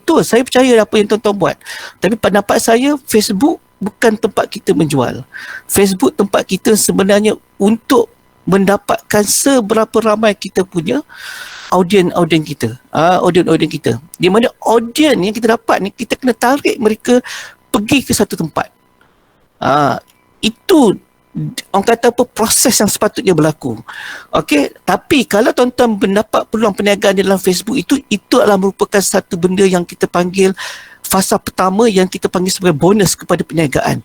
betul, saya percaya apa yang tuan-tuan buat. Tapi pendapat saya, Facebook bukan tempat kita menjual. Facebook tempat kita sebenarnya untuk mendapatkan seberapa ramai kita punya audien kita. Audien kita. Di mana audien yang kita dapat ni, kita kena tarik mereka pergi ke satu tempat. Itu orang kata apa, proses yang sepatutnya berlaku. Okey, tapi kalau tuan-tuan mendapat peluang perniagaan dalam Facebook, itu adalah merupakan satu benda yang kita panggil fasa pertama, yang kita panggil sebagai bonus kepada perniagaan.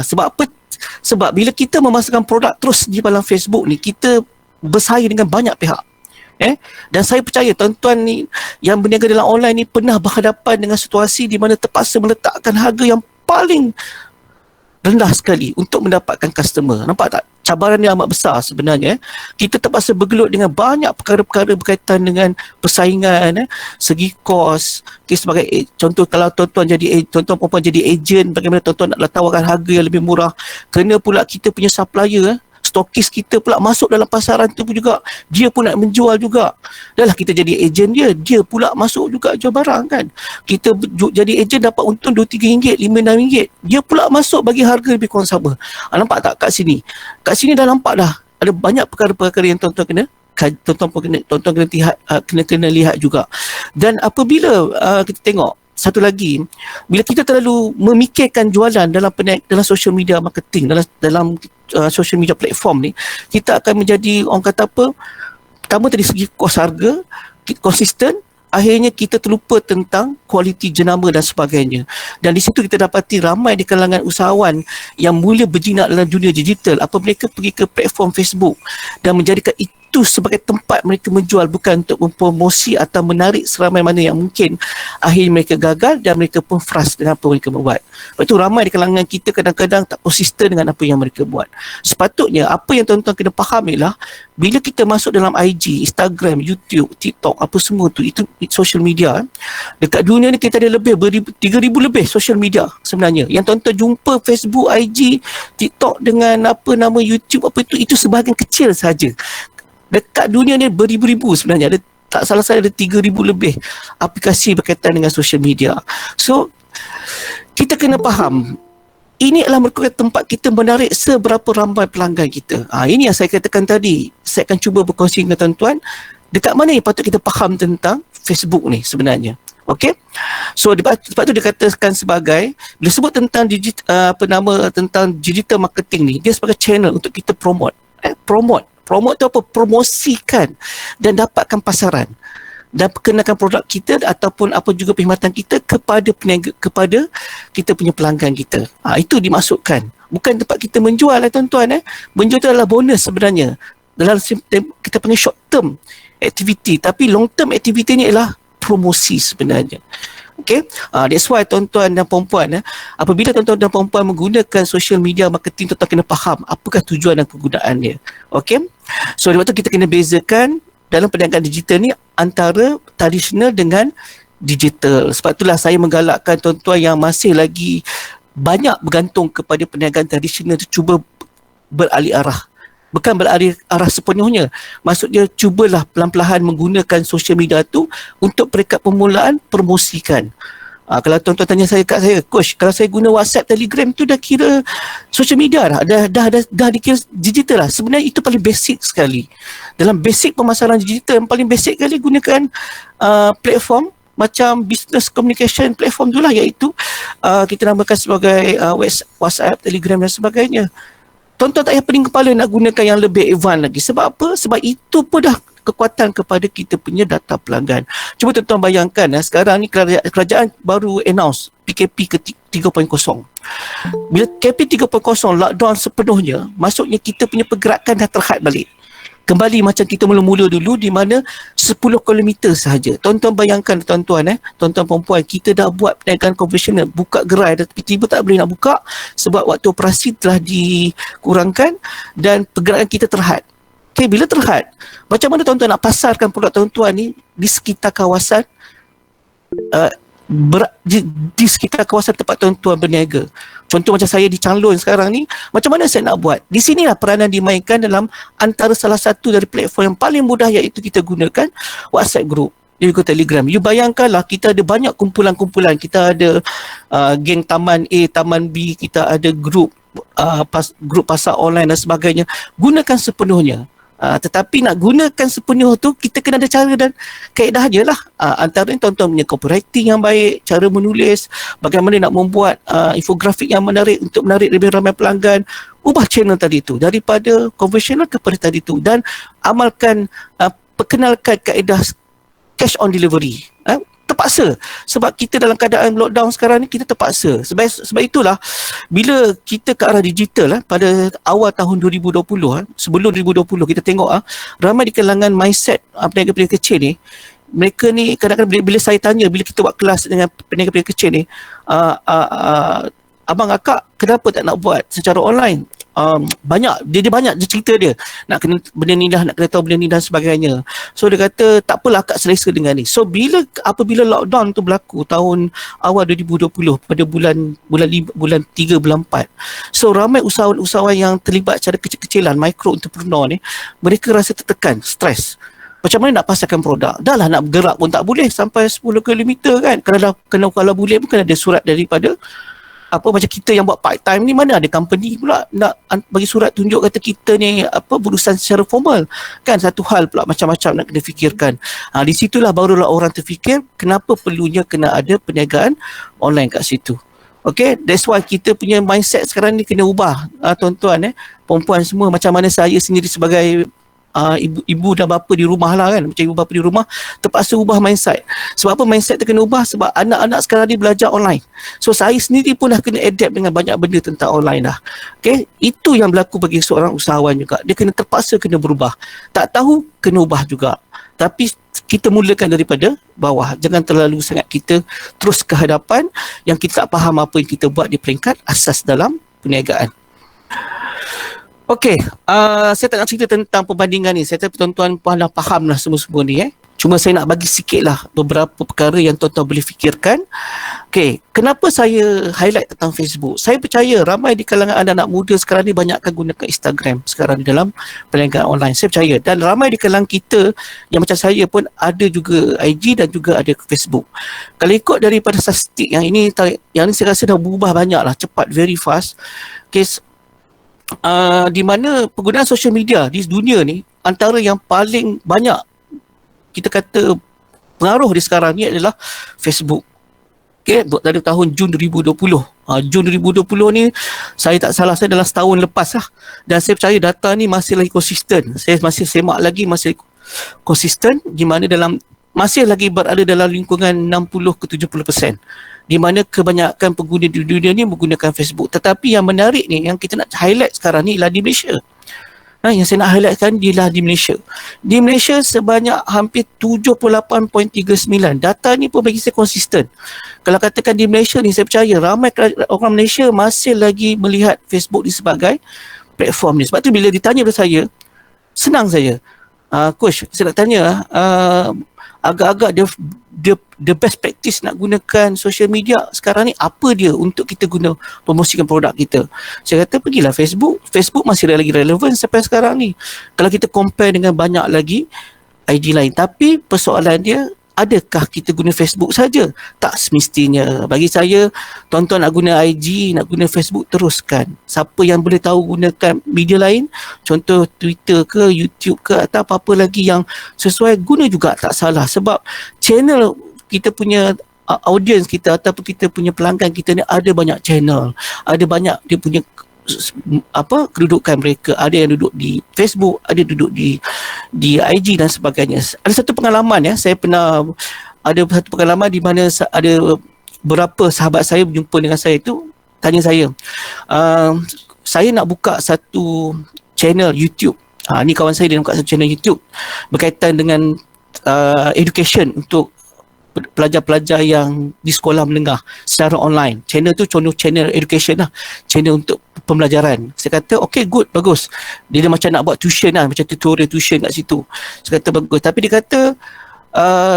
Sebab apa? Sebab bila kita memasarkan produk terus di dalam Facebook ni, kita bersaing dengan banyak pihak. Dan saya percaya tuan-tuan ni yang berniaga dalam online ni pernah berhadapan dengan situasi di mana terpaksa meletakkan harga yang paling rendah sekali untuk mendapatkan customer. Nampak tak? Cabaran ni amat besar sebenarnya. Kita terpaksa bergelut dengan banyak perkara-perkara berkaitan dengan persaingan, segi kos. Sebagai contoh, kalau tuan-tuan perempuan jadi ejen, bagaimana tuan-tuan nak tawarkan harga yang lebih murah. Kena pula kita punya supplier, stokis kita pula masuk dalam pasaran tu pun juga, dia pun nak menjual juga. Dah lah kita jadi ejen dia pula masuk juga jual barang kan. Kita jadi ejen dapat untung RM2-3, RM5-6, dia pula masuk bagi harga lebih kurang sama. Nampak tak kat sini? Kat sini dah nampak dah ada banyak perkara-perkara yang tuan-tuan kena lihat juga. Dan apabila kita tengok satu lagi, bila kita terlalu memikirkan jualan dalam social media marketing, dalam social media platform ni, kita akan menjadi, orang kata apa, pertama dari segi kos harga konsisten, akhirnya kita terlupa tentang kualiti jenama dan sebagainya. Dan di situ kita dapati ramai di kalangan usahawan yang mula berjinak dalam dunia digital, apa mereka pergi ke platform Facebook dan menjadikan itu sebagai tempat mereka menjual, bukan untuk mempromosi atau menarik seramai mana yang mungkin. Akhirnya mereka gagal dan mereka pun frust dengan apa mereka buat. Sebab itu ramai di kalangan kita kadang-kadang tak konsisten dengan apa yang mereka buat. Sepatutnya apa yang tuan-tuan kena faham ialah, bila kita masuk dalam IG, Instagram, YouTube, TikTok, apa semua tu, itu social media. Dekat dunia ni kita ada lebih 3,000 lebih social media sebenarnya. Yang tuan-tuan jumpa Facebook, IG, TikTok dengan YouTube, itu sebahagian kecil saja. Dekat dunia ni beribu-ribu sebenarnya. Ada, tak salah saya, ada 3,000 lebih aplikasi berkaitan dengan social media. So, kita kena faham, ini adalah merupakan tempat kita menarik seberapa ramai pelanggan kita. Ini yang saya katakan tadi. Saya akan cuba berkongsi dengan tuan-tuan, dekat mana yang patut kita faham tentang Facebook ni sebenarnya. Okey. So sebab tu dikatakan sebagai, bila sebut tentang tentang digital marketing ni, dia sebagai channel untuk kita promote. Promote tu apa? Promosikan dan dapatkan pasaran dan perkenalkan produk kita ataupun apa juga perkhidmatan kita kepada peniaga, kepada kita punya pelanggan kita. Itu dimasukkan. Bukan tempat kita menjual tuan-tuan. Menjual tu adalah bonus sebenarnya dalam kita punya short term activity, tapi long term activity ni adalah promosi sebenarnya. Okay, that's why tuan-tuan dan perempuan, apabila tuan-tuan dan perempuan menggunakan social media marketing, tuan-tuan kena faham apakah tujuan dan kegunaannya. Okay, so sebab tu kita kena bezakan dalam perniagaan digital ni antara tradisional dengan digital. Sebab itulah saya menggalakkan tuan-tuan yang masih lagi banyak bergantung kepada perniagaan tradisional tu, cuba beralih arah. Bukan beralih arah sepenuhnya. Maksudnya cubalah pelan-pelan menggunakan social media tu untuk peringkat permulaan, promosikan. Kalau tuan-tuan tanya kat saya, Coach, kalau saya guna WhatsApp, Telegram tu dah kira social media dah dikira digital lah. Sebenarnya itu paling basic sekali. Dalam basic pemasaran digital, yang paling basic kali gunakan platform macam business communication platform tu lah, iaitu kita namakan sebagai WhatsApp, Telegram dan sebagainya. Tuan-tuan tak payah pening kepala nak gunakan yang lebih advance lagi. Sebab apa? Sebab itu pun dah kekuatan kepada kita punya data pelanggan. Cuba tuan-tuan bayangkan, sekarang ni kerajaan baru announce PKP ke 3.0. Bila PKP 3.0 lockdown sepenuhnya, maksudnya kita punya pergerakan dah terhad balik. Kembali macam kita mula-mula dulu, di mana 10 kilometer sahaja. Tuan-tuan bayangkan tuan-tuan, tuan-tuan perempuan, kita dah buat perniagaan konvensional, buka gerai, tapi tiba tak boleh nak buka sebab waktu operasi telah dikurangkan dan pergerakan kita terhad. Okay, bila terhad, macam mana tuan-tuan nak pasarkan produk tuan-tuan ni di sekitar kawasan di sekitar kawasan tempat tuan-tuan berniaga? Contoh macam saya di Changlun sekarang ni, macam mana saya nak buat? Di sinilah peranan dimainkan dalam antara salah satu dari platform yang paling mudah, iaitu kita gunakan WhatsApp group. Dia ikut Telegram. You bayangkanlah, kita ada banyak kumpulan-kumpulan. Kita ada geng Taman A, Taman B, kita ada grup pasar online dan sebagainya. Gunakan sepenuhnya. Tetapi nak gunakan sepenuh tu, kita kena ada cara dan kaedah je lah. Antaranya tuan-tuan punya copywriting yang baik, cara menulis, bagaimana nak membuat infografik yang menarik untuk menarik lebih ramai pelanggan. Ubah channel tadi tu daripada konvensional kepada tadi tu, dan amalkan, perkenalkan kaedah cash on delivery. Terpaksa, sebab kita dalam keadaan lockdown sekarang ni, kita terpaksa. Sebab itulah bila kita ke arah digital pada awal tahun 2020, sebelum 2020, kita tengok ramai di kalangan mindset peniaga-peniaga kecil ni, mereka ni kadang-kadang bila saya tanya, bila kita buat kelas dengan peniaga-peniaga kecil ni, abang akak kenapa tak nak buat secara online? Banyak dia banyak je cerita dia, nak kena benda ni dah, nak kena tahu benda ni dan sebagainya. So dia kata tak apalah, akak selesa dengan ni. So apabila lockdown tu berlaku tahun awal 2020 pada bulan 3, bulan 4, so ramai usahawan-usahawan yang terlibat secara kecil-kecilan, micro entrepreneur ni, mereka rasa tertekan, stres. Macam mana nak pasarkan produk? Dah lah nak bergerak pun tak boleh sampai 10 kilometer kan. Kalau boleh pun kena ada surat daripada macam kita yang buat part time ni, mana ada company pula nak bagi surat tunjuk kata kita ni berurusan secara formal kan. Satu hal pula macam-macam nak kena fikirkan. Di situlah barulah orang terfikir kenapa perlunya kena ada perniagaan online kat situ. Okay, that's why kita punya mindset sekarang ni kena ubah, tuan-tuan, perempuan semua. Macam mana saya sendiri sebagai ibu dan bapa di rumah lah kan, macam ibu bapa di rumah, terpaksa ubah mindset. Sebab apa mindset tu kena ubah? Sebab anak-anak sekarang ni belajar online. So saya sendiri pun dah kena adapt dengan banyak benda tentang online dah. Okay, itu yang berlaku bagi seorang usahawan juga. Dia terpaksa kena berubah. Tak tahu, kena ubah juga. Tapi kita mulakan daripada bawah. Jangan terlalu sangat kita terus ke hadapan yang kita tak faham apa yang kita buat di peringkat asas dalam perniagaan. Okey, saya tak nak cerita tentang perbandingan ni. Saya tahu tuan-tuan dah faham lah semua-semua ni. Cuma saya nak bagi sikit lah beberapa perkara yang tuan-tuan boleh fikirkan. Okey, kenapa saya highlight tentang Facebook? Saya percaya ramai di kalangan anak-anak muda sekarang ni banyakkan gunakan Instagram sekarang di dalam perniagaan online. Saya percaya. Dan ramai di kalangan kita yang macam saya pun ada juga IG dan juga ada Facebook. Kalau ikut daripada statistik yang ini saya rasa dah berubah banyak lah, cepat, very fast. Okay, di mana penggunaan social media di dunia ni, antara yang paling banyak kita kata pengaruh di sekarang ni adalah Facebook. Okay, dari tahun Jun 2020. Jun 2020 ni, saya tak salah, saya dalam setahun lepas lah. Dan saya percaya data ni masih lagi konsisten. Saya masih semak lagi, masih konsisten, di mana masih lagi berada dalam lingkungan 60 ke 70%. Di mana kebanyakan pengguna di dunia ni menggunakan Facebook. Tetapi yang menarik ni, yang kita nak highlight sekarang ni ialah di Malaysia. Yang saya nak highlightkan ialah di Malaysia. Di Malaysia sebanyak hampir 78.39. Data ni pun bagi saya konsisten. Kalau katakan di Malaysia ni, saya percaya ramai orang Malaysia masih lagi melihat Facebook ni sebagai platform ni. Sebab tu bila ditanya kepada saya, senang saja. Coach, saya nak tanya, agak-agak the best practice nak gunakan social media sekarang ni apa dia untuk kita guna promosikan produk kita? Saya kata pergilah Facebook. Facebook masih lagi relevan sampai sekarang ni. Kalau kita compare dengan banyak lagi ID lain. Tapi persoalan dia, adakah kita guna Facebook saja? Tak semestinya. Bagi saya, tuan-tuan nak guna IG, nak guna Facebook, teruskan. Siapa yang boleh tahu gunakan media lain, contoh Twitter ke, YouTube ke, atau apa-apa lagi yang sesuai, guna juga, tak salah. Sebab channel kita punya audience kita ataupun kita punya pelanggan kita ni ada banyak channel, ada banyak dia punya kedudukan mereka. Ada yang duduk di Facebook, ada duduk di IG dan sebagainya. Ada satu pengalaman, saya pernah ada satu pengalaman di mana ada beberapa sahabat saya berjumpa dengan saya tu, tanya saya, saya nak buka satu channel YouTube. Ni kawan saya, dia nak buka satu channel YouTube berkaitan dengan education untuk pelajar-pelajar yang di sekolah menengah secara online. Channel tu contoh channel education lah, channel untuk pembelajaran. Saya kata okay, good, bagus. Dia macam nak buat tuition lah, macam tutorial tuition kat situ. Saya kata bagus. Tapi dia kata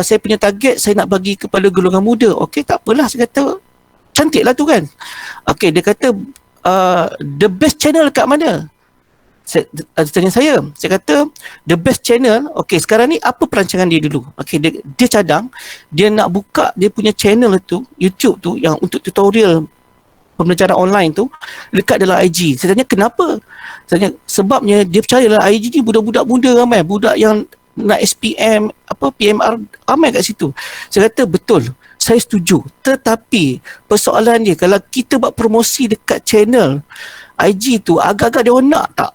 saya punya target, saya nak bagi kepada golongan muda. Okay, tak apalah. Saya kata cantik lah tu kan. Okay, dia kata the best channel kat mana? Tanya saya kata the best channel, okay, sekarang ni apa perancangan dia dulu? Okay, dia cadang dia nak buka dia punya channel tu, YouTube tu, yang untuk tutorial pembelajaran online tu dekat dalam IG. Saya tanya kenapa? Saya tanya sebabnya dia percayalah IG ni budak-budak muda ramai, budak yang nak SPM, PMR ramai kat situ. Saya kata betul, saya setuju. Tetapi persoalan dia, kalau kita buat promosi dekat channel IG tu, agak-agak dia orang nak tak?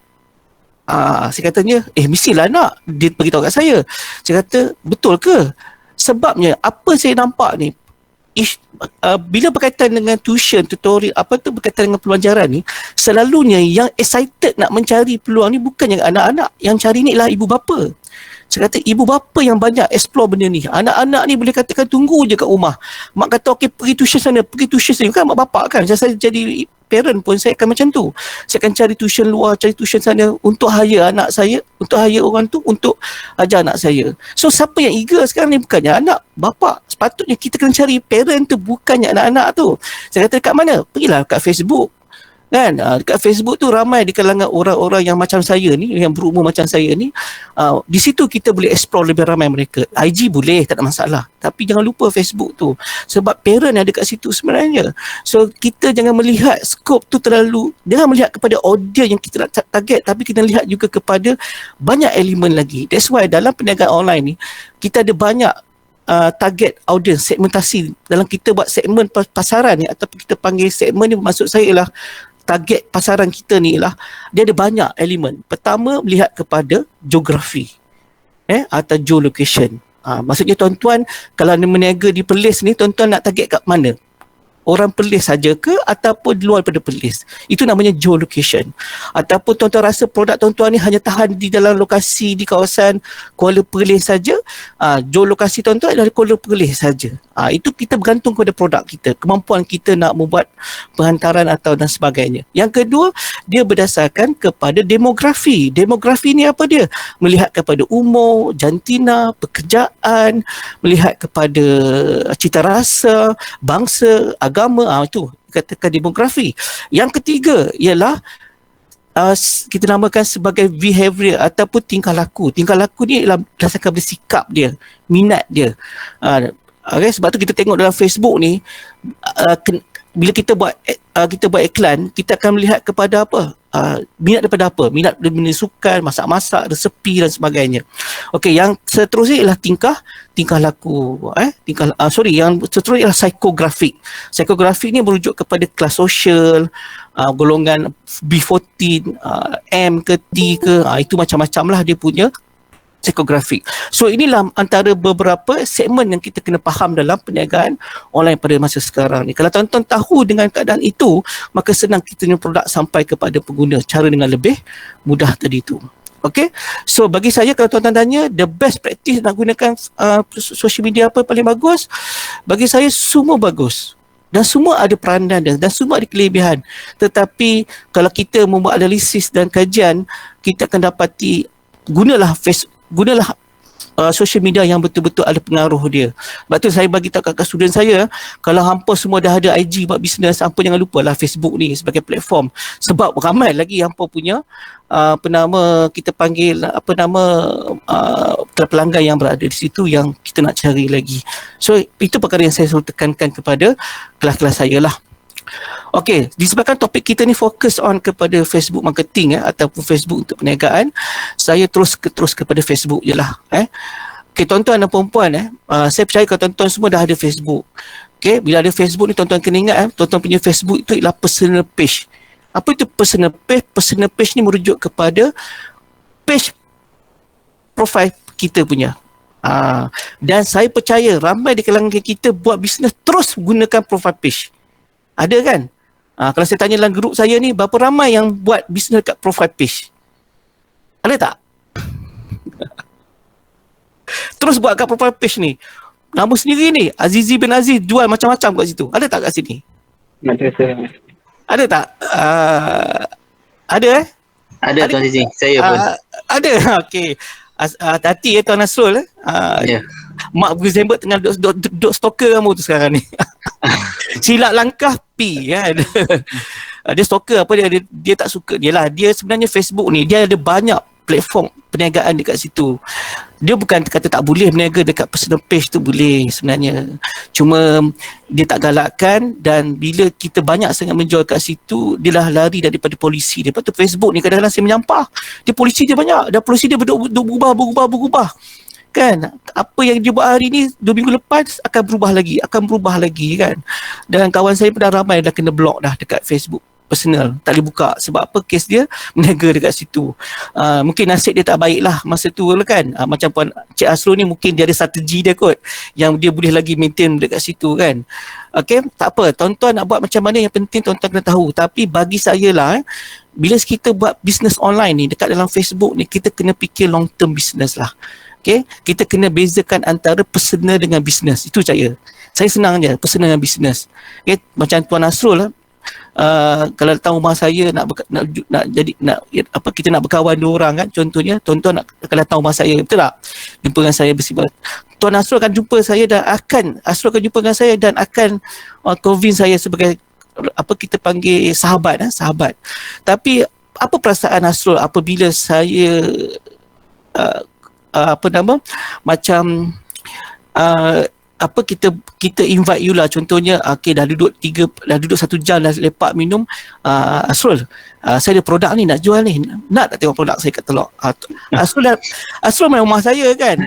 Saya katanya, mestilah nak. Dia beritahu kat saya. Saya kata, betul ke? Sebabnya, apa saya nampak ni, bila berkaitan dengan tuition, tutorial, berkaitan dengan pelajaran ni, selalunya yang excited nak mencari peluang ni bukannya anak-anak. Yang cari ni ialah ibu bapa. Saya kata ibu bapa yang banyak explore benda ni. Anak-anak ni boleh katakan tunggu je kat rumah. Mak kata okey pergi tuition sana, pergi tuition sini. Kan mak bapak kan. Saya jadi parent pun saya akan macam tu. Saya akan cari tuition luar, cari tuition sana untuk hire anak saya, untuk hire orang tu untuk ajar anak saya. So siapa yang eager sekarang ni bukannya anak, bapak. Sepatutnya kita kena cari parent tu, bukannya anak-anak tu. Saya kata dekat mana? Pergilah kat Facebook. Kan, dekat Facebook tu ramai di kalangan orang-orang yang macam saya ni, yang berumur macam saya ni, di situ kita boleh explore lebih ramai mereka. IG boleh, tak ada masalah, tapi jangan lupa Facebook tu, sebab parent ada kat situ sebenarnya. So kita jangan melihat skop tu terlalu, jangan melihat kepada audience yang kita nak target, tapi kita lihat juga kepada banyak elemen lagi. That's why dalam perniagaan online ni kita ada banyak target audience, segmentasi. Dalam kita buat segmen pasaran ni, ataupun kita panggil segmen ni, maksud saya ialah target pasaran kita ni lah, dia ada banyak elemen. Pertama, melihat kepada geografi atau geolocation. Maksudnya tuan-tuan kalau meniaga di Perlis ni, tuan-tuan nak target kat mana? Orang Perlis saja ke ataupun di luar daripada Perlis? Itu namanya geolocation. Ataupun tuan-tuan rasa produk tuan-tuan ni hanya tahan di dalam lokasi di kawasan Kuala Perlis saja, geolokasi tuan-tuan adalah Kuala Perlis saja. Itu kita bergantung kepada produk kita, kemampuan kita nak membuat penghantaran atau dan sebagainya. Yang kedua, dia berdasarkan kepada demografi. Demografi ni apa dia? Melihat kepada umur, jantina, pekerjaan, melihat kepada cita rasa, bangsa, agama, itu katakan demografi. Yang ketiga ialah kita namakan sebagai behavior ataupun tingkah laku. Tingkah laku ni ialah berdasarkan pada sikap dia, minat dia. Okay, sebab tu kita tengok dalam Facebook ni, bila kita buat iklan, kita akan melihat kepada apa? Minat daripada apa? Minat daripada sukan, masak-masak, resepi dan sebagainya. Okey, yang seterusnya ialah tingkah laku. Yang seterusnya ialah psikografik. Psikografik ni merujuk kepada kelas sosial, golongan B14, M ke T ke, itu macam-macam lah dia punya psikografik. So inilah antara beberapa segmen yang kita kena faham dalam perniagaan online pada masa sekarang ni. Kalau tuan-tuan tahu dengan keadaan itu, maka senang kita punya produk sampai kepada pengguna cara dengan lebih mudah tadi tu. Okay, so bagi saya kalau tuan-tuan tanya the best practice nak gunakan social media apa paling bagus, bagi saya semua bagus. Dan semua ada peranan dia, dan semua ada kelebihan. Tetapi kalau kita membuat analisis dan kajian, kita akan dapati gunalah social media yang betul-betul ada pengaruh dia. Sebab tu saya bagi tahu kat student saya, kalau hampa semua dah ada IG buat bisnes, hampa jangan lupalah Facebook ni sebagai platform. Sebab ramai lagi hampa punya kita panggil pelanggan yang berada di situ yang kita nak cari lagi. So itu perkara yang saya selalu tekankan kepada kelas-kelas saya lah. Okey, disebabkan topik kita ni fokus on kepada Facebook marketing ataupun Facebook untuk perniagaan, saya terus kepada Facebook je lah. Okey, tuan-tuan dan perempuan, saya percaya kalau tuan-tuan semua dah ada Facebook. Okey, bila ada Facebook ni tuan-tuan kena ingat, tuan-tuan punya Facebook itu ialah personal page. Apa itu personal page? Personal page ni merujuk kepada page profile kita punya. Dan saya percaya ramai di kalangan kita buat bisnes terus gunakan profile page. Ada kan? Kalau saya tanya dalam grup saya ni, berapa ramai yang buat bisnes kat profile page? Ada tak? Terus buat kat profile page ni, nama sendiri ni, Azizi bin Aziz jual macam-macam kat situ. Ada tak kat sini? Ada saya. Ada tak? Ada Ada Tuan Azizi, saya pun. Ada, okey. Hati Tuan Nasrul. Ya. Mak Guzember tengah duduk stalker kamu tu sekarang ni. Silap langkah P kan. Dia stalker apa dia tak suka dia lah. Dia sebenarnya Facebook ni dia ada banyak platform perniagaan dekat situ. Dia bukan kata tak boleh berniaga dekat personal page tu, boleh sebenarnya. Cuma dia tak galakkan, dan bila kita banyak sangat menjual kat situ, dia dah lari daripada polisi dia. Lepas tu Facebook ni kadang-kadang saya menyampah. Dia polisi dia banyak, dan polisi dia berubah. Kan, apa yang dia buat hari ni 2 minggu lepas akan berubah lagi kan. Dan kawan saya pun dah ramai dah kena block dah dekat Facebook personal, tak boleh buka. Sebab apa? Kes dia berniaga dekat situ. Mungkin nasib dia tak baik lah masa tu lah kan. Macam Puan Cik Asrul ni mungkin dia ada strategi dia kot, yang dia boleh lagi maintain dekat situ kan. Okay, tak apa, tuan-tuan nak buat macam mana, yang penting tuan-tuan kena tahu. Tapi bagi saya lah, bila kita buat business online ni dekat dalam Facebook ni, kita kena fikir long term business lah. Okay, kita kena bezakan antara personal dengan business. Itu saya senang je, personal dengan business. Okay, macam Tuan Asrul lah, kalau datang rumah saya kita nak berkawan 2 orang kan, contohnya tuan-tuan akan datang rumah saya, betul tak? Jumpa dengan saya bersifat, Tuan Asrul akan jumpa saya dan akan convince saya sebagai apa kita panggil sahabat. Tapi apa perasaan Asrul apabila saya kita invite you lah, contohnya dah duduk 1 jam dah lepak minum, Asrul, saya ada produk ni nak jual ni, nak tak tengok produk saya kat Teluk? Asrul main rumah saya kan,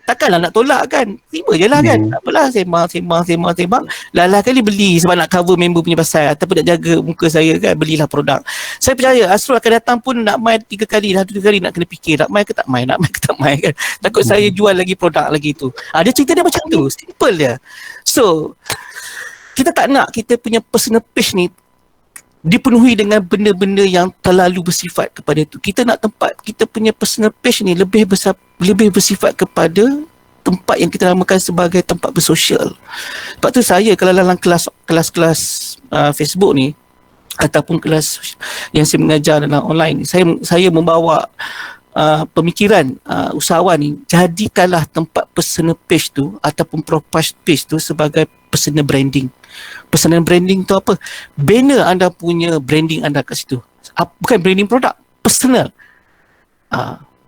takkanlah nak tolak kan, terima je lah kan. Tak apalah, sembang. Lalah kali beli sebab nak cover member punya pasal, ataupun nak jaga muka saya kan, belilah produk. Saya percaya Asrul akan datang pun nak main 3 kali, dah 2 kali nak kena fikir, nak main ke tak main kan. Takut saya jual lagi produk lagi tu. Dia cerita dia macam tu, simple dia. So kita tak nak kita punya personal page ni dipenuhi dengan benda-benda yang terlalu bersifat kepada tu. Kita nak tempat kita punya personal page ni lebih bersifat kepada tempat yang kita namakan sebagai tempat bersosial. Sebab tu saya kalau dalam kelas-kelas Facebook ni, ataupun kelas yang saya mengajar dalam online, saya membawa pemikiran usahawan ni, jadikanlah tempat personal page tu ataupun profile page tu sebagai personal branding. Personal branding tu apa? Banner anda punya branding anda kat situ. Bukan branding produk, personal.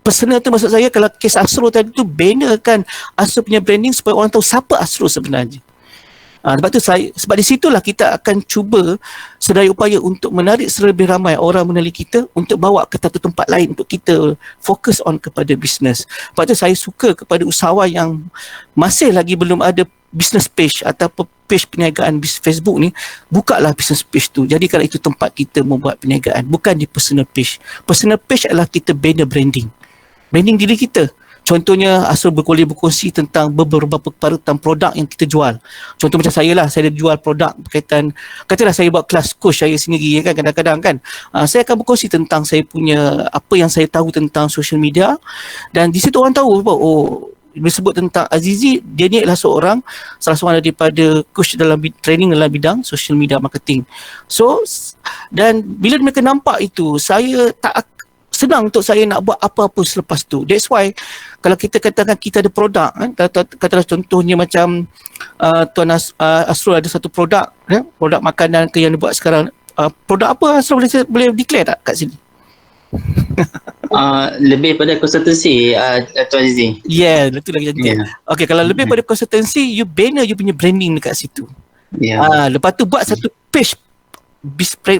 Personal tu maksud saya, kalau kes Asrul tadi tu, banner kan Asrul punya branding supaya orang tahu siapa Asrul sebenarnya. Sebab di situlah kita akan cuba sedaya upaya untuk menarik selebih ramai orang mengenali kita, untuk bawa ke satu tempat lain untuk kita fokus on kepada bisnes. Sebab tu saya suka kepada usahawan yang masih lagi belum ada business page ataupun page perniagaan Facebook ni, bukalah business page tu. Jadi kalau itu tempat kita membuat perniagaan, bukan di personal page. Personal page adalah kita banner branding diri kita. Contohnya Asrul berkongsi tentang beberapa parutan produk yang kita jual. Contoh macam saya lah, saya ada jual produk berkaitan, katalah saya buat kelas coach saya sendiri kan, kadang-kadang kan saya akan berkongsi tentang saya punya apa yang saya tahu tentang social media, dan di situ orang tahu disebut tentang Azizi, dia ni adalah salah seorang daripada coach dalam training dalam bidang social media marketing. So, dan bila mereka nampak itu, saya tak senang untuk saya nak buat apa-apa selepas tu. That's why kalau kita katakan kita ada produk kan, katalah contohnya macam Tuan Asrul ada satu produk, produk makanan yang dia buat sekarang, produk apa Asrul boleh declare tak kat sini? Lebih pada konsultansi, Tuan Azizi. Itu lagi cantik. Okay, kalau lebih pada konsultansi, you banner you punya branding dekat situ. Lepas tu buat satu page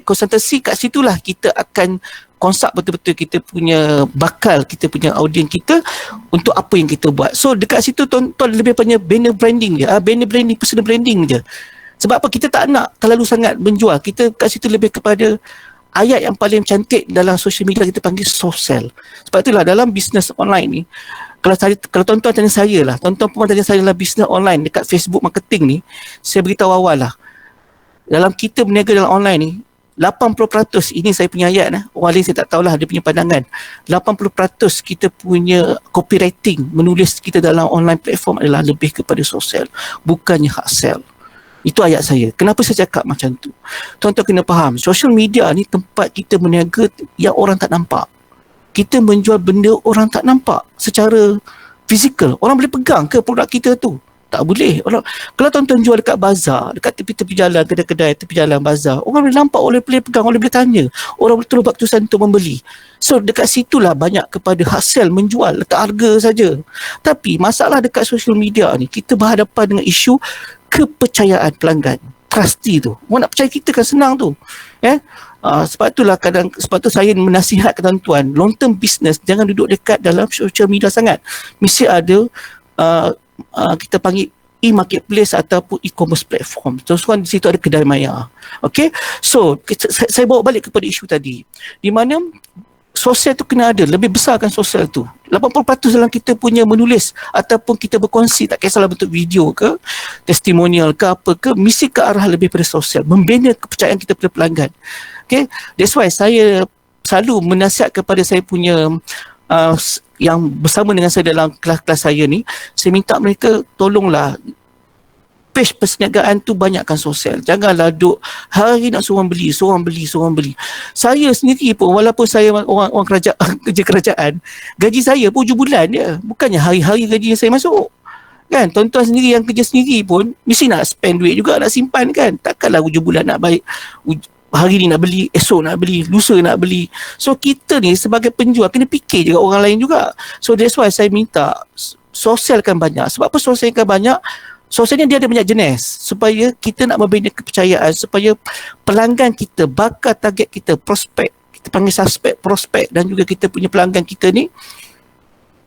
konsultansi, kat situlah kita akan konsep betul-betul kita punya bakal, kita punya audiens kita untuk apa yang kita buat. So dekat situ tuan-tuan lebih banyak banner branding je, banner branding, personal branding je. Sebab apa? Kita tak nak terlalu sangat menjual. Kita kat situ lebih kepada ayat yang paling cantik dalam social media, kita panggil soft sell. Sebab itulah dalam bisnes online ni, kalau tuan-tuan tanya saya lah, tuan-tuan pun tanya saya dalam bisnes online dekat Facebook marketing ni, saya beritahu awal lah, dalam kita berniaga dalam online ni, 80%, ini saya punya ayat, orang lain saya tak tahulah dia punya pandangan, 80% kita punya copywriting, menulis kita dalam online platform adalah lebih kepada soft sell, bukannya hard sell. Itu ayat saya. Kenapa saya cakap macam tu? Tuan-tuan kena faham, social media ni tempat kita berniaga yang orang tak nampak. Kita menjual benda orang tak nampak secara fizikal. Orang boleh pegang ke produk kita tu? Tak boleh. Orang, kalau tuan-tuan jual dekat bazar, dekat tepi-tepi jalan, kedai-kedai tepi jalan bazar, orang boleh nampak, boleh pegang, orang boleh tanya. Orang boleh terus buat keputusan untuk membeli. So dekat situlah banyak kepada hard sell menjual, letak harga saja. Tapi masalah dekat social media ni, kita berhadapan dengan isu kepercayaan pelanggan. Trusty tu. Orang nak percaya kita kan senang tu. Sebab tu saya menasihatkan tuan-tuan, long term business jangan duduk dekat dalam social media sangat. Mesti ada kita panggil e-marketplace ataupun e-commerce platform. Terus di situ ada kedai maya. Okay, so saya bawa balik kepada isu tadi, di mana sosial tu kena ada, lebih besarkan sosial tu. 80% dalam kita punya menulis ataupun kita berkongsi, tak kisahlah bentuk video ke, testimonial ke apa ke, mesti ke arah lebih pada sosial, membina kepercayaan kita pada pelanggan. Okay, that's why saya selalu menasihat kepada saya punya yang bersama dengan saya dalam kelas-kelas saya ni, saya minta mereka tolonglah page perniagaan tu banyakkan sosial. Janganlah duk hari nak seorang beli. Saya sendiri pun, walaupun saya orang kerajaan, kerja kerajaan, gaji saya pun 7 bulan je. Bukannya hari-hari gaji saya masuk. Kan, tuan-tuan sendiri yang kerja sendiri pun mesti nak spend duit juga, nak simpan kan. Takkanlah 7 bulan nak baik, hari ni nak beli, esok nak beli, lusa nak beli. So kita ni sebagai penjual kena fikir juga orang lain juga. So that's why saya minta sosialkan banyak. Sebab apa sosialkan banyak? Sosialnya dia ada banyak jenis, supaya kita nak membina kepercayaan, supaya pelanggan kita, bakal target kita, prospek, kita panggil suspek, prospek, dan juga kita punya pelanggan kita ni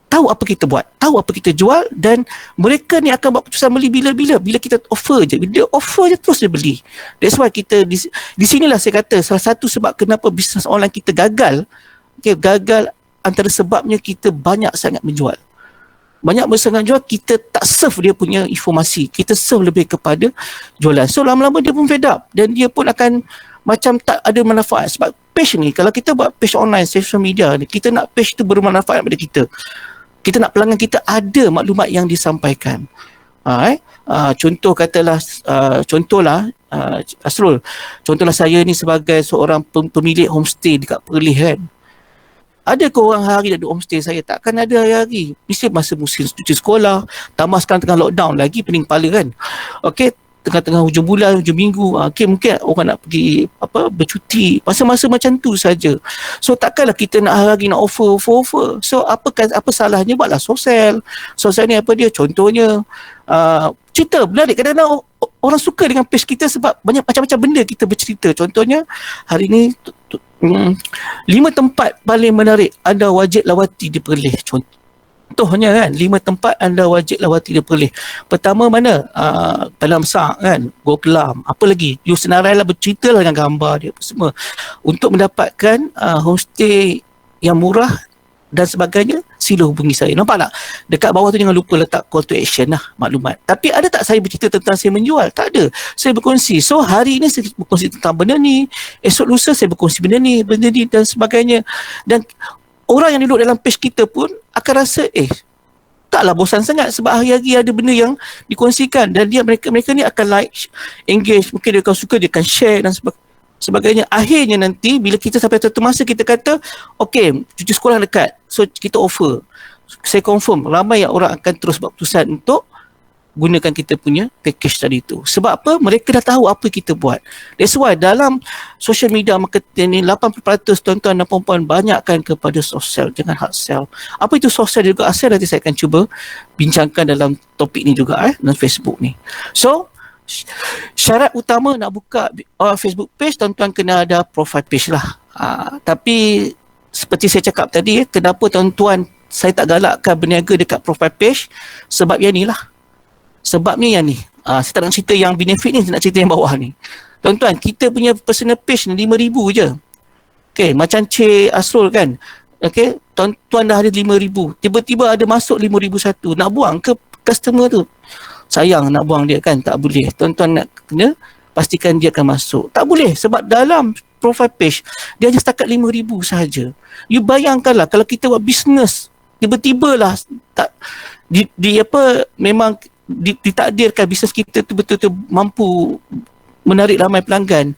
tahu apa kita buat, tahu apa kita jual, dan mereka ni akan buat keputusan beli bila kita offer je. Bila dia offer je, terus dia beli. That's why kita di sinilah saya kata salah satu sebab kenapa bisnes online kita gagal. Okay, gagal antara sebabnya kita banyak sangat menjual. Banyak bersangat jual, kita tak serve dia punya informasi, kita serve lebih kepada jualan. So lama-lama dia pun fed up, dan dia pun akan macam tak ada manfaat. Sebab page ni, kalau kita buat page online, social media ni, kita nak page tu bermanfaat pada kita. Kita nak pelanggan kita ada maklumat yang disampaikan. Contoh katalah, Asrul, contohlah saya ni sebagai seorang pemilik homestay dekat Perlis kan. Ada ke orang hari ada homestay saya? Takkan ada hari-hari. Mesti masa musim cuti sekolah, tambah sekarang tengah lockdown lagi, pening kepala kan. Okey, tengah-tengah hujung bulan, hujung minggu, okey, mungkin orang nak pergi bercuti, masa-masa macam tu saja. So takkanlah kita nak hari nak offer. So apa salahnya buatlah sosial. Sosial ni apa dia? Contohnya cerita menarik. Kadang-kadang orang suka dengan page kita sebab banyak macam-macam benda kita bercerita. Contohnya hari ni 5 tempat paling menarik anda wajib lawati di Perlis. Contohnya kan, 5 tempat anda wajib lawati di Perlis. Pertama mana? Dalam Sak kan, Gua Kelam. Apa lagi? You senarai lah, bercerita lah dengan gambar dia semua. Untuk mendapatkan homestay yang murah dan sebagainya, sila hubungi saya. Nampak tak? Dekat bawah tu jangan lupa letak call to action lah, maklumat. Tapi ada tak saya bercerita tentang saya menjual? Tak ada. Saya berkongsi. So hari ini saya berkongsi tentang benda ni, esok lusa saya berkongsi benda ni dan sebagainya. Dan orang yang duduk dalam page kita pun akan rasa taklah bosan sangat sebab hari-hari ada benda yang dikongsikan, dan mereka ni akan like, engage, mungkin dia akan suka, dia akan share dan sebagainya. Akhirnya nanti bila kita sampai satu masa kita kata okey, cuti sekolah dekat, so kita offer, saya confirm ramai yang orang akan terus buat keputusan untuk gunakan kita punya package tadi tu. Sebab apa? Mereka dah tahu apa kita buat. That's why dalam social media marketing ni 80% tuan-tuan dan puan-puan banyakkan kepada sosial, jangan hard sell. Apa itu sosial juga hard sell, nanti saya akan cuba bincangkan dalam topik ni juga dalam Facebook ni. So syarat utama nak buka Facebook page, tuan-tuan kena ada profile page lah. Tapi seperti saya cakap tadi, kenapa tuan-tuan saya tak galakkan berniaga dekat profile page? Sebab yang ni lah. Sebabnya yang ni. Saya tak nak cerita yang benefit ni, saya nak cerita yang bawah ni. Tuan-tuan, kita punya personal page ni 5,000 je. Okay, macam Cik Asrul kan. Okay, tuan-tuan dah ada 5,000. Tiba-tiba ada masuk 5,001. Nak buang ke customer tu? Sayang nak buang dia kan, tak boleh. Tuan-tuan nak kena pastikan dia akan masuk. Tak boleh sebab dalam profile page dia hanya setakat 5,000 sahaja. You bayangkanlah kalau kita buat bisnes, tiba-tiba lah memang ditakdirkan bisnes kita tu betul-betul mampu menarik ramai pelanggan.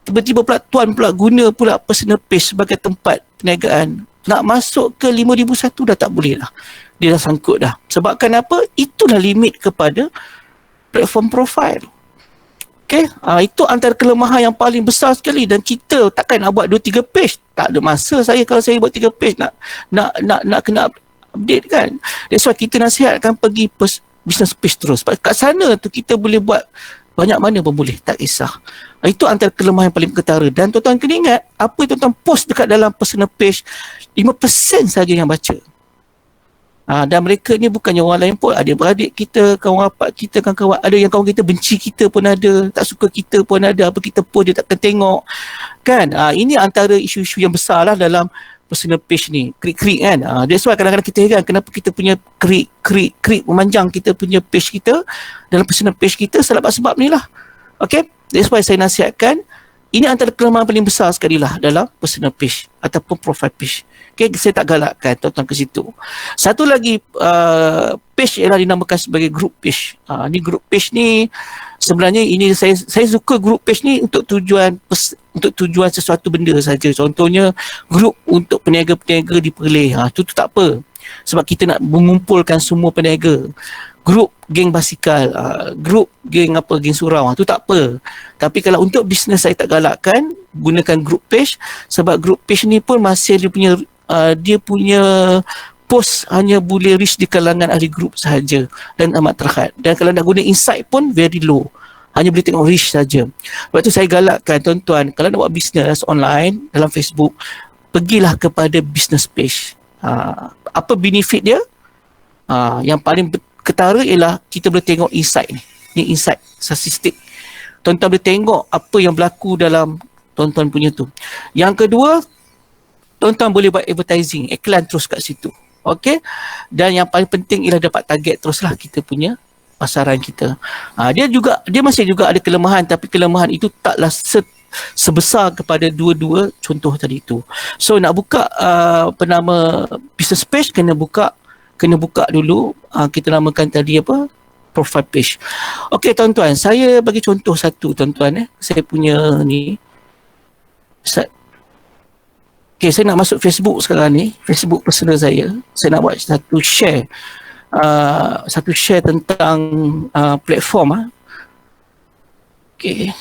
Tiba-tiba pula tuan pula guna pula personal page sebagai tempat perniagaan. Nak masuk ke 5,001 dah tak boleh lah. dia dah sangkut dah. Sebab kenapa? Itulah limit kepada platform profile. Okay, itu antara kelemahan yang paling besar sekali, dan kita takkan nak buat 2-3 page. Tak ada masa saya kalau saya buat 3 page nak kena update kan. That's why kita nasihatkan pergi business page terus. Kat sana tu kita boleh buat banyak mana pun boleh, tak kisah. Itu antara kelemahan yang paling ketara. Dan tuan-tuan kena ingat, apa yang tuan-tuan post dekat dalam personal page, 5% saja yang baca. Dan mereka ni bukannya orang lain pun, ada beradik kita, kawan rapat kita, kawan-kawan, ada yang kawan kita benci kita pun ada, tak suka kita pun ada, apa kita post dia takkan tengok kan. Ini antara isu-isu yang besar lah dalam personal page ni, krik-krik kan. That's why kadang-kadang kita heran kenapa kita punya krik memanjang kita punya page kita, dalam personal page kita, sebab ni lah. Okay, that's why saya nasihatkan, ini antara kelemahan paling besar sekali lah dalam personal page ataupun profile page. Okay, saya tak galakkan tuan-tuan ke situ. Satu lagi page ialah dinamakan sebagai group page. Ni group page ni sebenarnya ini saya suka group page ni untuk tujuan sesuatu benda saja. Contohnya group untuk peniaga-peniaga di Perlis. Itu tak apa. Sebab kita nak mengumpulkan semua peniaga. Grup geng basikal, grup geng surau, tu tak apa. Tapi kalau untuk bisnes saya tak galakkan gunakan group page, sebab group page ni pun masih dia punya post hanya boleh reach di kalangan ahli grup sahaja dan amat terhad. Dan kalau nak guna insight pun very low, hanya boleh tengok reach saja. Sebab tu saya galakkan tuan-tuan, kalau nak buat bisnes online dalam Facebook, pergilah kepada business page. Apa benefit dia? Yang paling ketara ialah kita boleh tengok insight ni. Ni insight, statistik. Tuan-tuan boleh tengok apa yang berlaku dalam tuan-tuan punya tu. Yang kedua, tuan-tuan boleh buat advertising, iklan terus kat situ. Okey? Dan yang paling penting ialah dapat target teruslah kita punya pasaran kita. Dia masih juga ada kelemahan, tapi kelemahan itu taklah sebesar kepada dua-dua contoh tadi itu. So nak buka business page, kena buka dulu, kita namakan tadi apa? Profile page. Okey tuan-tuan, saya bagi contoh satu tuan-tuan. Saya punya ni. Okay, saya nak masuk Facebook sekarang ni, Facebook personal saya. Saya nak buat satu share tentang platform. Okay.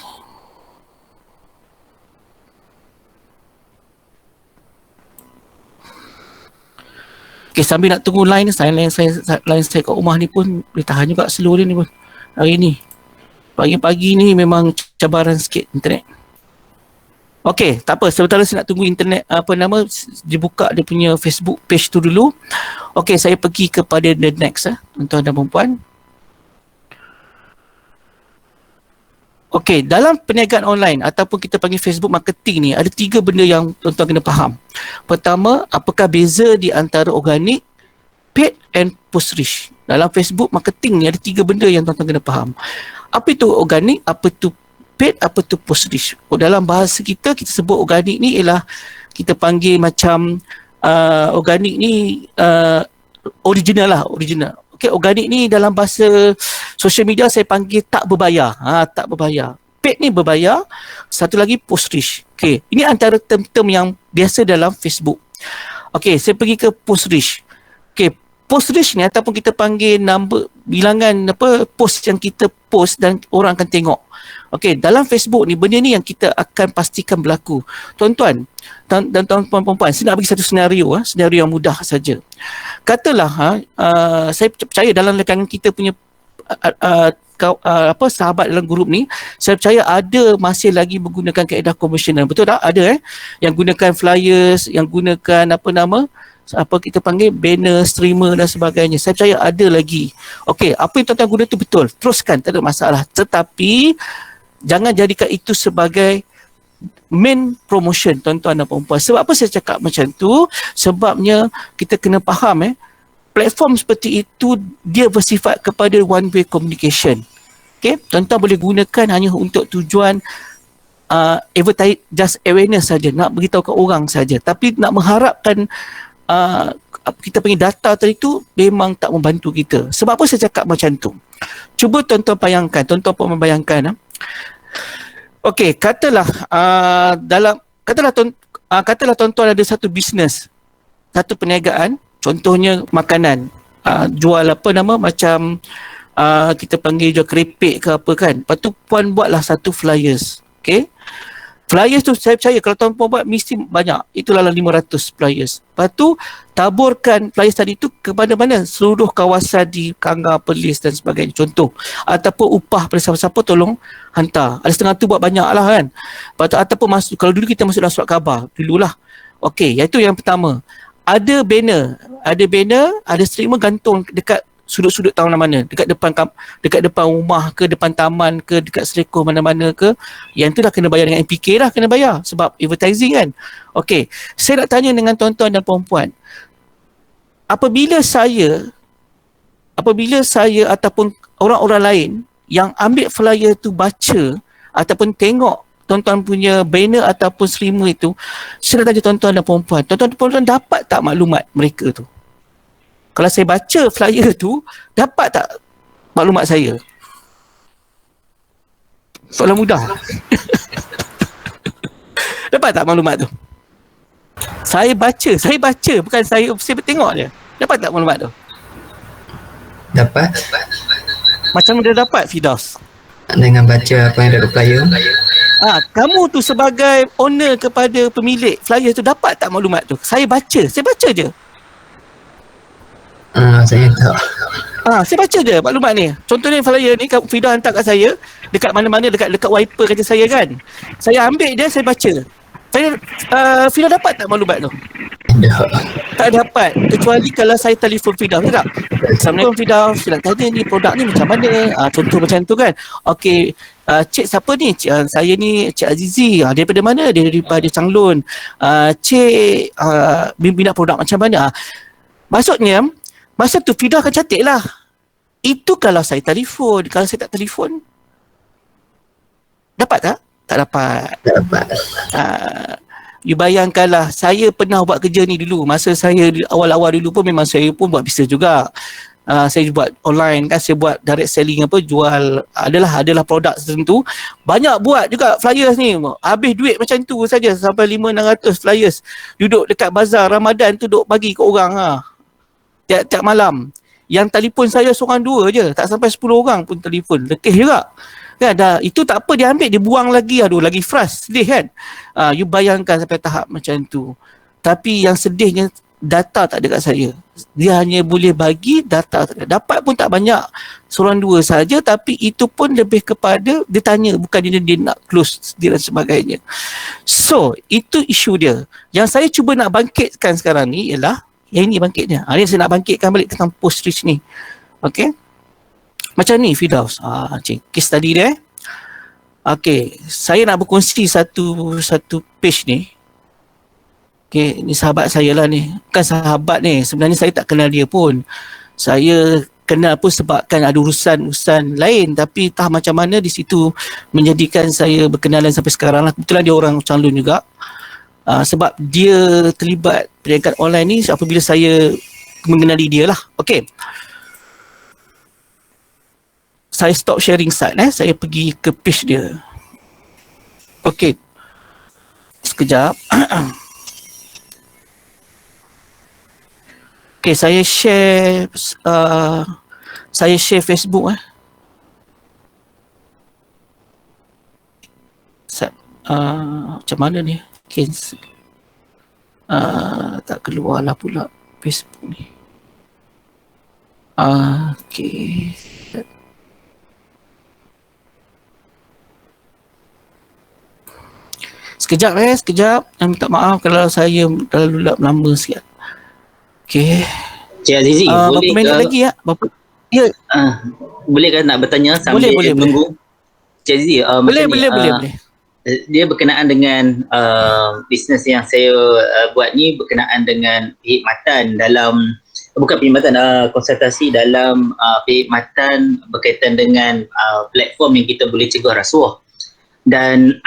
Okay, sambil nak tunggu line saya kat rumah ni pun boleh tahan juga slow dia ni pun. Hari ni, pagi-pagi ni memang cabaran sikit internet. Okey, tak apa. Sementara saya nak tunggu internet dibuka dia punya Facebook page tu dulu. Okey, saya pergi kepada the next tuan-tuan dan puan-puan. Okey, dalam perniagaan online ataupun kita panggil Facebook marketing ni, ada 3 benda yang tuan-tuan kena faham. Pertama, apakah beza di antara organik, paid and post reach. Dalam Facebook marketing ni ada 3 benda yang tuan-tuan kena faham. Apa itu organik, apa itu paid, apa tu post reach. Dalam bahasa kita sebut organik ni ialah kita panggil macam organik ni original. Okey, organik ni dalam bahasa social media saya panggil tak berbayar. Tak berbayar. Paid ni berbayar. Satu lagi post reach. Okey, ini antara term-term yang biasa dalam Facebook. Okey, saya pergi ke post reach. Okey, post reach ni ataupun kita panggil bilangan post yang kita post dan orang akan tengok. Okey, dalam Facebook ni benda ni yang kita akan pastikan berlaku. Tuan-tuan dan tuan-puan perempuan, saya nak bagi satu senario senario yang mudah saja. Katalah saya percaya dalam lekanan kita punya sahabat dalam grup ni, saya percaya ada masih lagi menggunakan kaedah konvensional. Betul tak? Ada yang gunakan flyers, yang gunakan kita panggil banner, streamer dan sebagainya. Saya percaya ada lagi. Okey, apa yang tuan-tuan guna tu betul. Teruskan, tak ada masalah. Tetapi jangan jadikan itu sebagai main promotion tuan-tuan dan puan-puan. Sebab apa saya cakap macam tu? Sebabnya kita kena faham platform seperti itu dia bersifat kepada one way communication. Okey, tuan-tuan boleh gunakan hanya untuk tujuan advertise, just awareness saja, nak beritahu ke orang saja. Tapi nak mengharapkan kita panggil data tadi tu memang tak membantu kita. Sebab apa saya cakap macam tu? Cuba tuan-tuan bayangkan, tuan-tuan pun membayangkan. Okey, katalah tuan-tuan ada satu bisnes, satu perniagaan, contohnya makanan. jual apa nama macam kita panggil jual keripik ke apa kan. Lepas tu puan buatlah satu flyers. Okay. Flyers tu saya percaya kalau tuan puan buat mesti banyak. Itulah 500 flyers. Lepas tu taburkan flyers tadi tu ke mana-mana, seluruh kawasan di Kanggar, Perlis dan sebagainya. Contoh. Ataupun upah pada siapa-siapa tolong hantar. Ada setengah tu buat banyak lah kan. Lepas tu, ataupun masuk, kalau dulu kita masuk dalam surat khabar. Dululah. Okey, iaitu yang pertama. Ada banner, ada streamer gantung dekat sudut-sudut tahu mana, dekat depan rumah ke, depan taman ke, dekat selekoh mana-mana ke. Yang tu dah kena bayar dengan MPK lah, kena bayar sebab advertising kan. Okey, saya nak tanya dengan tuan-tuan dan puan-puan. Apabila saya ataupun orang-orang lain yang ambil flyer tu baca ataupun tengok tuan-tuan punya banner ataupun streamer itu, saya nak tanya tuan-tuan dan puan-puan, tuan-tuan dan puan-puan dapat tak maklumat mereka tu? Kalau saya baca flyer tu, dapat tak maklumat saya? Soalan mudah. Dapat tak maklumat tu? Saya baca, bukan saya tengok je. Dapat tak maklumat tu? Dapat. Macam mana dia dapat, Firdaus? Dengan baca apa yang ada di flyer. Kamu tu sebagai owner kepada pemilik flyer tu dapat tak maklumat tu? Saya baca je. Saya tak. Saya baca je maklumat ni. Contohnya flyer ni Fida hantar kat saya dekat mana-mana, dekat wiper kerja saya kan. Saya ambil dia, saya baca. Fida dapat tak maklumat tu? Tak dapat. Kecuali kalau saya telefon Fida. Tak? Assalamualaikum Fida. Saya nak tanya ni produk ni macam mana? Contoh macam tu kan. Okey, cik siapa ni? Saya ni Cik Azizi. Daripada mana? Dia daripada Changlun. Cik minat produk macam mana? Maksudnya masa tu Fida akan cantik lah. Itu kalau saya telefon. Kalau saya tak telefon, dapat tak? Tak dapat. You bayangkanlah, saya pernah buat kerja ni dulu. Masa saya awal-awal dulu pun memang saya pun buat bisnes juga. Saya buat online kan, saya buat direct selling apa, jual adalah produk tertentu. Banyak buat juga flyers ni. Habis duit macam tu saja sampai 500-600 flyers. Duduk dekat bazar Ramadan tu duk bagi ke orang tiap malam. Yang telefon saya seorang dua je, tak sampai 10 orang pun telefon. Letih juga. Kan itu tak apa, dia ambil, dia buang lagi. Aduh, lagi frust, sedih kan. You bayangkan sampai tahap macam tu. Tapi yang sedihnya, data tak ada kat saya. Dia hanya boleh bagi data tak ada. Dapat pun tak banyak, seorang dua saja. Tapi itu pun lebih kepada dia tanya, bukan dia nak close dia dan sebagainya. So itu isu dia. Yang saya cuba nak bangkitkan sekarang ni ialah yang ini bangkitnya. Ini saya nak bangkitkan balik tentang post reach ni. Okay, macam ni Firdaus. Case study dia. Okay, saya nak berkongsi satu page ni. Okay, ni sahabat saya lah ni. Bukan sahabat ni, sebenarnya saya tak kenal dia pun. Saya kenal pun sebabkan ada urusan lain. Tapi entah macam mana di situ menjadikan saya berkenalan sampai sekarang lah. Kebetulan dia orang Changlun juga. Sebab dia terlibat perniagaan online ni apabila saya mengenali dia lah. Okay, saya stop sharing site. Saya pergi ke page dia. Okay, sekejap. Okay, saya share Facebook. Macam mana ni? Cancel. Tak keluar lah pula Facebook ni. Okay. Sekejap. Minta maaf kalau saya terlalu lama sikit. Okay. Cik Azizi, boleh berapa minit lagi ya? Ya. Boleh kan nak bertanya sambil boleh. menunggu? Cik Azizi, boleh. Dia berkenaan dengan bisnes yang saya buat ni, berkenaan dengan perkhidmatan dalam, bukan perkhidmatan, konsultasi dalam perkhidmatan berkaitan dengan platform yang kita boleh cegah rasuah. Dan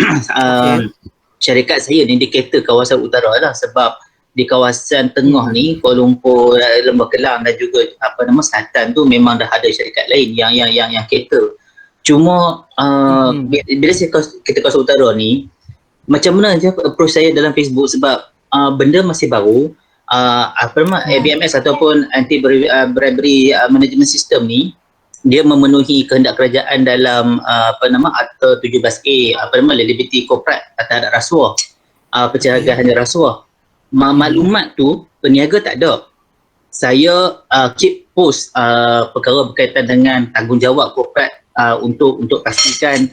syarikat saya ni indikator kawasan utara lah, sebab di kawasan tengah ni, Kuala Lumpur, Lembah Kelang dan juga selatan tu memang dah ada syarikat lain yang cater. Cuma bila kita kawasan utara ni, macam mana je approach saya dalam Facebook, sebab benda masih baru, ABMS ataupun anti bribery management system ni, dia memenuhi kehendak kerajaan dalam Akta 17A liability corporate terhadap rasuah, pencegahan rasuah. Maklumat tu peniaga tak ada. Saya keep post perkara berkaitan dengan tanggungjawab corporate untuk pastikan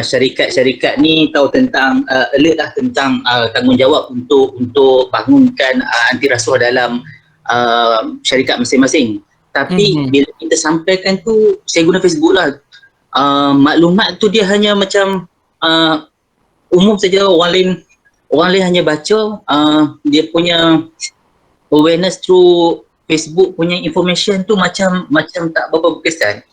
syarikat-syarikat ni tahu tentang alert lah tentang tanggungjawab untuk bangunkan anti rasuah dalam syarikat masing-masing. Tapi bila kita sampaikan tu, saya guna Facebook lah. Maklumat tu dia hanya macam umum saja, orang lain hanya baca, dia punya awareness through Facebook punya information tu macam tak berapa berkesan.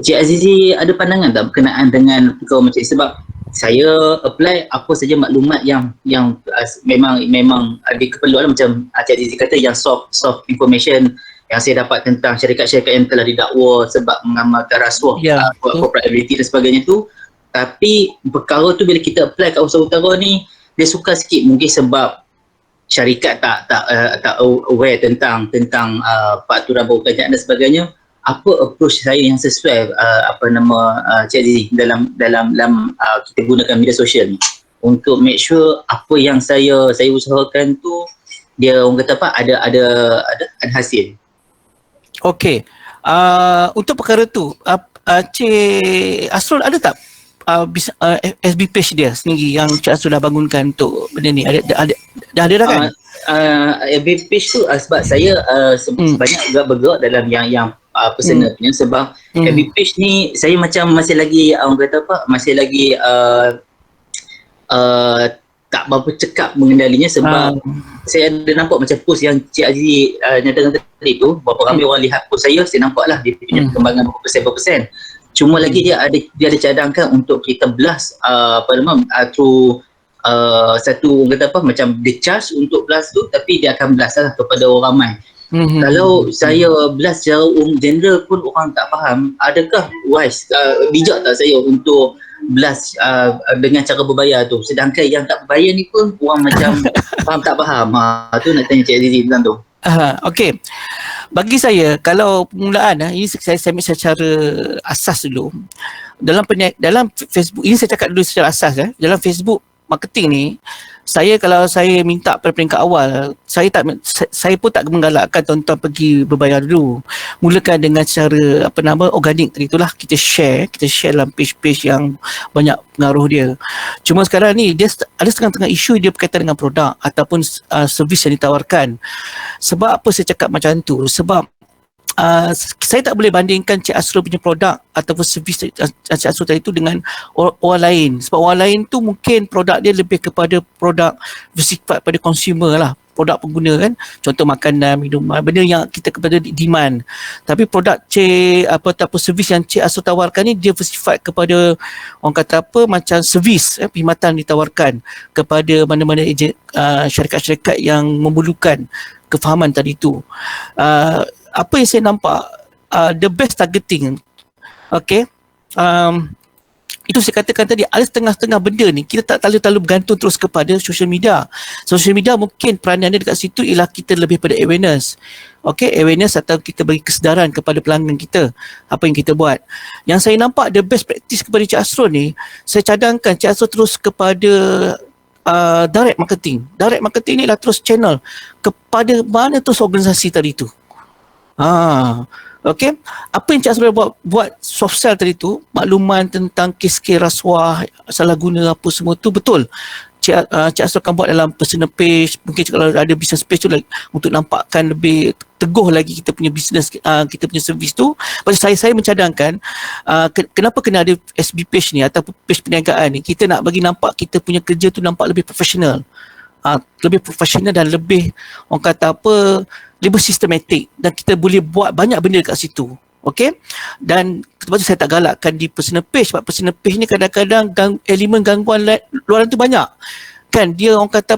Cik Azizi ada pandangan tak berkenaan dengan perkara macam ni? Sebab saya apply apa saja maklumat yang memang ada keperluan, macam Cik Azizi kata yang soft information yang saya dapat tentang syarikat-syarikat yang telah didakwa sebab mengamalkan rasuah, corporate ability dan sebagainya tu. Tapi perkara tu bila kita apply kat Usaha Utara ni, dia sukar sikit, mungkin sebab syarikat tak aware tentang peraturan berkerajaan dan sebagainya. Apa approach saya yang sesuai Cik Azizi dalam kita gunakan media sosial ni untuk make sure apa yang saya usahakan tu dia orang kata ada hasil. Okey. Untuk perkara tu, Cik Asrul ada tak SB page dia sendiri yang Cik Asrul dah bangunkan untuk benda ni? Dah ada dah kan? FB page tu sebab saya banyak juga bergerak dalam yang personal punya, sebab FB page ni saya macam masih lagi orang kata masih lagi tak berapa cekap mengendalinya, sebab saya ada nampak macam post yang Cik Azizi nyatakan tadi tu, berapa ramai orang lihat post saya nampak lah dia punya perkembangan berapa persen. Cuma lagi dia ada cadangkan untuk kita blast through satu orang kata macam dia charge untuk blast tu, tapi dia akan blast lah kepada orang ramai. Kalau saya blast secara general pun orang tak faham, adakah wise, bijak tak saya untuk blast dengan cara berbayar tu, sedangkan yang tak berbayar ni pun orang macam faham tak faham. Tu nak tanya Cik Azizi tentang tu. Okey. Bagi saya, kalau permulaan ini saya ambil secara asas dulu. Dalam Facebook, ini saya cakap dulu secara asas dalam Facebook marketing ni, kalau saya minta pada peringkat awal, saya pun tak menggalakkan tuan-tuan pergi berbayar dulu. Mulakan dengan cara organik tadi itulah, kita share dalam page-page yang banyak pengaruh dia. Cuma sekarang ni dia ada setengah-tengah isu dia berkaitan dengan produk ataupun servis yang ditawarkan. Sebab apa saya cakap macam tu? Sebab saya tak boleh bandingkan Cik Asrul punya produk ataupun servis Cik Asrul tadi tu dengan orang lain. Sebab orang lain tu mungkin produk dia lebih kepada produk bersifat pada consumer lah, produk pengguna kan. Contoh makanan, minuman, benda yang kita kepada demand. Tapi produk ataupun servis yang Cik Asrul tawarkan ni dia bersifat kepada orang kata macam servis perkhidmatan ditawarkan kepada mana-mana syarikat-syarikat yang memerlukan kefahaman tadi tu. Apa yang saya nampak the best targeting, okay, itu saya katakan tadi, ada setengah-setengah benda ni kita tak terlalu bergantung terus kepada social media. Social media mungkin peranan dia dekat situ ialah kita lebih pada awareness, okay, awareness atau kita bagi kesedaran kepada pelanggan kita apa yang kita buat. Yang saya nampak the best practice kepada Cik Asrul ni, saya cadangkan Cik Asrul terus kepada direct marketing. Direct marketing ni lah terus channel kepada mana terus organisasi tadi tu. Okey, apa yang Cik Asrul buat soft sell tadi tu, makluman tentang kes-kes rasuah, salah guna apa semua tu, betul. Cik Asrul akan buat dalam personal page, mungkin kalau ada business page tu untuk nampakkan lebih teguh lagi kita punya business, kita punya servis tu. Pasal saya mencadangkan kenapa kena ada SB page ni atau page perniagaan ni, kita nak bagi nampak kita punya kerja tu nampak lebih profesional. Lebih profesional dan lebih orang kata lebih sistematik, dan kita boleh buat banyak benda kat situ. Okey, dan sebab tu saya tak galakkan di personal page, sebab personal page ni kadang-kadang elemen gangguan luaran tu banyak kan. Dia orang kata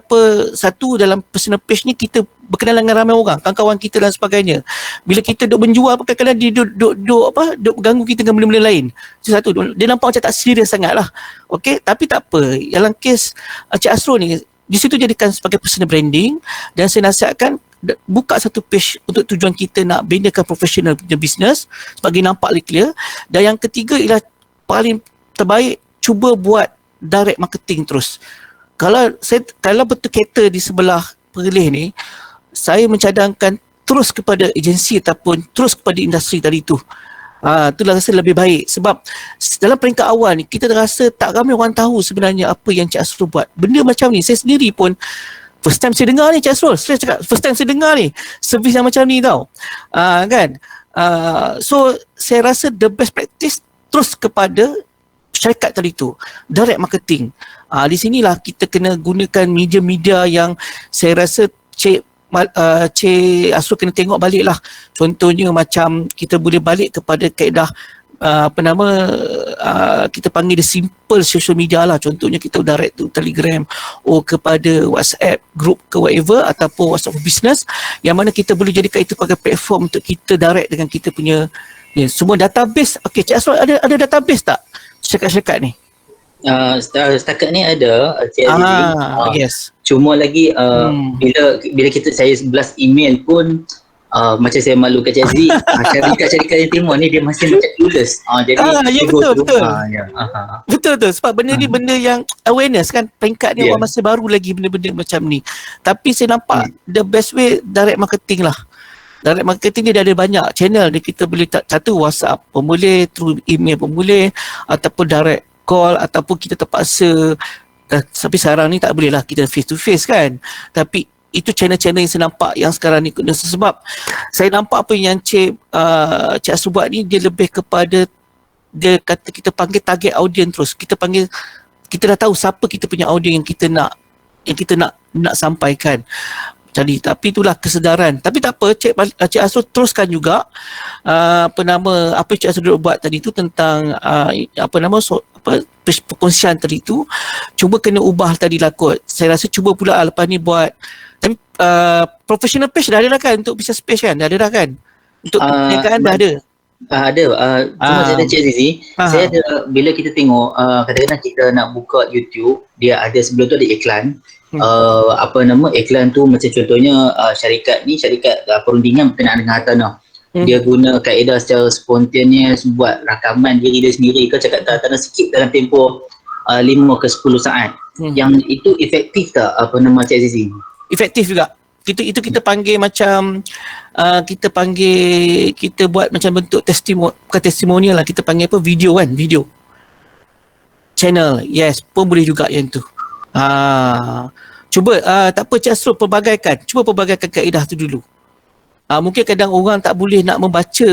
satu, dalam personal page ni kita berkenalan dengan ramai orang, kawan-kawan kita dan sebagainya. Bila kita duk menjual, kadang-kadang dia duk ganggu kita dengan benda-benda lain. Itu satu, dia nampak macam tak serius sangat lah. Okey, tapi tak apa, dalam kes Cik Asrul ni, di situ jadikan sebagai personal branding, dan saya nasihatkan buka satu page untuk tujuan kita nak binakan profesional punya business sebagai nampak lebih clear. Dan yang ketiga ialah paling terbaik, cuba buat direct marketing terus. Kalau betul kereta di sebelah Perlis ni, saya mencadangkan terus kepada agensi ataupun terus kepada industri tadi tu. Itulah rasa lebih baik, sebab dalam peringkat awal ni kita rasa tak ramai orang tahu sebenarnya apa yang Cik Asrul buat. Benda macam ni saya sendiri pun first time saya dengar ni, Cik Asrul, saya cakap first time saya dengar ni servis yang macam ni tau. Kan, so saya rasa the best practice terus kepada syarikat tadi tu, direct marketing. Di sinilah kita kena gunakan media-media yang saya rasa Cik Asrul kena tengok balik lah. Contohnya macam kita boleh balik kepada kaedah kita panggil the simple social media lah. Contohnya kita direct to Telegram kepada WhatsApp group ke whatever, ataupun WhatsApp business, yang mana kita boleh jadikan itu sebagai platform untuk kita direct dengan kita punya semua database. Okey, Cik Asrul ada database tak syarikat-syarikat ni? Setakat ni ada, Cik Azizi. Yes. Cuma lagi bila saya blast email pun macam saya malu kat Cik Azizi, syarikat-syarikat yang timur ni dia masih macam clueless. Jadi ya, betul. Betul sebab benda ni benda yang awareness kan, peringkat ni orang masih baru lagi benda-benda macam ni. Tapi saya nampak the best way direct marketing lah. Direct marketing ni dia ada banyak channel dia, kita boleh satu WhatsApp pun boleh, through email pun boleh, ataupun direct call, ataupun kita terpaksa tapi sekarang ni tak boleh lah kita face to face kan. Tapi itu channel-channel yang saya nampak yang sekarang ni kena, sebab saya nampak apa yang Cik Asrul buat ni, dia lebih kepada dia kata kita panggil target audience terus. Kita dah tahu siapa kita punya audience yang kita nak sampaikan. Jadi tapi itulah kesedaran. Tapi tak apa, Cik Asrul teruskan juga apa yang Cik Asrul buat tadi tu tentang perkongsian tadi tu. Cuma kena ubah tadi lah kot. Saya rasa cuba pula lepas ni buat, tapi professional page dah ada dah kan, untuk business page kan dah ada dah kan, untuk perniagaan dah ada. Cuma saya ada Cik Azizi, saya ada, bila kita tengok kadang-kadang kita nak buka YouTube, dia ada sebelum tu ada iklan. Iklan tu macam contohnya syarikat perundingan berkenaan dengan hartanah. Dia guna kaedah secara spontaneous buat rakaman diri dia sendiri, kau cakap hartanah sikit dalam tempoh 5 ke 10 saat. Yang itu efektif tak Cik Azizi? Efektif juga. Kita panggil macam kita buat macam bentuk bukan testimonial lah, kita panggil video kan, video channel. Yes, pun boleh juga yang tu. Cuba tak apa Cik Asrul, cuba perbagaikan kaedah tu dulu. Mungkin kadang orang tak boleh nak membaca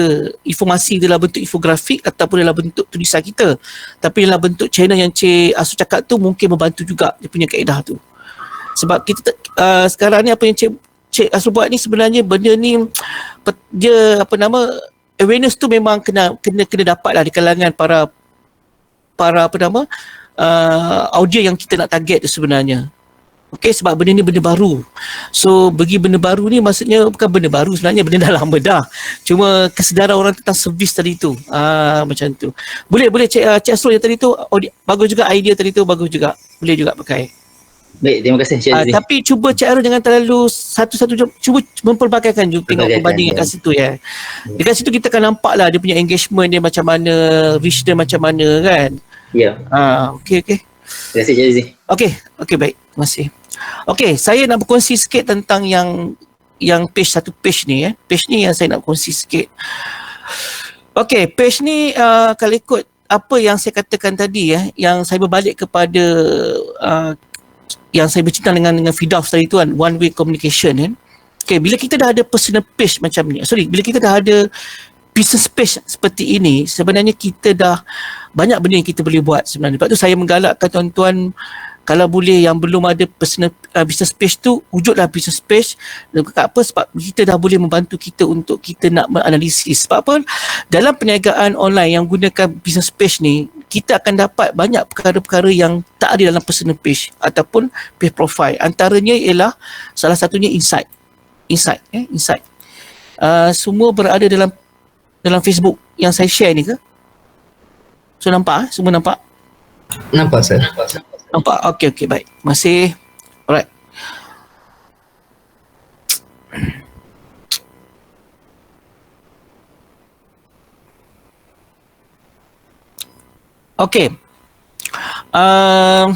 informasi dalam bentuk infografik ataupun dalam bentuk tulisan kita, tapi dalam bentuk channel yang Cik Asrul cakap tu mungkin membantu juga dia punya kaedah tu. Sebab kita sekarang ni apa yang Cik Asrul buat ni sebenarnya benda ni dia awareness tu memang kena dapat lah di kalangan para audience yang kita nak target tu sebenarnya. Okey, sebab benda ni benda baru. So bagi benda baru ni maksudnya bukan benda baru sebenarnya, benda dah lama dah. Cuma kesedaran orang tentang servis tadi tu. Macam tu. Boleh Cik Asrul yang tadi tu bagus juga, idea tadi tu bagus juga. Boleh juga pakai. Baik, terima kasih Cik Azizi. Tapi cuba Cik Asrul jangan terlalu satu-satu, cuba memperbagaikan juga, tengok perbandingan kat situ ya. Dekat situ kita akan nampak lah dia punya engagement dia macam mana, reach dia macam mana kan. Ya. Okey. Terima kasih Cik Azizi. Okey baik. Terima kasih. Okey, saya nak berkongsi sikit tentang yang satu page ni Page ni yang saya nak berkongsi sikit. Okey, page ni kalau ikut apa yang saya katakan tadi yang saya berbalik kepada yang saya bercerita dengan Firdaus tadi tu kan, one way communication kan. Okay, bila kita dah ada personal page macam ni, bila kita dah ada business page seperti ini, sebenarnya kita dah banyak benda yang kita boleh buat sebenarnya. Sebab tu saya menggalakkan tuan-tuan, kalau boleh yang belum ada personal business page tu, wujudlah business page. Apa? Sebab kita dah boleh membantu kita untuk kita nak menganalisis. Sebab apa? Dalam perniagaan online yang gunakan business page ni, kita akan dapat banyak perkara-perkara yang tak ada dalam personal page ataupun page profile. Antaranya ialah salah satunya insight. Semua berada dalam Facebook yang saya share ni ke? So nampak? Semua nampak? Nampak sir. Nampak? Okey, baik. Terima kasih. Alright. Okey. Uh,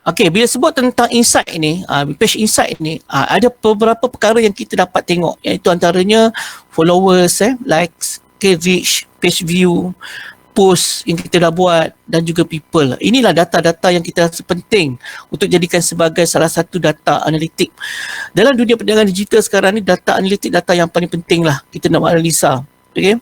Okey, bila sebut tentang insight ni, page insight ni, ada beberapa perkara yang kita dapat tengok, iaitu antaranya followers, likes, reach, page view, post yang kita dah buat dan juga people. Inilah data-data yang kita rasa penting untuk jadikan sebagai salah satu data analitik. Dalam dunia perdagangan digital sekarang ni, data analitik data yang paling penting lah kita nak analisa. Okay?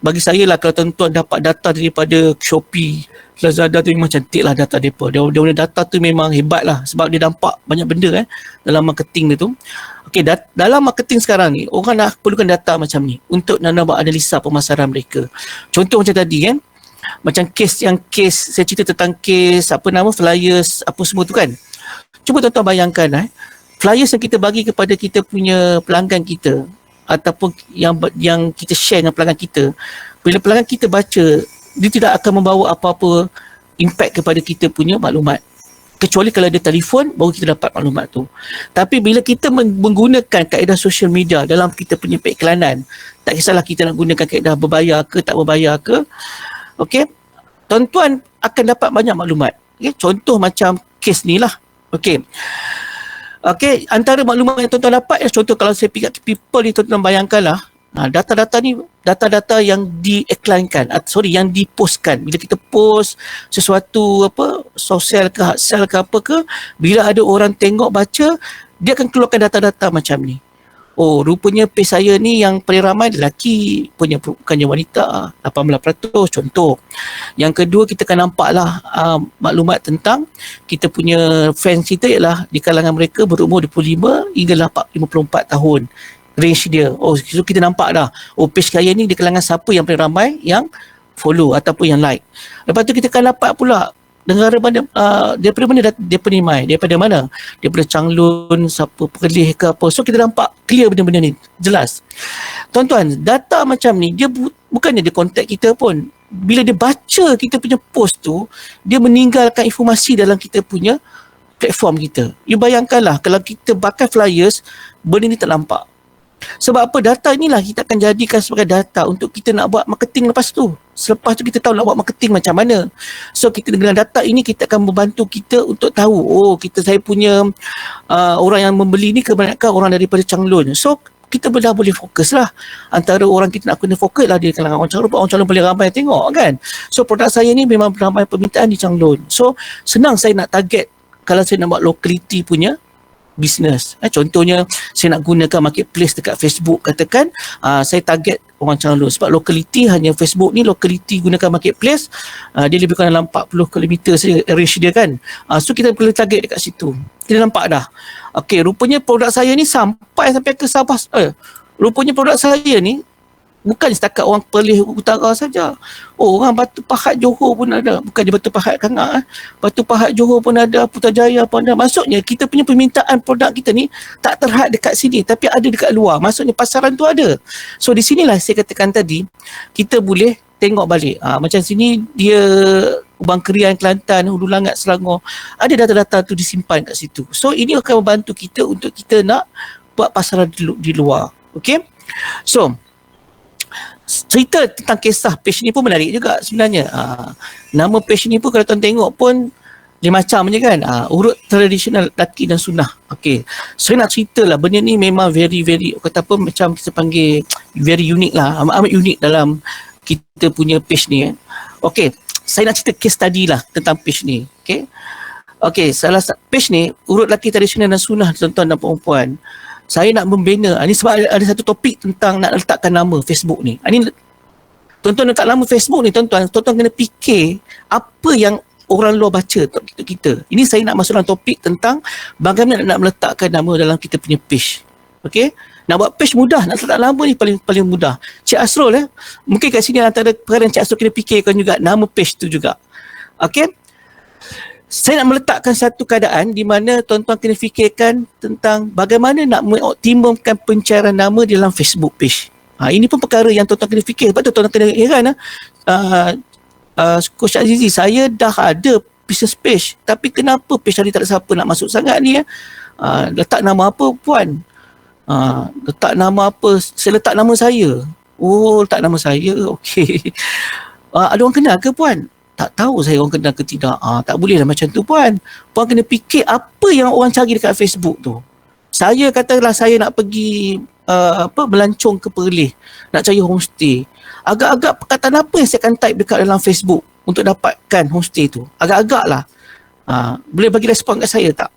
Bagi saya lah, kalau tuan-tuan dapat data daripada Shopee, Lazada tu memang cantik lah data mereka. Dia punya data tu memang hebat lah sebab dia nampak banyak benda dalam marketing dia tu. Okay, dalam marketing sekarang ni, orang nak perlukan data macam ni untuk nak buat analisa pemasaran mereka. Contoh macam tadi macam kes saya cerita tentang kes flyers apa semua tu kan. Cuba tuan-tuan bayangkan flyers yang kita bagi kepada kita punya pelanggan kita ataupun yang kita share dengan pelanggan kita, bila pelanggan kita baca, dia tidak akan membawa apa-apa impact kepada kita punya maklumat, kecuali kalau dia telefon baru kita dapat maklumat tu. Tapi bila kita menggunakan kaedah social media dalam kita punya periklanan, tak kisahlah kita nak gunakan kaedah berbayar ke tak berbayar ke, okey, tuan-tuan akan dapat banyak maklumat. Okay? Contoh macam kes ni lah. Okey, antara maklumat yang tuan-tuan dapat, contoh kalau saya pick up people ni, tuan-tuan bayangkanlah, data-data ni data-data yang diiklankan, yang dipostkan. Bila kita post sesuatu sosial ke, hard sell ke apa ke, bila ada orang tengok baca, dia akan keluarkan data-data macam ni. Oh, rupanya page saya ni yang paling ramai lelaki punya, bukannya wanita, 18% contoh. Yang kedua, kita akan nampaklah maklumat tentang kita punya fans kita ialah di kalangan mereka berumur 25 hingga 54 tahun. Range dia. Oh, so kita nampak dah. Oh, page saya ni di kalangan siapa yang paling ramai yang follow ataupun yang like. Lepas tu kita akan dapat pula negara mana, daripada mana dia penimai, daripada mana, daripada Changlun, siapa Perlis ke apa. So kita nampak clear benda-benda ni, jelas. Tuan-tuan, data macam ni dia bukannya dia contact kita pun. Bila dia baca kita punya post tu, dia meninggalkan informasi dalam kita punya platform kita. You bayangkanlah kalau kita bakar flyers, benda ni tak nampak. Sebab apa? Data inilah kita akan jadikan sebagai data untuk kita nak buat marketing lepas tu. Selepas tu kita tahu nak buat marketing macam mana. So kita dengan data ini kita akan membantu kita untuk tahu, saya punya orang yang membeli ni kebanyakan orang daripada Changlun. So kita dah boleh fokus lah. Antara orang kita nak kena fokus lah di kalangan orang Changlun paling ramai tengok kan. So produk saya ni memang ramai permintaan di Changlun. So senang saya nak target kalau saya nak buat locality punya business. Contohnya saya nak gunakan marketplace dekat Facebook, katakan saya target orang Changlun sebab locality hanya Facebook ni, locality gunakan marketplace, dia lebih kurang dalam 40 km saja range dia kan. So kita boleh target dekat situ. Kita nampak dah. Okey, rupanya produk saya ni sampai ke Sabah. Rupanya produk saya ni bukan setakat orang Perlis Utara saja. Orang Batu Pahat Johor pun ada. Bukan di Batu Pahat Kangak. Batu Pahat Johor pun ada, Putrajaya pun ada. Maksudnya kita punya permintaan produk kita ni tak terhad dekat sini tapi ada dekat luar. Maksudnya pasaran tu ada. So di sinilah saya katakan tadi, kita boleh tengok balik. Macam sini dia Ubang Kerian, Kelantan, Hulu Langat, Selangor. Ada data-data tu disimpan kat situ. So ini akan membantu kita untuk kita nak buat pasaran di luar. Okay? So cerita tentang kisah page ni pun menarik juga sebenarnya. Nama page ni pun kalau tuan tengok pun dia macam je kan. Urut tradisional laki dan sunnah. Okay, saya nak cerita lah, benda ni memang very kata apa, macam kita panggil very unique lah, amat unik dalam kita punya page ni. Okay, saya nak cerita case study lah tentang page ni. Okay, salah satu page ni urut laki tradisional dan sunnah, tuan-tuan dan puan-puan. Saya nak membina, ini sebab ada satu topik tentang nak letakkan nama Facebook ni. Ini tuan-tuan letak nama Facebook ni, tuan-tuan kena fikir apa yang orang luar baca untuk kita. Ini saya nak masuk dalam topik tentang bagaimana nak meletakkan nama dalam kita punya page. Okey? Nak buat page mudah, nak letak nama ni paling mudah. Cik Asrul mungkin kat sini antara perkara yang Cik Asrul kena fikirkan juga nama page tu juga. Okey? Saya nak meletakkan satu keadaan di mana tuan-tuan kena fikirkan tentang bagaimana nak mengoptimumkan pencairan nama dalam Facebook page. Ini pun perkara yang tuan-tuan kena fikir. Sebab tu tuan-tuan kena heran. Coach Azizi, saya dah ada business page, tapi kenapa page tadi tak ada siapa nak masuk sangat ni? Letak nama apa puan? Letak nama apa? Saya letak nama saya. Oh, letak nama saya. Okey. Ada orang kenal ke puan? Tak tahu saya orang kenal ke tidak. Tak boleh lah macam tu puan. Puan kena fikir apa yang orang cari dekat Facebook tu. Saya katalah saya nak pergi melancong ke Perlis, nak cari homestay. Agak-agak perkataan apa yang saya akan type dekat dalam Facebook untuk dapatkan homestay tu? Agak-agak lah. Boleh bagi respon kat saya tak?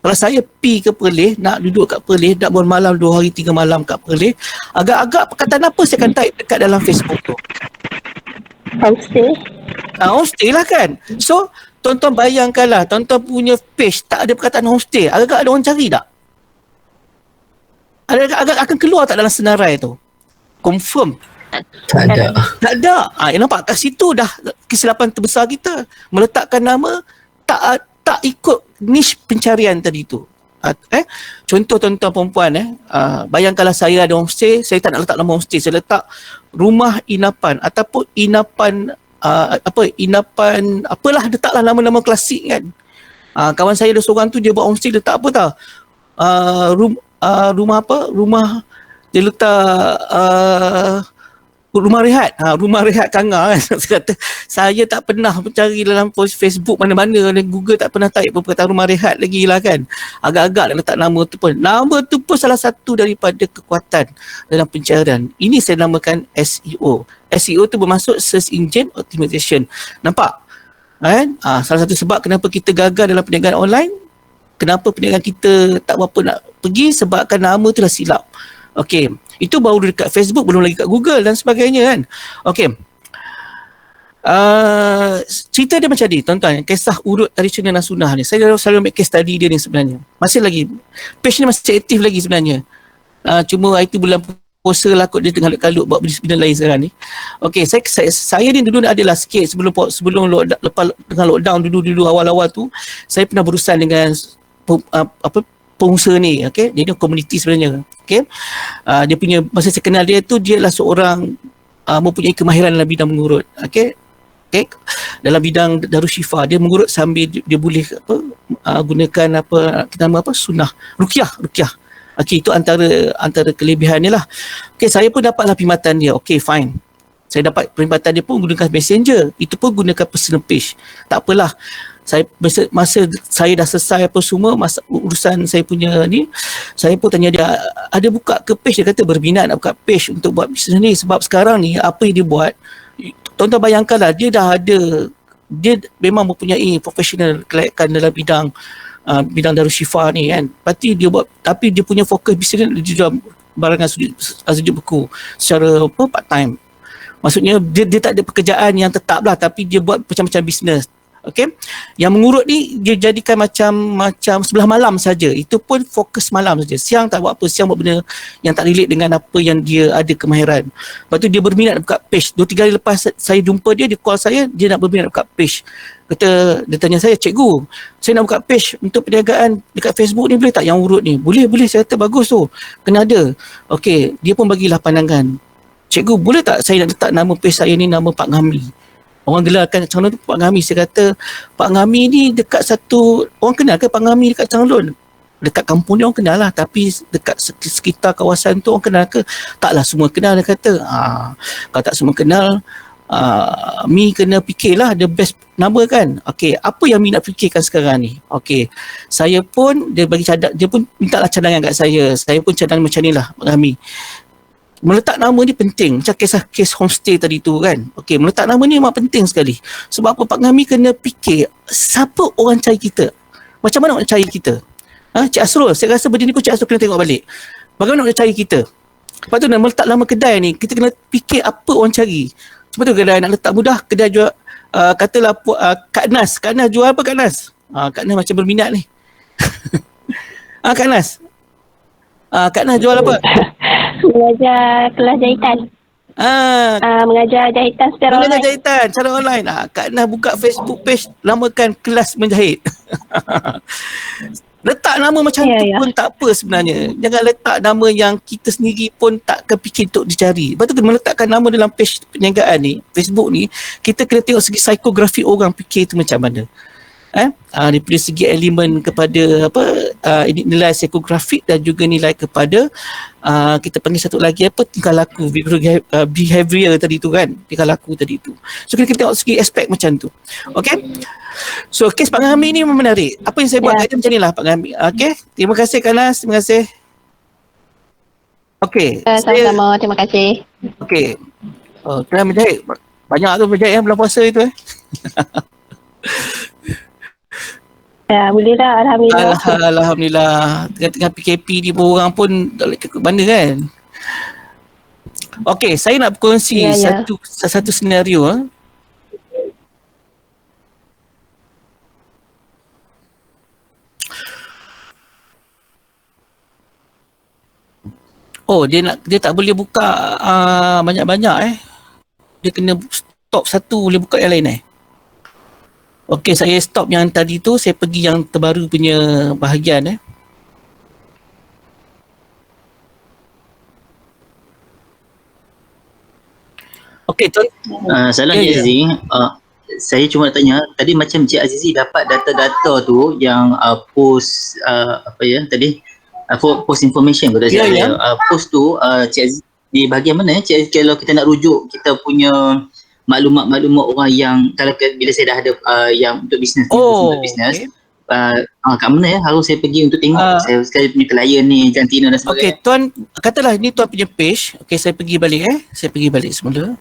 Kalau saya pergi ke Perlis, nak duduk kat Perlis, nak bermalam 2 hari 3 malam kat Perlis, agak-agak perkataan apa saya akan type dekat dalam Facebook tu? Homestay. Homestay lah kan. So, tonton bayangkanlah, tonton punya page tak ada perkataan homestay. Agak-agak ada orang cari tak? Agak akan keluar tak dalam senarai tu? Confirm. Tak ada. Tak ada. Nampak kat situ dah kesilapan terbesar kita. Meletakkan nama tak ikut niche pencarian tadi tu. Contoh tuan-tuan perempuan bayangkanlah saya ada homestay, saya tak nak letak nama homestay, saya letak rumah inapan ataupun inapan inapan apalah, letaklah nama-nama klasik kan. Kawan saya ada seorang tu dia buat homestay, letak apa tau? Rumah dia letak rumah rehat. Rumah rehat Kanga kan. Saya kata saya tak pernah mencari dalam Facebook mana-mana dan Google tak pernah type perkataan rumah rehat lagi lah kan. Agak-agak nak letak nama tu pun. Nama tu pun salah satu daripada kekuatan dalam pencarian. Ini saya namakan SEO. SEO tu bermaksud Search Engine Optimization. Nampak? Kan? Salah satu sebab kenapa kita gagal dalam perniagaan online, kenapa perniagaan kita tak berapa nak pergi, sebabkan nama tu dah silap. Okey, itu baru dekat Facebook, belum lagi kat Google dan sebagainya kan. Okey. Cerita dia macam ni, tuan-tuan, kisah urut tradisional dan sunnah ni. Saya selalu make case study dia ni sebenarnya. Masih lagi, page ni masih aktif lagi sebenarnya. Cuma itu bulan puasa lah kot dia tengah kalut buat benda lain sekarang ni. Okey, saya ni dulu adalah sikit sebelum lepas dengan lockdown dulu awal-awal tu, saya pernah berurusan dengan pengusaha ni, okey, dia ni komuniti sebenarnya, okey. Dia punya, masa saya kenal dia tu, dia adalah seorang mempunyai kemahiran dalam bidang mengurut, okey. Dalam bidang Darushifa, dia mengurut sambil dia boleh gunakan kita nama sunnah, ruqyah. Okey, itu antara kelebihannya lah. Okey, saya pun dapatlah perkhidmatan dia. Okey, fine. Saya dapat perkhidmatan dia pun gunakan Messenger. Itu pun gunakan personal page. Tak apalah. Saya masa saya dah selesai apa semua urusan saya punya ni, saya pun tanya dia, ada buka ke page? Dia kata berminat nak buka page untuk buat bisnes ni, sebab sekarang ni apa yang dia buat, tuan-tuan bayangkanlah, dia memang mempunyai profesional kelayakan dalam bidang Darushifa ni kan. Pasti dia buat, tapi dia punya fokus bisnes dia jual barangan sudut buku secara part time. Maksudnya dia tak ada pekerjaan yang tetap lah, tapi dia buat macam-macam bisnes. Okey, yang mengurut ni dia jadikan macam sebelah malam saja. Itu pun fokus malam saja. Siang tak buat apa, siang buat benda yang tak relate dengan apa yang dia ada kemahiran. Lepas tu dia berminat buka page. 2-3 hari lepas saya jumpa dia call saya, dia nak berminat buka page. Dia tanya saya, cikgu, saya nak buka page untuk perniagaan dekat Facebook ni, boleh tak yang urut ni? Boleh, saya kata bagus tu, kena ada. Okey, dia pun bagilah pandangan. Cikgu, boleh tak saya nak letak nama page saya ni nama Pak Ngami? Orang gelarkan Changlun tu Pak Ngami. Saya kata, Pak Ngami ni dekat satu, orang kenal ke Pak Ngami dekat Changlun? Dekat kampung ni orang kenal lah, tapi dekat sekitar kawasan tu orang kenal ke? Taklah semua kenal, dia kata. Kalau tak semua kenal, Mi kena fikirlah the best nama kan. Okey, apa yang Mi nak fikirkan sekarang ni? Okey, saya pun, dia pun mintalah cadangan kat saya. Saya pun cadangan macam ni lah, Pak Ngami. Meletak nama ni penting. Macam kes homestay tadi tu kan. Okey, meletak nama ni memang penting sekali. Sebab apa? Pak Ngami kena fikir siapa orang cari kita. Macam mana orang cari kita? Cik Asrul, saya rasa benda ni pun Cik Asrul kena tengok balik. Bagaimana orang cari kita? Lepas tu nak meletak nama kedai ni, kita kena fikir apa orang cari. Sebab tu kedai nak letak mudah, kedai jual katalah Kak Nas. Kak Nas jual apa Kak Nas? Kak Nas macam berminat ni. Kak Nas. Kak Nas jual apa? Mengajar kelas jahitan. Mengajar jahitan secara online. Mengajar jahitan secara online. Kak Nas buka Facebook page, namakan kelas menjahit. Letak nama macam tu pun tak apa sebenarnya. Jangan letak nama yang kita sendiri pun tak kepikir untuk dicari. Lepas tu meletakkan nama dalam page perniagaan ni, Facebook ni, kita kena tengok segi psikografi orang fikir tu macam mana. Daripada segi elemen kepada nilai psikografik dan juga nilai kepada kita panggil satu lagi tingkah laku, behavior tadi tu kan, tingkah laku tadi tu. So kita tengok segi aspek macam tu. Okay, so kes Pak Ngami ni memang menarik. Apa yang saya buat kat dia macam ni lah Pak Ngami. Okay, terima kasih Kanas, terima kasih. Okay, sama-sama, terima kasih. Okay, kena menjahit banyak tu, menjahit bulan puasa itu Ya, boleh dah, Alhamdulillah. Alhamdulillah. Tengah PKP ni orang pun tak boleh ke mana kan. Okey, saya nak berkongsi satu senario. Dia tak boleh buka banyak-banyak Dia kena stop satu, boleh buka yang lain Okey, saya stop yang tadi tu, saya pergi yang terbaru punya bahagian Okey, salam Cik Azizi. Saya cuma nak tanya, tadi macam Cik Azizi dapat data-data tu yang post post information kalau saya post tu Cik Azizi di bahagian mana Cik Azizi, kalau kita nak rujuk kita punya maklumat-maklumat orang yang bila saya dah ada yang untuk bisnes untuk bisnes kat mana harus saya pergi untuk tengok saya sekali punya klien ni jantina dan sebagainya. Okey, tuan katalah ni tuan punya page. Okey, saya pergi balik saya pergi balik semula.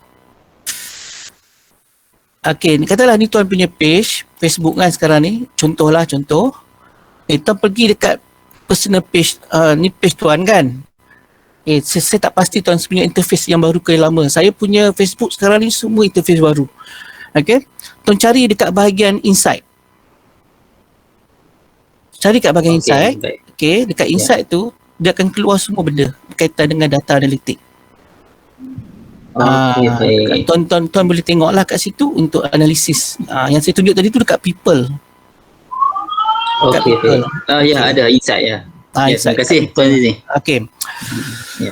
Okey, katalah ni tuan punya page Facebook kan sekarang ni, contoh tuan pergi dekat personal page ni page tuan kan. Saya tak pasti tuan punya interface yang baru ke lama. Saya punya Facebook sekarang ni semua interface baru. Okey. Tuan cari dekat bahagian insight. Cari kat bahagian insight. Okey, dekat insight tu dia akan keluar semua benda berkaitan dengan data analitik. Tuan boleh tengoklah kat situ untuk analisis. Yang saya tunjuk tadi tu dekat people. Ada insight terima kasih Tuan Azizi. Okey.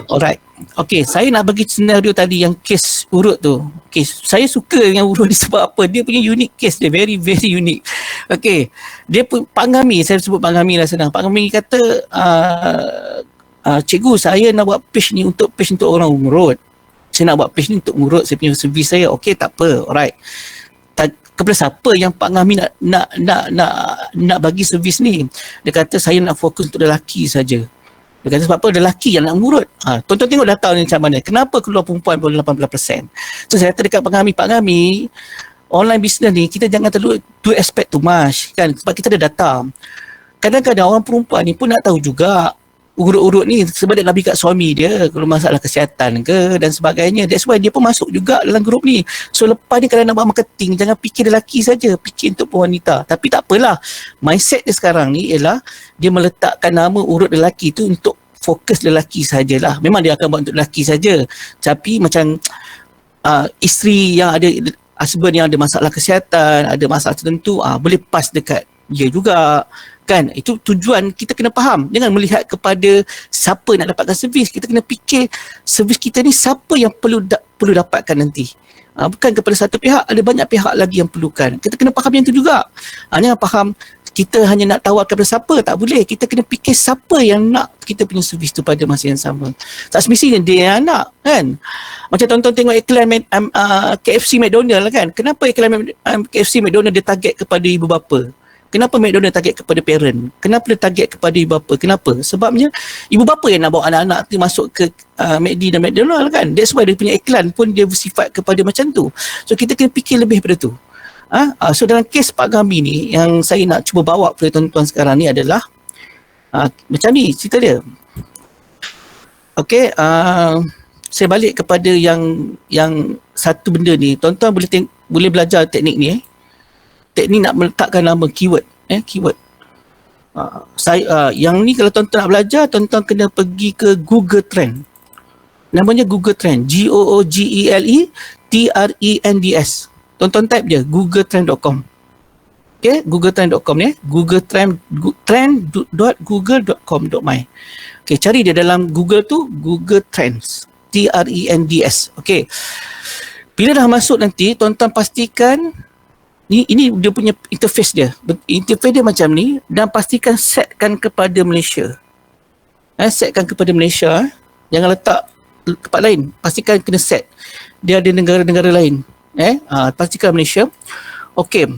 Alright. Okey, saya nak bagi senario tadi yang kes urut tu. Okey, saya suka dengan urut ni sebab apa? Dia punya unique case dia, very very unique. Okey, dia pun Pak Ngami, saya sebut Pak Ngami lah senang. Pak Ngami kata cikgu, saya nak buat page ni untuk orang urut. Saya nak buat page ni untuk urut saya punya servis saya. Okey, tak apa. Alright. Kepada siapa yang Pak Ngami nak bagi servis ni? Dia kata saya nak fokus untuk lelaki saja. Dia kata sebab apa? Lelaki yang nak ngurut. Tuan-tuan tengok data ni macam mana. Kenapa keluar perempuan boleh 18%? So saya kata dekat Pak Ngami, online business ni kita jangan terlalu do expect too much kan, sebab kita ada data. Kadang-kadang orang perempuan ni pun nak tahu juga urut-urut ni sebab dia nak bagi kat suami dia kalau masalah kesihatan ke dan sebagainya. That's why dia pun masuk juga dalam grup ni. So lepas ni kalau nak buat marketing, jangan fikir lelaki saja, fikir untuk wanita. Tapi tak apalah, mindset dia sekarang ni ialah dia meletakkan nama urut lelaki tu untuk fokus lelaki sajalah. Memang dia akan buat untuk lelaki saja, tapi macam isteri yang ada, husband yang ada masalah kesihatan, ada masalah tertentu, boleh pas dekat dia juga kan. Itu tujuan kita kena faham. Jangan melihat kepada siapa nak dapatkan servis. Kita kena fikir servis kita ni siapa yang perlu dapatkan nanti. Bukan kepada satu pihak, ada banyak pihak lagi yang perlukan. Kita kena faham yang tu juga. Jangan faham kita hanya nak tawarkan kepada siapa, tak boleh. Kita kena fikir siapa yang nak kita punya servis tu pada masa yang sama. Tak semestinya dia yang nak kan. Macam tonton tengok iklan KFC McDonald kan. Kenapa iklan KFC McDonald dia target kepada ibu bapa? Kenapa McDonald target kepada parent? Kenapa dia target kepada ibu bapa? Kenapa? Sebabnya ibu bapa yang nak bawa anak-anak tu masuk ke McD dan McDonald kan. That's why dia punya iklan pun dia bersifat kepada macam tu. So kita kena fikir lebih pada tu. So dalam kes Pak Ngami ni yang saya nak cuba bawa kepada tuan-tuan sekarang ni adalah macam ni cerita dia. Okey, saya balik kepada yang satu benda ni. Tuan-tuan boleh belajar teknik ni teknik nak meletakkan nama keyword keyword. Yang ni kalau tuan-tuan nak belajar, tuan-tuan kena pergi ke Google Trend. Namanya Google Trend, GOOGLE-TRENDS. Tuan-tuan type je googletrend.com. Okay, googletrend.com ni, trend.google.com.my. Okay, cari dia dalam Google tu, Google Trends, TRENDS. Okay, bila dah masuk nanti, tuan-tuan pastikan Ini dia punya interface dia. Interface dia macam ni, dan pastikan setkan kepada Malaysia. Setkan kepada Malaysia. Jangan letak tempat lain. Pastikan kena set. Dia ada negara-negara lain. Pastikan Malaysia. Okey.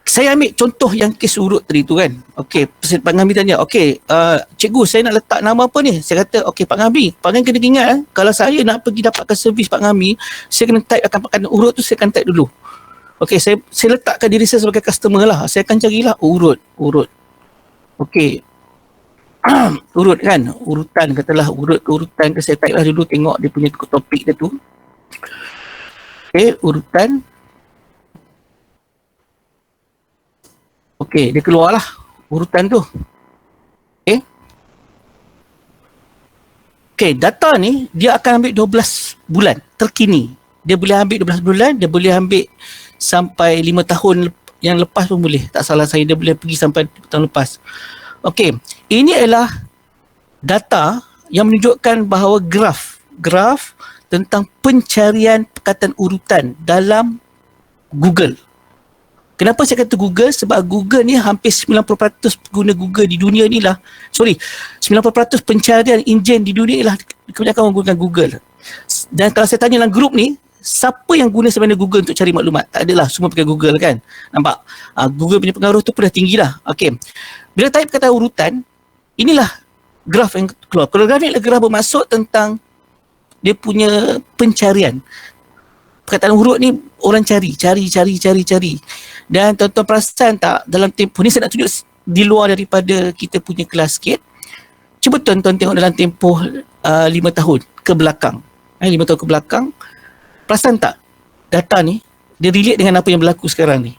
Saya ambil contoh yang kes urut tadi tu kan. Okey, Pak Ngami tanya, okey, cikgu saya nak letak nama apa ni? Saya kata, okey Pak Ngami, Pak Ngami kena ingat kalau saya nak pergi dapatkan servis Pak Ngami, saya kena type akan urut tu, saya akan type dulu. Okey, saya letakkan diri saya sebagai customer lah. Saya akan carilah urut. Okey. Urut kan, urutan katalah urut ke urutan ke, saya type lah dulu tengok dia punya topik dia tu. Okey, urutan. Okey, dia keluarlah urutan tu. Okey, data ni dia akan ambil 12 bulan terkini. Dia boleh ambil 12 bulan, dia boleh ambil sampai 5 tahun yang lepas pun boleh. Tak salah saya, dia boleh pergi sampai tahun lepas. Okey, ini adalah data yang menunjukkan bahawa graf tentang pencarian perkataan urutan dalam Google. Kenapa saya kata Google? Sebab Google ni hampir 90% pengguna Google di dunia ni lah. 90% pencarian enjin di dunia ni lah kebanyakan menggunakan Google. Dan kalau saya tanya dalam grup ni, siapa yang guna sebenarnya Google untuk cari maklumat? Tak adalah, semua pakai Google kan. Nampak? Google punya pengaruh tu pun dah tinggi lah. Okay. Bila type kata urutan, inilah graf yang keluar. Kalau graf ni adalah graf bermaksud tentang dia punya pencarian. Perkataan urut ni orang cari. Dan tuan-tuan perasan tak dalam tempoh ni, saya nak tunjuk di luar daripada kita punya kelas sikit. Cuba tuan-tuan tengok dalam tempoh 5 tahun ke belakang. 5 tahun ke belakang. Perasan tak data ni dia relate dengan apa yang berlaku sekarang ni?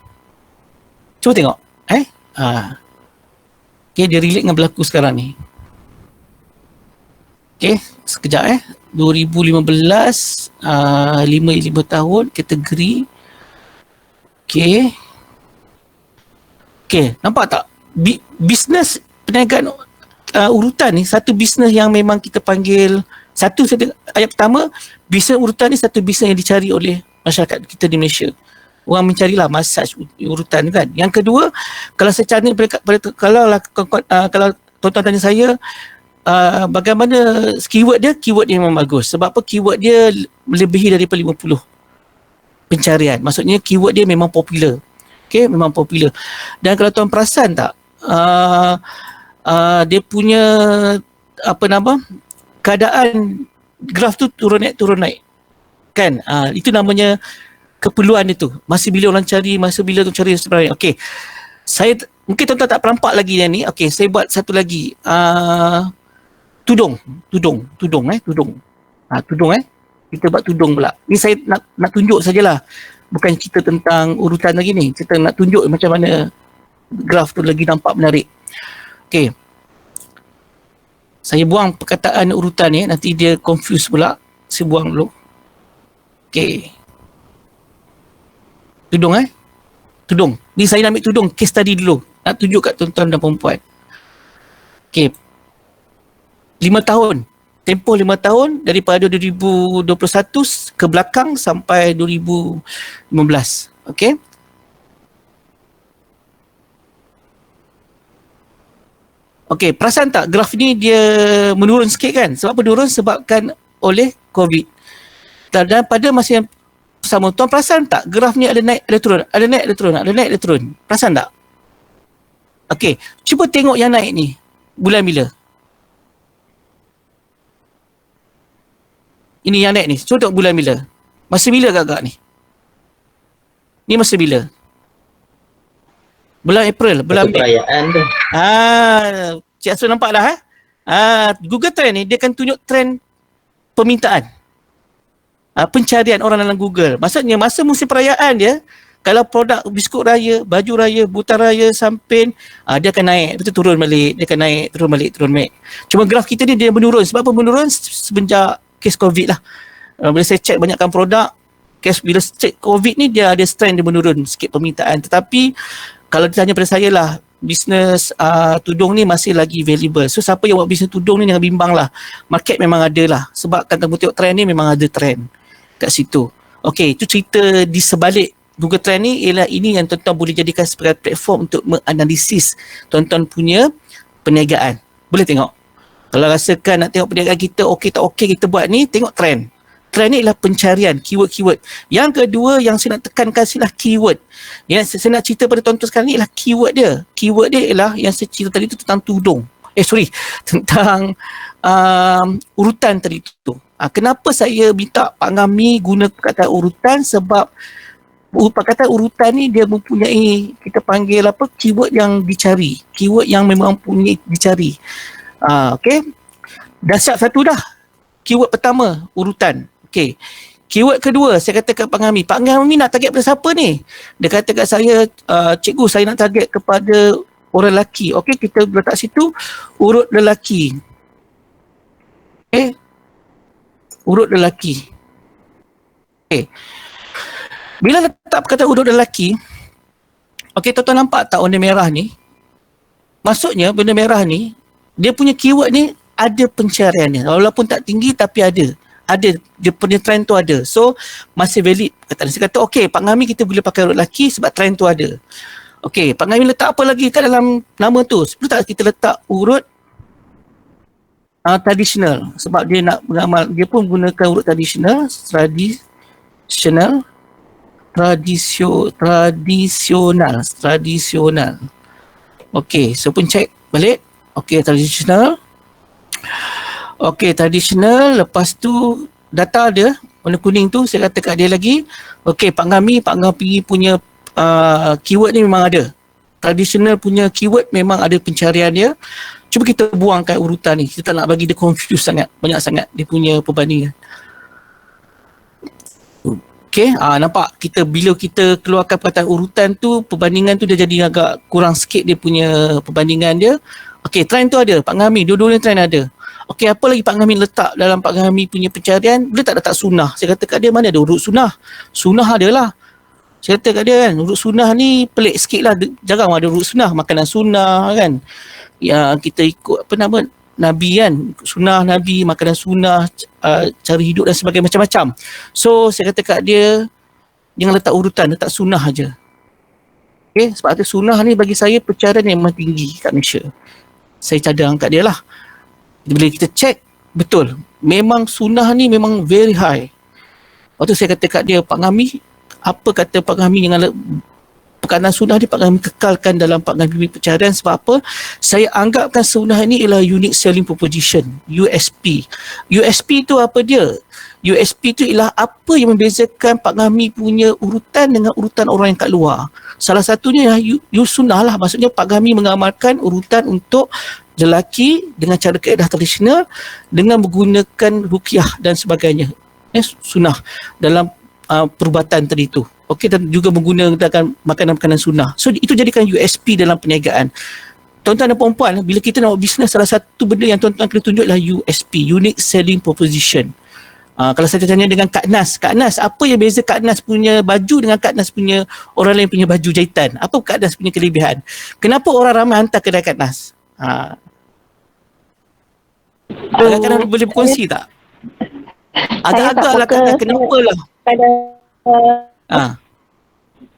Cuba tengok. Okay, dia relate dengan berlaku sekarang ni. Okay, sekejap 2015 5 tahun kategori. Okay, nampak tak? Bisnes perniagaan urutan ni satu bisnes yang memang kita panggil ayat pertama, bisnes urutan ni satu bisnes yang dicari oleh masyarakat kita di Malaysia. Orang mencarilah massage urutan kan. Yang kedua, kalau saya cari kalau tuan-tuan tanya saya bagaimana keyword dia memang bagus. Sebab apa? Keyword dia melebihi daripada 50 pencarian. Maksudnya keyword dia memang popular. Okay, memang popular. Dan kalau tuan perasan tak, dia punya keadaan graf tu turun naik kan. Itu namanya keperluan dia tu. Masa bila orang cari, masa bila tu cari sebenarnya. Okey, saya mungkin tuan-tuan tak perampak lagi yang ni. Okey, saya buat satu lagi. Tudung. Kita buat tudung pula. Ni saya nak tunjuk sajalah. Bukan cerita tentang urutan lagi ni. Kita nak tunjuk macam mana graf tu lagi nampak menarik. Okey. Saya buang perkataan urutan ni, nanti dia confuse pula. Saya buang dulu. Okey. Tudung. Ni saya nak ambil tudung case study dulu. Nak tunjuk kat tuan-tuan dan perempuan. Okey. 5 tahun. Tempoh 5 tahun daripada 2021 ke belakang sampai 2015. Okey. Okey, perasan tak graf ni dia menurun sikit kan? Sebab apa menurun? Sebabkan oleh COVID. Dan pada masa yang sama, tuan perasan tak graf ni ada naik, ada turun, ada naik, ada turun. Perasan tak? Okey, cuba tengok yang naik ni. Bulan bila? Ini yang naik ni. Cuba tengok bulan bila. Masa bila agak-agak ni? Ni masa bila? Bulan April, bulan Mei. Perayaan tu. Cik Asrul nampak dah Google Trend ni dia akan tunjuk trend permintaan. Pencarian orang dalam Google. Maksudnya masa musim perayaan dia, kalau produk biskut raya, baju raya, butan raya, sampin, dia akan naik, lepas tu turun balik, dia akan naik, turun balik. Cuma graf kita ni dia menurun. Sebab apa menurun? Semenjak kes COVID lah. Bila saya cek banyakkan produk, bila cek COVID ni dia ada trend dia menurun sikit permintaan. Tetapi kalau ditanya pada saya lah, bisnes tudung ni masih lagi valuable. So siapa yang buat bisnes tudung ni jangan bimbang lah. Market memang ada lah. Sebab kan kamu tengok trend ni memang ada trend kat situ. Okey, itu cerita di sebalik Google Trend ni ialah ini yang tuan-tuan boleh jadikan sebagai platform untuk menganalisis tuan-tuan punya perniagaan. Boleh tengok. Kalau rasakan nak tengok perniagaan kita okey tak okey kita buat ni, tengok trend. Trend ni ialah pencarian, keyword-keyword. Yang kedua yang saya nak tekankan ialah keyword. Yang saya nak cerita pada tuan-tuan sekarang ni ialah keyword dia. Keyword dia ialah yang saya cerita tadi tu tentang tudung. Tentang urutan tadi tu. Kenapa saya minta Pak Ngami guna perkataan urutan? Sebab perkataan urutan ni dia mempunyai, kita panggil apa, keyword yang dicari. Keyword yang memang punya dicari. Okey. Dah siap satu dah. Keyword pertama, urutan. Okey. Keyword kedua, saya kata kat Pak Ngami nak target pada siapa ni? Dia kata kat saya, cikgu saya nak target kepada orang lelaki. Okey, kita letak situ urut lelaki. Okey. Urut lelaki. Okey. Bila letak perkataan urut lelaki, okey, tuan-tuan nampak tak warna merah ni? Maksudnya benda merah ni, dia punya keyword ni ada pencariannya. Walaupun tak tinggi tapi ada. Ada, dia punya trend tu ada. So, masih valid. Saya kata, okey, Pak Ngami kita boleh pakai urut lelaki sebab trend tu ada. Okey, Pak Ngami letak apa lagi kat dalam nama tu? Sebelum tak kita letak urut tradisional. Sebab dia nak beramal, dia pun gunakan urut tradisional. Tradisional. Okey, so pun check balik. Okey, tradisional. Okey, tradisional. Lepas tu data ada warna kuning tu, saya kata kat dia lagi. Okey, Pak Ngami punya keyword ni memang ada. Tradisional punya keyword memang ada pencarian dia. Cuba kita buangkan urutan ni. Kita tak nak bagi dia confuse sangat, banyak sangat dia punya perbandingan. Okey, nampak kita bila kita keluarkan perkataan urutan tu, perbandingan tu dia jadi agak kurang sikit dia punya perbandingan dia. Okey, trend tu ada. Pak Ngami, dua-duanya trend ada. Okey, apa lagi Pak Ngami letak dalam Pak Ngami punya pencarian? Dia tak letak sunnah. Saya kata kat dia, mana ada urut sunnah? Sunnah adalah. Saya kata kat dia kan, urut sunnah ni pelik sikit lah. Jarang ada urut sunnah. Makanan sunnah kan. Ya, kita ikut apa nama Nabi kan, sunnah Nabi, makanan sunnah, cara hidup dan sebagainya, macam-macam. So saya kata kat dia, jangan letak urutan, letak sunnah aja. Okay, sebab itu sunnah ni bagi saya pencarian yang memang tinggi kat Malaysia. Saya cadang kat dia lah. Bila kita check, betul, memang sunnah ni memang very high. Waktu saya kata kat dia, Pak Ngami, apa kata Pak Ngami jangan perkataan sunnah ni Pak Ngami kekalkan dalam Pak Ngami pencarian. Sebab apa? Saya anggapkan sunnah ni ialah unique selling proposition, USP. USP tu apa dia? USP tu ialah apa yang membezakan Pak Ngami punya urutan dengan urutan orang yang kat luar. Salah satunya ialah sunnah lah. Maksudnya Pak Ngami mengamalkan urutan untuk lelaki dengan cara kaedah tradisional dengan menggunakan ruqyah dan sebagainya. Sunnah dalam perubatan tadi tu. Okey, dan juga menggunakan makanan-makanan sunnah. So itu jadikan USP dalam perniagaan. Tuan-tuan dan puan-puan, bila kita nak buat bisnes, salah satu benda yang tuan-tuan kena tunjuk adalah USP, Unique Selling Proposition. Kalau saya tanya dengan Kak Nas, apa yang beza Kak Nas punya baju dengan Kak Nas punya orang lain punya baju jahitan? Apa Kak Nas punya kelebihan? Kenapa orang ramai hantar kedai Kak Nas? Kadang-kadang boleh berkongsi tak? Agak-agak lah Kak Nas, kenapa lah?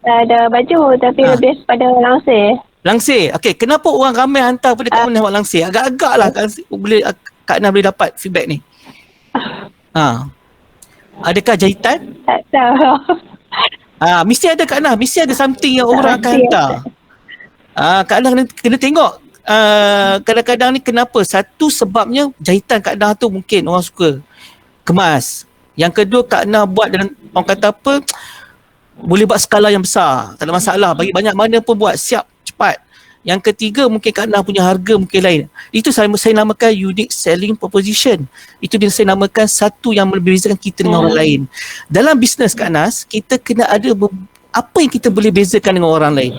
Ada baju tapi lebih pada langsir. Langsir. Okey, kenapa orang ramai hantar pada Kak Nas buat langsir? Agak-agak lah Kak Nas boleh dapat feedback ni. Adakah jahitan? Tak tahu. Mesti ada Kak Nas, mesti ada something yang orang akan hantar. Kak Nas kena tengok. Kadang-kadang ni kenapa? Satu sebabnya jahitan Kak Nas tu mungkin orang suka kemas. Yang kedua Kak Nas buat dan orang kata apa, boleh buat skala yang besar, tak ada masalah, bagi banyak mana pun buat, siap, cepat. Yang ketiga mungkin Kak Nas punya harga mungkin lain. Itu saya namakan unique selling proposition. Itu dia saya namakan satu yang membezakan kita dengan orang lain. Dalam bisnes Kak Nas, kita kena ada apa yang kita boleh bezakan dengan orang lain.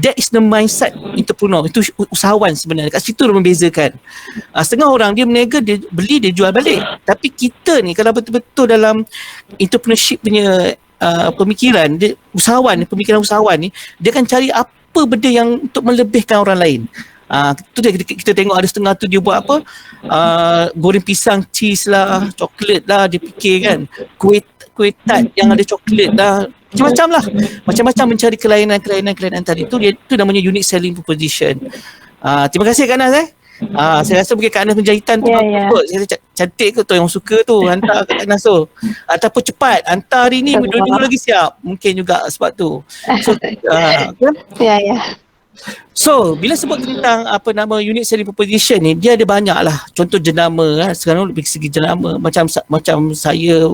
That is the mindset entrepreneur. Itu usahawan sebenarnya. Kat situ dia membezakan. Setengah orang dia berniaga, dia beli, dia jual balik. Tapi kita ni kalau betul-betul dalam entrepreneurship punya pemikiran, dia pemikiran usahawan ni, dia akan cari apa benda yang untuk melebihkan orang lain. Tu dia kita tengok ada setengah tu dia buat apa? Goreng pisang, cheese lah, coklat lah, dia fikir kan. kuih tart yang ada coklat dah. Macam-macam lah. Macam-macam mencari kelainan tadi. Itu namanya unique selling proposition. Terima kasih Kak Nas saya rasa mungkin Kak Nas penjahitan tu bagus kot. Saya rasa cantik kot tu yang suka tu. Hantar kat Kak Nas tu. Ataupun cepat. Hantar hari ni dua minggu lagi siap. Mungkin juga sebab tu. So, So, bila sebut tentang unique selling proposition ni, dia ada banyak lah. Contoh jenama sekarang lebih segi jenama. Macam saya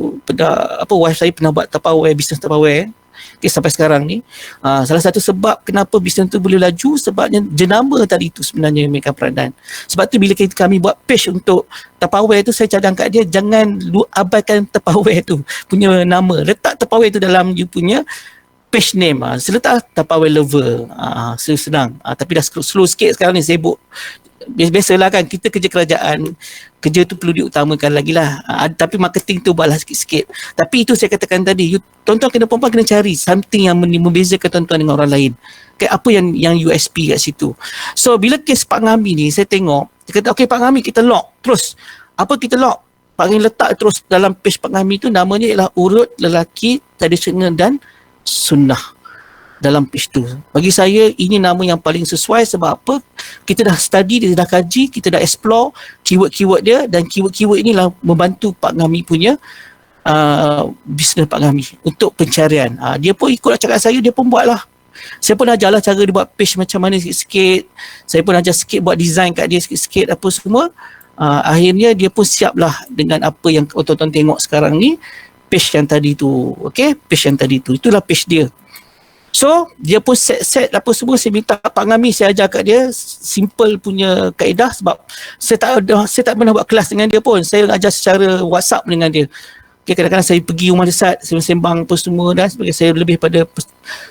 wife saya pernah buat Tupperware, bisnes Tupperware. Okay, sampai sekarang ni. Salah satu sebab kenapa bisnes tu boleh laju sebabnya jenama tadi tu sebenarnya mainkan peranan. Sebab tu bila kami buat page untuk Tupperware tu, saya cadang kat dia jangan abaikan Tupperware tu punya nama. Letak Tupperware tu dalam you punya page name. Saya letak Tupperware Lover. Senang. Tapi dah slow sikit sekarang ni, sibuk. Biasalah kan, kita kerja kerajaan, kerja tu perlu diutamakan lagi lah. Tapi marketing tu buatlah sikit-sikit. Tapi itu saya katakan tadi, tuan-tuan perempuan kena cari something yang membezakan tuan-tuan dengan orang lain. Apa yang USP kat situ. So bila kes Pak Ngami ni, saya tengok, dia kata okay Pak Ngami kita lock. Terus, apa kita lock? Pak Ngami letak terus dalam page Pak Ngami tu, namanya ialah urut lelaki tradisional dan sunnah dalam page tu. Bagi saya ini nama yang paling sesuai. Sebab apa? Kita dah study, kita dah kaji, kita dah explore keyword-keyword dia, dan keyword-keyword inilah membantu Pak Ngami punya bisnes Pak Ngami untuk pencarian. Dia pun ikutlah cakap saya, dia pun buatlah. Saya pun ajarlah cara dia buat page macam mana sikit-sikit. Saya pun ajar sikit buat design kat dia sikit-sikit apa semua. Akhirnya dia pun siaplah dengan apa yang tuan-tuan tengok sekarang ni. Page yang tadi tu, page yang tadi tu, itulah page dia. So dia pun set apa semua. Saya minta Pak Ngami, saya ajar kat dia simple punya kaedah. Sebab saya tak pernah buat kelas dengan dia pun. Saya ajar secara WhatsApp dengan dia. Kadang-kadang saya pergi rumah dia, saya sembang apa semua, dan sebagai saya lebih pada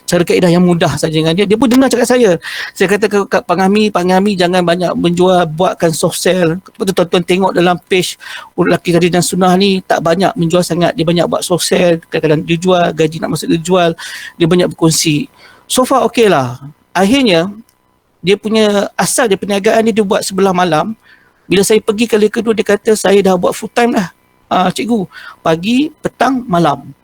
cara kaedah yang mudah saja dengan dia. Dia pun dengar cakap saya. Saya kata ke Pak Ngami jangan banyak menjual, buatkan soft sell. Tuan-tuan tengok dalam page lelaki tadi dan sunnah ni tak banyak menjual sangat. Dia banyak buat soft sell, kadang-kadang dia jual, gaji nak masuk dia jual, dia banyak berkongsi. So far okey lah. Akhirnya dia punya asal dia perniagaan ni dia buat sebelah malam. Bila saya pergi kali kedua, dia kata saya dah buat full time dah. Cikgu, pagi, petang, malam.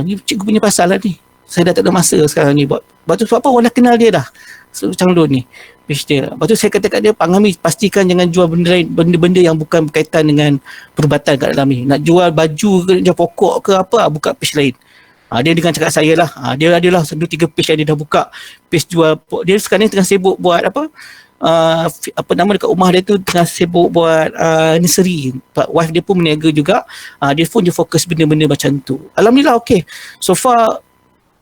Ni cikgu punya pasal lah ni. Saya dah tak ada masa sekarang ni buat. Lepas tu sebab apa? Orang dah kenal dia dah. So, Chang Lun ni. Page dia. Lepas tu saya kata kat dia, Pak Ngami pastikan jangan jual benda lain, benda-benda yang bukan berkaitan dengan perubatan kat dalam ni. Nak jual baju ke, nak jual pokok ke apa, buka page lain. Dia dengan cakap saya lah. Dia adalah 2-3 page yang dia dah buka. Page jual, dia sekarang ni tengah sibuk buat apa nama dekat rumah dia tu, tengah sibuk buat nursery. Wife dia pun meniaga juga. Dia fokus benda-benda macam tu. Alhamdulillah okey. So far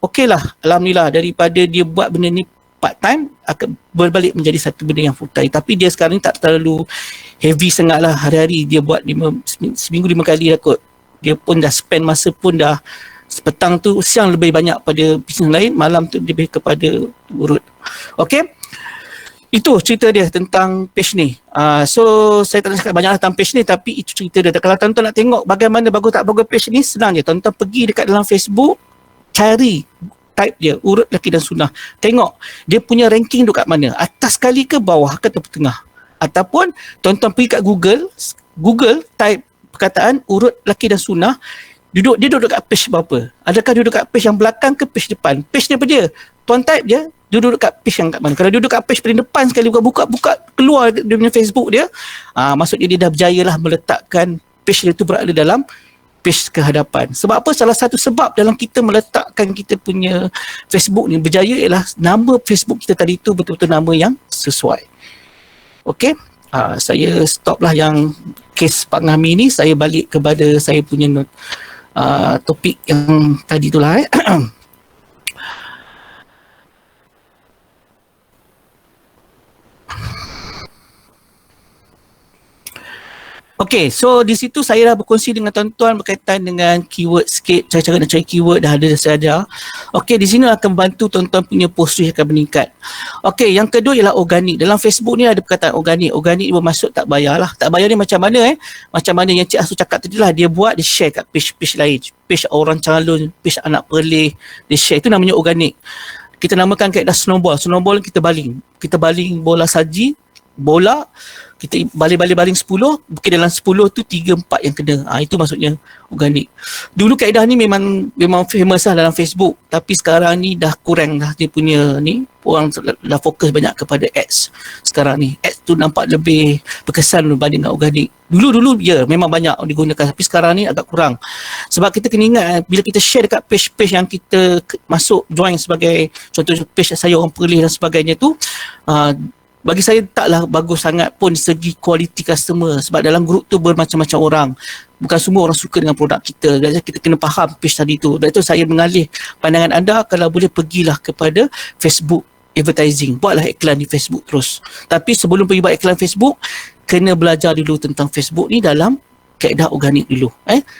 okey lah. Alhamdulillah, daripada dia buat benda ni part time akan berbalik menjadi satu benda yang full time. Tapi dia sekarang ni tak terlalu heavy sangat lah. Hari-hari dia buat seminggu 5 kali lah kot. Dia pun dah spend masa pun dah petang tu, siang lebih banyak pada bisnes lain, malam tu lebih kepada urut. Okey. Itu cerita dia tentang page ni. So saya tak nak cakap banyak tentang page ni, tapi itu cerita dia. Kalau tuan-tuan nak tengok bagaimana bagus tak bagus page ni, senang je. Tuan-tuan pergi dekat dalam Facebook, cari, type dia, urut lelaki dan sunnah. Tengok dia punya ranking duduk kat mana. Atas sekali ke bawah ke tengah. Ataupun tuan-tuan pergi kat Google type perkataan urut lelaki dan sunnah. Dia duduk kat page berapa? Adakah dia duduk kat page yang belakang ke page depan? Page dia apa dia? Tuan type dia duduk kat page yang kat mana. Kalau dia duduk kat page paling depan sekali, buka keluar dia punya Facebook dia, maksudnya dia dah berjaya lah meletakkan page dia tu berada dalam page kehadapan. Sebab apa? Salah satu sebab dalam kita meletakkan kita punya Facebook ni berjaya ialah nama Facebook kita tadi tu betul-betul nama yang sesuai. Okey? Saya stop lah yang kes Pak Ngami ni. Saya balik kepada saya punya topik yang tadi tu lah. Okey, so di situ saya dah berkongsi dengan tuan-tuan berkaitan dengan keyword sikit, cara-cara nak cari keyword dah ada saya ajar. Okey, di sini akan bantu tuan-tuan punya post reach akan meningkat. Okey, yang kedua ialah organik. Dalam Facebook ni ada perkataan organik. Organik bermaksud tak bayar lah. Tak bayar ni macam mana Macam mana yang Cik Asu cakap tadi lah, dia buat, dia share kat page-page lain. Page orang calon, page anak perleh, dia share. Itu namanya organik. Kita namakan kaedah snowball. Snowball kita baling. Kita baling bola saji bola, kita baling 10, mungkin dalam 10 tu 3-4 yang kena. Itu maksudnya organik. Dulu kaedah ni memang famous lah dalam Facebook, tapi sekarang ni dah kurang dah dia punya ni, orang dah fokus banyak kepada ads. Sekarang ni ads tu nampak lebih berkesan berbanding dengan organik. Dulu ya memang banyak digunakan, tapi sekarang ni agak kurang. Sebab kita kena ingat, bila kita share dekat page-page yang kita masuk join sebagai contoh page saya orang Perlis dan sebagainya tu, bagi saya taklah bagus sangat pun segi quality customer, sebab dalam grup tu bermacam-macam orang. Bukan semua orang suka dengan produk kita. Jadi kita kena faham page tadi tu. Dan itu saya mengalih pandangan anda, kalau boleh pergilah kepada Facebook advertising. Buatlah iklan di Facebook terus. Tapi sebelum pergi buat iklan Facebook, kena belajar dulu tentang Facebook ni dalam kaedah organik dulu.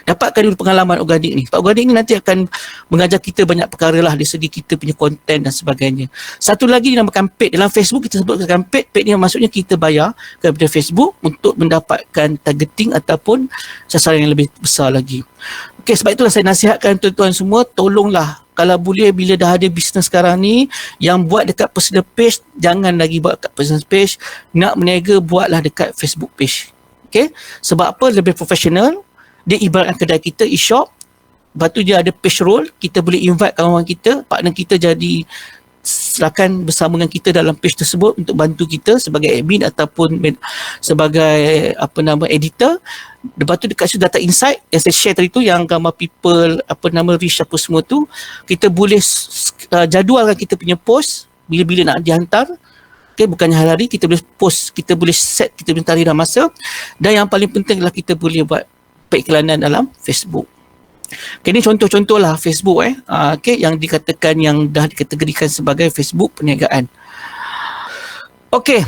Dapatkan dulu pengalaman organik ni. Organik ni nanti akan mengajar kita banyak perkara lah dari segi kita punya konten dan sebagainya. Satu lagi dinamakan paid. Dalam Facebook kita sebutkan paid. Paid ni maksudnya kita bayar kepada Facebook untuk mendapatkan targeting ataupun sasaran yang lebih besar lagi. Okey, sebab itulah saya nasihatkan tuan-tuan semua, tolonglah kalau boleh bila dah ada bisnes sekarang ni yang buat dekat personal page, jangan lagi buat dekat personal page. Nak berniaga, buatlah dekat Facebook page. Okay? Sebab apa? Lebih profesional. Dia ibaratkan kedai kita, e-shop. Lepas tu dia ada page roll. Kita boleh invite kawan kita, partner kita jadi silakan bersama dengan kita dalam page tersebut untuk bantu kita sebagai admin ataupun sebagai editor. Lepas tu dekat situ data insight yang saya share tadi tu, yang gambar people reach apa semua tu, kita boleh jadualkan kita punya post bila-bila nak dihantar. Okay, bukannya hari-hari, kita boleh post, kita boleh set kita punya tarikh dan masa. Dan yang paling penting adalah kita boleh buat periklanan dalam Facebook. Okay, ini contoh-contoh lah Facebook okay, yang dikatakan, yang dah dikategorikan sebagai Facebook perniagaan. Okay,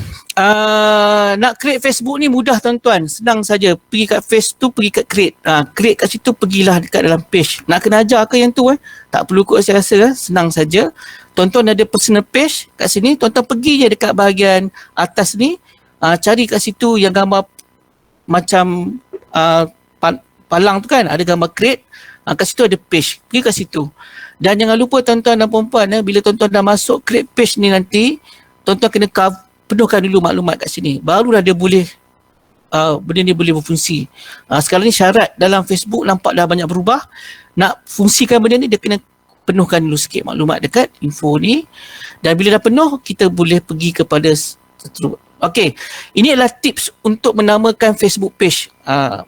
nak create Facebook ni mudah tuan-tuan, senang saja. Pergi kat Face tu, pergi kat create. Create kat situ, pergilah dekat dalam page. Nak kena ajar ke yang tu? Tak perlu kot, saya rasa senang saja. Tuan-tuan ada personal page kat sini, tuan-tuan pergi je dekat bahagian atas ni, cari kat situ yang gambar macam palang tu kan, ada gambar create, kat situ ada page, pergi kat situ. Dan jangan lupa tuan-tuan dan puan-puan, bila tuan-tuan dah masuk create page ni nanti, tuan-tuan kena penuhkan dulu maklumat kat sini, barulah dia boleh benda ni boleh berfungsi. Sekarang ni syarat dalam Facebook nampak dah banyak berubah. Nak fungsikan benda ni, dia kena penuhkan dulu sikit maklumat dekat info ni, dan bila dah penuh kita boleh pergi kepada okey, ini adalah tips untuk menamakan Facebook page.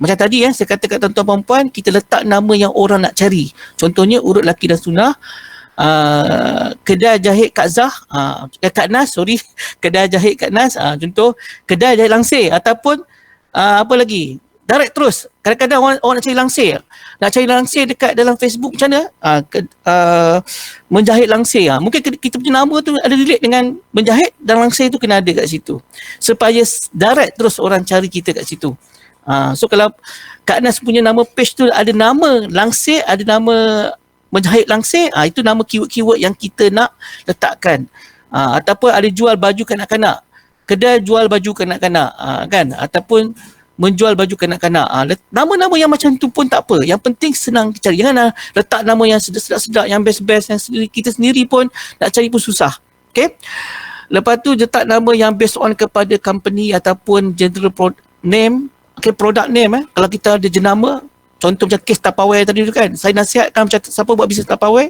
Macam tadi saya kata kat tuan-tuan puan-puan, kita letak nama yang orang nak cari. Contohnya urut laki dan sunnah, kedai jahit Kak Zah, Kak Nas, kedai jahit Kak Nas, contoh kedai jahit langsir, ataupun apa lagi, direct terus. Kadang-kadang orang nak cari langsir. Nak cari langsir dekat dalam Facebook macam mana? Menjahit langsir. Mungkin kita punya nama tu ada relate dengan menjahit, dan langsir tu kena ada kat situ. Supaya direct terus orang cari kita kat situ. So kalau Kak Nas punya nama page tu ada nama langsir, ada nama menjahit langsir, itu nama keyword-keyword yang kita nak letakkan. Ataupun ada jual baju kanak-kanak. Kedai jual baju kanak-kanak, kan? Ataupun menjual baju kanak-kanak. Nama-nama yang macam tu pun tak apa. Yang penting senang cari. Jangan letak nama yang sedap-sedap, yang best-best, yang kita sendiri pun nak cari pun susah. Okay? Lepas tu letak nama yang based on kepada company ataupun general name. Okay, product name. Kalau kita ada jenama, contoh macam kes Tupperware tadi tu kan, saya nasihatkan macam siapa buat bisnes Tupperware,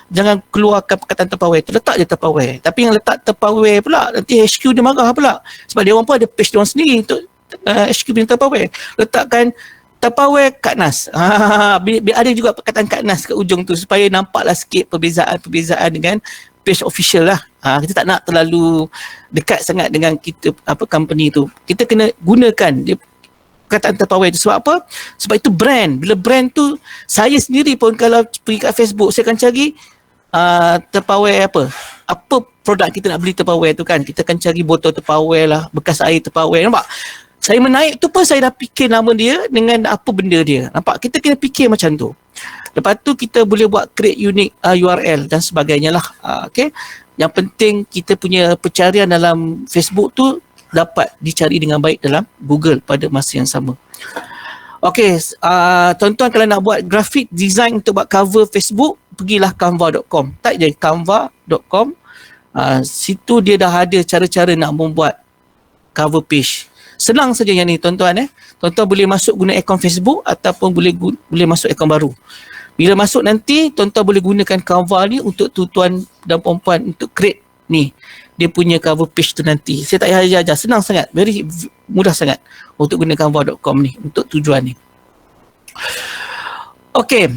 jangan keluarkan perkataan Tupperware tu, letak je Tupperware. Tapi yang letak Tupperware pula, nanti HQ dia marah pula. Sebab dia orang pun ada page dia orang sendiri untuk HQ punya Tupperware. Letakkan Tupperware Kak Nas. Ada juga perkataan Kak Nas kat ujung tu, supaya nampaklah sikit perbezaan dengan page official lah. Kita tak nak terlalu dekat sangat dengan kita company tu. Kita kena gunakan dia perkataan Tupperware tu. Sebab apa? Sebab itu brand. Bila brand tu, saya sendiri pun kalau pergi kat Facebook, saya akan cari Tupperware apa produk kita nak beli Tupperware tu kan. Kita akan cari botol Tupperware lah, bekas air Tupperware. Nampak? Saya menaik tu pun saya dah fikir nama dia dengan apa benda dia. Nampak? Kita kena fikir macam tu. Lepas tu kita boleh buat create unique URL dan sebagainya lah. Okay? Yang penting kita punya pencarian dalam Facebook tu dapat dicari dengan baik dalam Google pada masa yang sama. Okay, tuan-tuan kalau nak buat graphic design untuk buat cover Facebook, pergilah canva.com. Type je canva.com. Situ dia dah ada cara-cara nak membuat cover page. Senang saja yang ni tuan-tuan. Tuan-tuan boleh masuk guna akaun Facebook ataupun boleh masuk akaun baru. Bila masuk nanti, tuan-tuan boleh gunakan Canva ni untuk tuan dan perempuan untuk create ni. Dia punya cover page tu nanti. Saya tak payah ajar. Senang sangat. Very mudah sangat untuk guna canva.com ni untuk tujuan ni. Okay.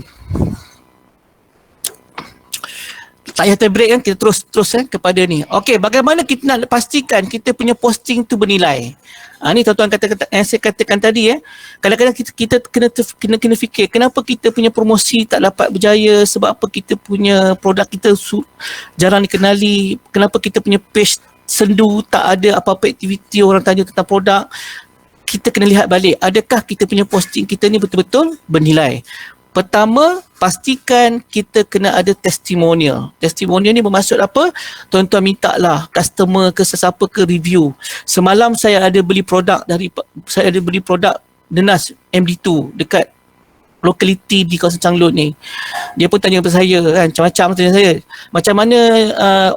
Tak payah break kan, kita terus kepada ni. Okey, bagaimana kita nak pastikan kita punya posting tu bernilai? Ni tuan-tuan yang saya katakan tadi kadang-kadang kita kena fikir kenapa kita punya promosi tak dapat berjaya, sebab apa kita punya produk kita jarang dikenali, kenapa kita punya page sendu, tak ada apa-apa aktiviti orang tanya tentang produk. Kita kena lihat balik, adakah kita punya posting kita ni betul-betul bernilai? Pertama, pastikan kita kena ada testimonial. Testimonial ni bermaksud apa? Tuan-tuan minta lah customer ke sesiapa ke review. Semalam saya ada beli produk Denas MD2 dekat lokaliti di kawasan Changlun ni. Dia pun tanya kepada saya kan, macam-macam tanya saya. Macam mana,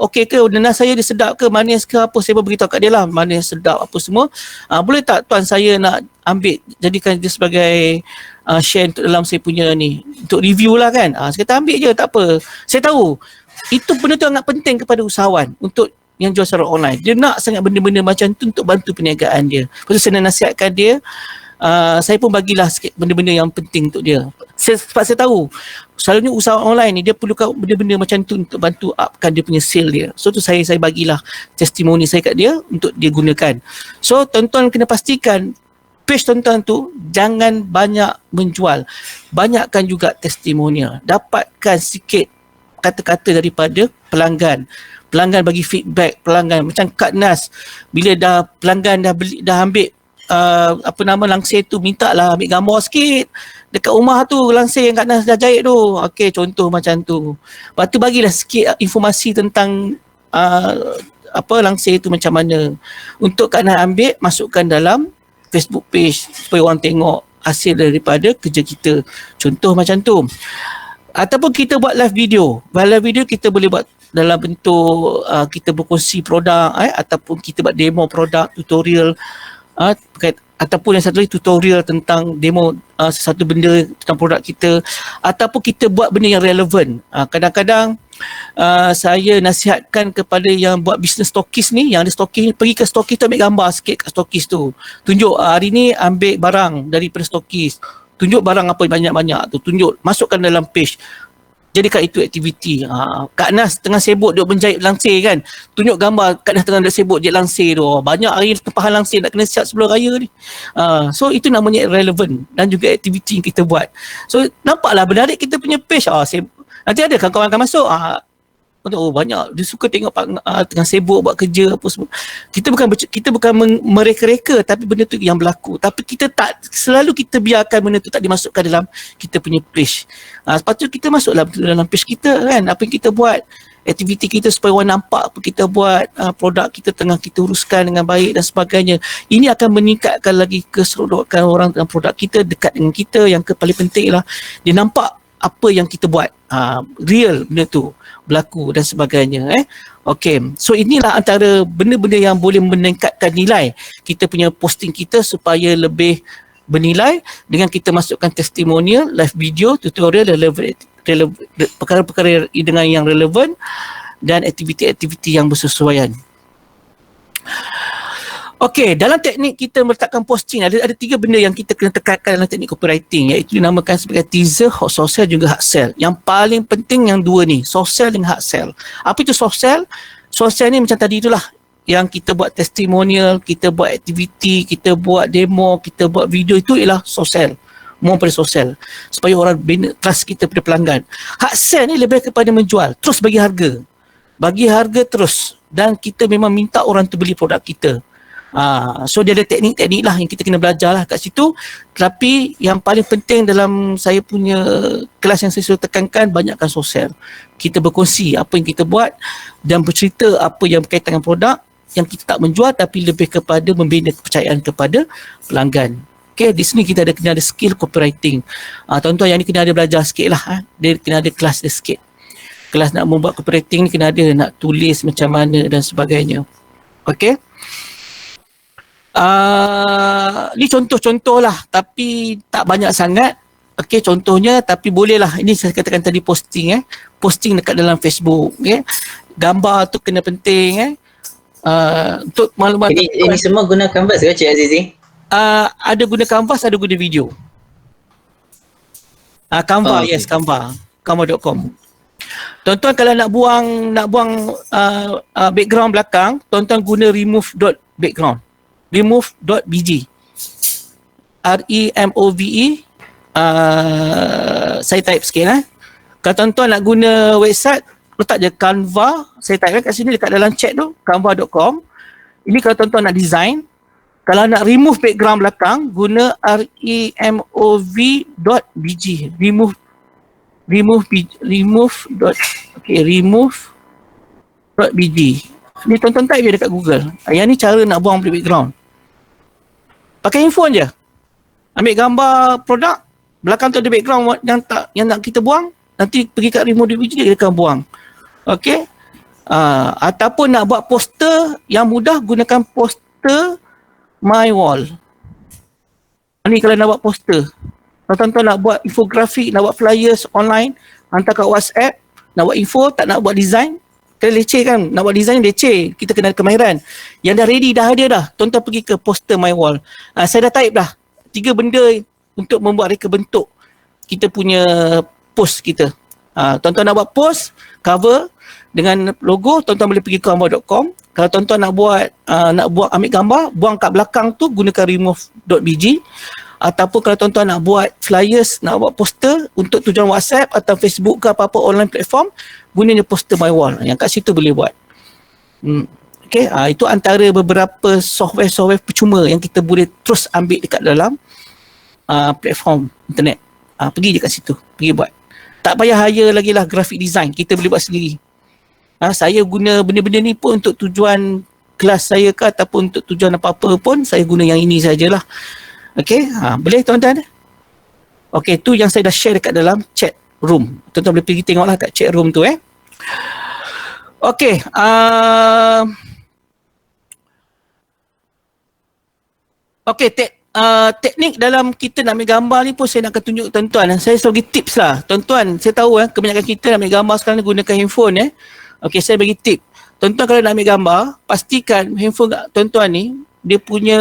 okey ke Denas saya dia sedap ke, manis ke apa, saya pun beritahu kat dia lah manis, sedap apa semua. Boleh tak tuan saya nak ambil, jadikan dia sebagai share untuk dalam saya punya ni, untuk review lah kan. Saya kata ambil je, tak apa. Saya tahu itu benda tu sangat penting kepada usahawan untuk yang jual secara online. Dia nak sangat benda-benda macam tu untuk bantu perniagaan dia. Lepas tu saya nasihatkan dia, saya pun bagilah sikit benda-benda yang penting untuk dia. Sebab saya tahu selalunya usaha online ni dia perlukan benda-benda macam tu untuk bantu upkan dia punya sale dia. So tu saya bagilah testimoni saya kat dia untuk dia gunakan. So tuan-tuan kena pastikan page tuan-tuan tu jangan banyak menjual, banyakkan juga testimonial. Dapatkan sikit kata-kata daripada pelanggan bagi feedback pelanggan. Macam Kak Nas, bila pelanggan dah ambil langsir tu, minta lah ambil gambar sikit dekat rumah tu, langsir yang Kak Nas dah jahit tu. Okey, contoh macam tu. Lepas tu bagilah sikit informasi tentang langsir tu macam mana. Untuk Kak Nas ambil, masukkan dalam Facebook page supaya orang tengok hasil daripada kerja kita. Contoh macam tu. Ataupun kita buat live video. Live video kita boleh buat dalam bentuk kita berkongsi produk ataupun kita buat demo produk, tutorial, ataupun yang satu lagi tutorial tentang demo sesuatu benda tentang produk kita, ataupun kita buat benda yang relevan. Kadang-kadang saya nasihatkan kepada yang buat bisnes stokis ni, yang ada stokis ni, pergi ke stokis tu, ambil gambar sikit kat stokis tu, tunjuk hari ni ambil barang daripada stokis, tunjuk barang apa banyak-banyak tu, tunjuk, masukkan dalam page. Jadikan itu aktiviti. Kak Nas tengah sibuk duk menjahit langsir kan, tunjuk gambar Kak Nas tengah duk sibuk jahit langsir tu. Banyak hari tempahan langsir nak kena siap sebelum raya ni. So itu namanya relevan dan juga aktiviti yang kita buat. So nampaklah menarik kita punya page. Nanti ada kawan-kawan akan masuk. Banyak dia suka tengok tengah sibuk buat kerja apa semua. Kita bukan mereka-reka, tapi benda tu yang berlaku. Tapi kita tak selalu kita biarkan benda tu tak dimasukkan dalam kita punya page. Sepatutnya kita masuklah dalam page kita kan, apa yang kita buat, aktiviti kita supaya orang nampak apa kita buat, produk kita tengah kita uruskan dengan baik dan sebagainya. Ini akan meningkatkan lagi keseronokan orang dengan produk kita, dekat dengan kita. Yang paling penting lah dia nampak apa yang kita buat, real benda tu berlaku dan sebagainya. Okey, so inilah antara benda-benda yang boleh meningkatkan nilai kita punya posting kita supaya lebih bernilai, dengan kita masukkan testimonial, live video, tutorial, perkara-perkara dengan yang relevan dan aktiviti-aktiviti yang bersesuaian. Okey, dalam teknik kita meletakkan posting ada 3 benda yang kita kena tekankan dalam teknik copywriting, iaitu dinamakan sebagai teaser, hot social, juga hard sell. Yang paling penting yang 2 ni, soft sell dengan hard sell. Apa itu soft sell? Soft sell ni macam tadi itulah, yang kita buat testimonial, kita buat aktiviti, kita buat demo, kita buat video, itu ialah soft sell. More pada soft sell, supaya orang trust kita pada pelanggan. Hard sell ni lebih kepada menjual, terus bagi harga terus, dan kita memang minta orang tu beli produk kita. So dia ada teknik-teknik lah yang kita kena belajar lah kat situ. Tapi yang paling penting dalam saya punya kelas yang saya sudah tekankan, banyakkan sosial. Kita berkongsi apa yang kita buat dan bercerita apa yang berkaitan dengan produk yang kita tak menjual, tapi lebih kepada membina kepercayaan kepada pelanggan. Okay, di sini kita kena ada skill copywriting. Tuan-tuan yang ni kena ada belajar sikit lah. Dia kena ada kelas dia sikit. Kelas nak membuat copywriting ni kena ada, nak tulis macam mana dan sebagainya. Okay. Ni contoh-contoh lah, tapi tak banyak sangat. Okey, contohnya, tapi boleh lah. Ini saya katakan tadi posting posting dekat dalam Facebook. Gambar tu kena penting untuk maklumat. Ini semua guna Canvas ke Cik Azizi? Ada guna Canvas, ada guna video. Canva, okay. yes, Canva.com. Tuan-tuan kalau nak buang background belakang, tuan-tuan guna remove.background. remove.bg. REMOVE. Saya type sikit Kalau tuan-tuan nak guna website, letak je Canva. Saya type kat sini dekat dalam chat tu, canva.com. Ini kalau tuan-tuan nak design. Kalau nak remove background belakang, guna remove.bg. remove.bg. Ni tuan-tuan type je dekat Google. Yang ni cara nak buang background. Pakai handphone je. Ambil gambar produk, belakang tu ada background yang nak kita buang, nanti pergi kat remove.bg dia akan buang. Okey. Ataupun nak buat poster yang mudah, gunakan poster my wall. Ni kalau nak buat poster. Kalau tuan-tuan nak buat infografik, nak buat flyers online, hantar kat WhatsApp, nak buat info, tak nak buat design, kan leceh kan, nak buat design leceh, kita kena ada kemahiran. Yang dah ready, dah ada dah, tuan-tuan pergi ke poster my wall. Saya dah type dah 3 benda untuk membuat reka bentuk kita punya post kita. Tuan-tuan nak buat post, cover dengan logo, tuan-tuan boleh pergi ke canva.com. Kalau tuan-tuan nak buat ambil gambar, buang kat belakang tu, gunakan remove.bg. Ataupun kalau tuan-tuan nak buat flyers, nak buat poster untuk tujuan WhatsApp atau Facebook ke apa-apa online platform, gunanya poster my wall. Yang kat situ boleh buat. Okay, itu antara beberapa software percuma yang kita boleh terus ambil dekat dalam platform internet. Pergi je kat situ, pergi buat. Tak payah hire lagi lah graphic design, kita boleh buat sendiri. Saya guna benda-benda ni pun untuk tujuan kelas saya ke ataupun untuk tujuan apa-apa pun, saya guna yang ini sajalah. Okey, boleh tuan-tuan? Okey, tu yang saya dah share dekat dalam chat room. Tuan-tuan boleh pergi tengoklah kat chat room tu Okey, okey, teknik dalam kita nak ambil gambar ni pun saya nak tunjuk tuan-tuan. Saya bagi tips lah. Tuan-tuan, saya tahu kebanyakan kita nak ambil gambar sekarang ni gunakan handphone Okey, saya bagi tip. Tuan-tuan kalau nak ambil gambar, pastikan handphone tuan-tuan ni, dia punya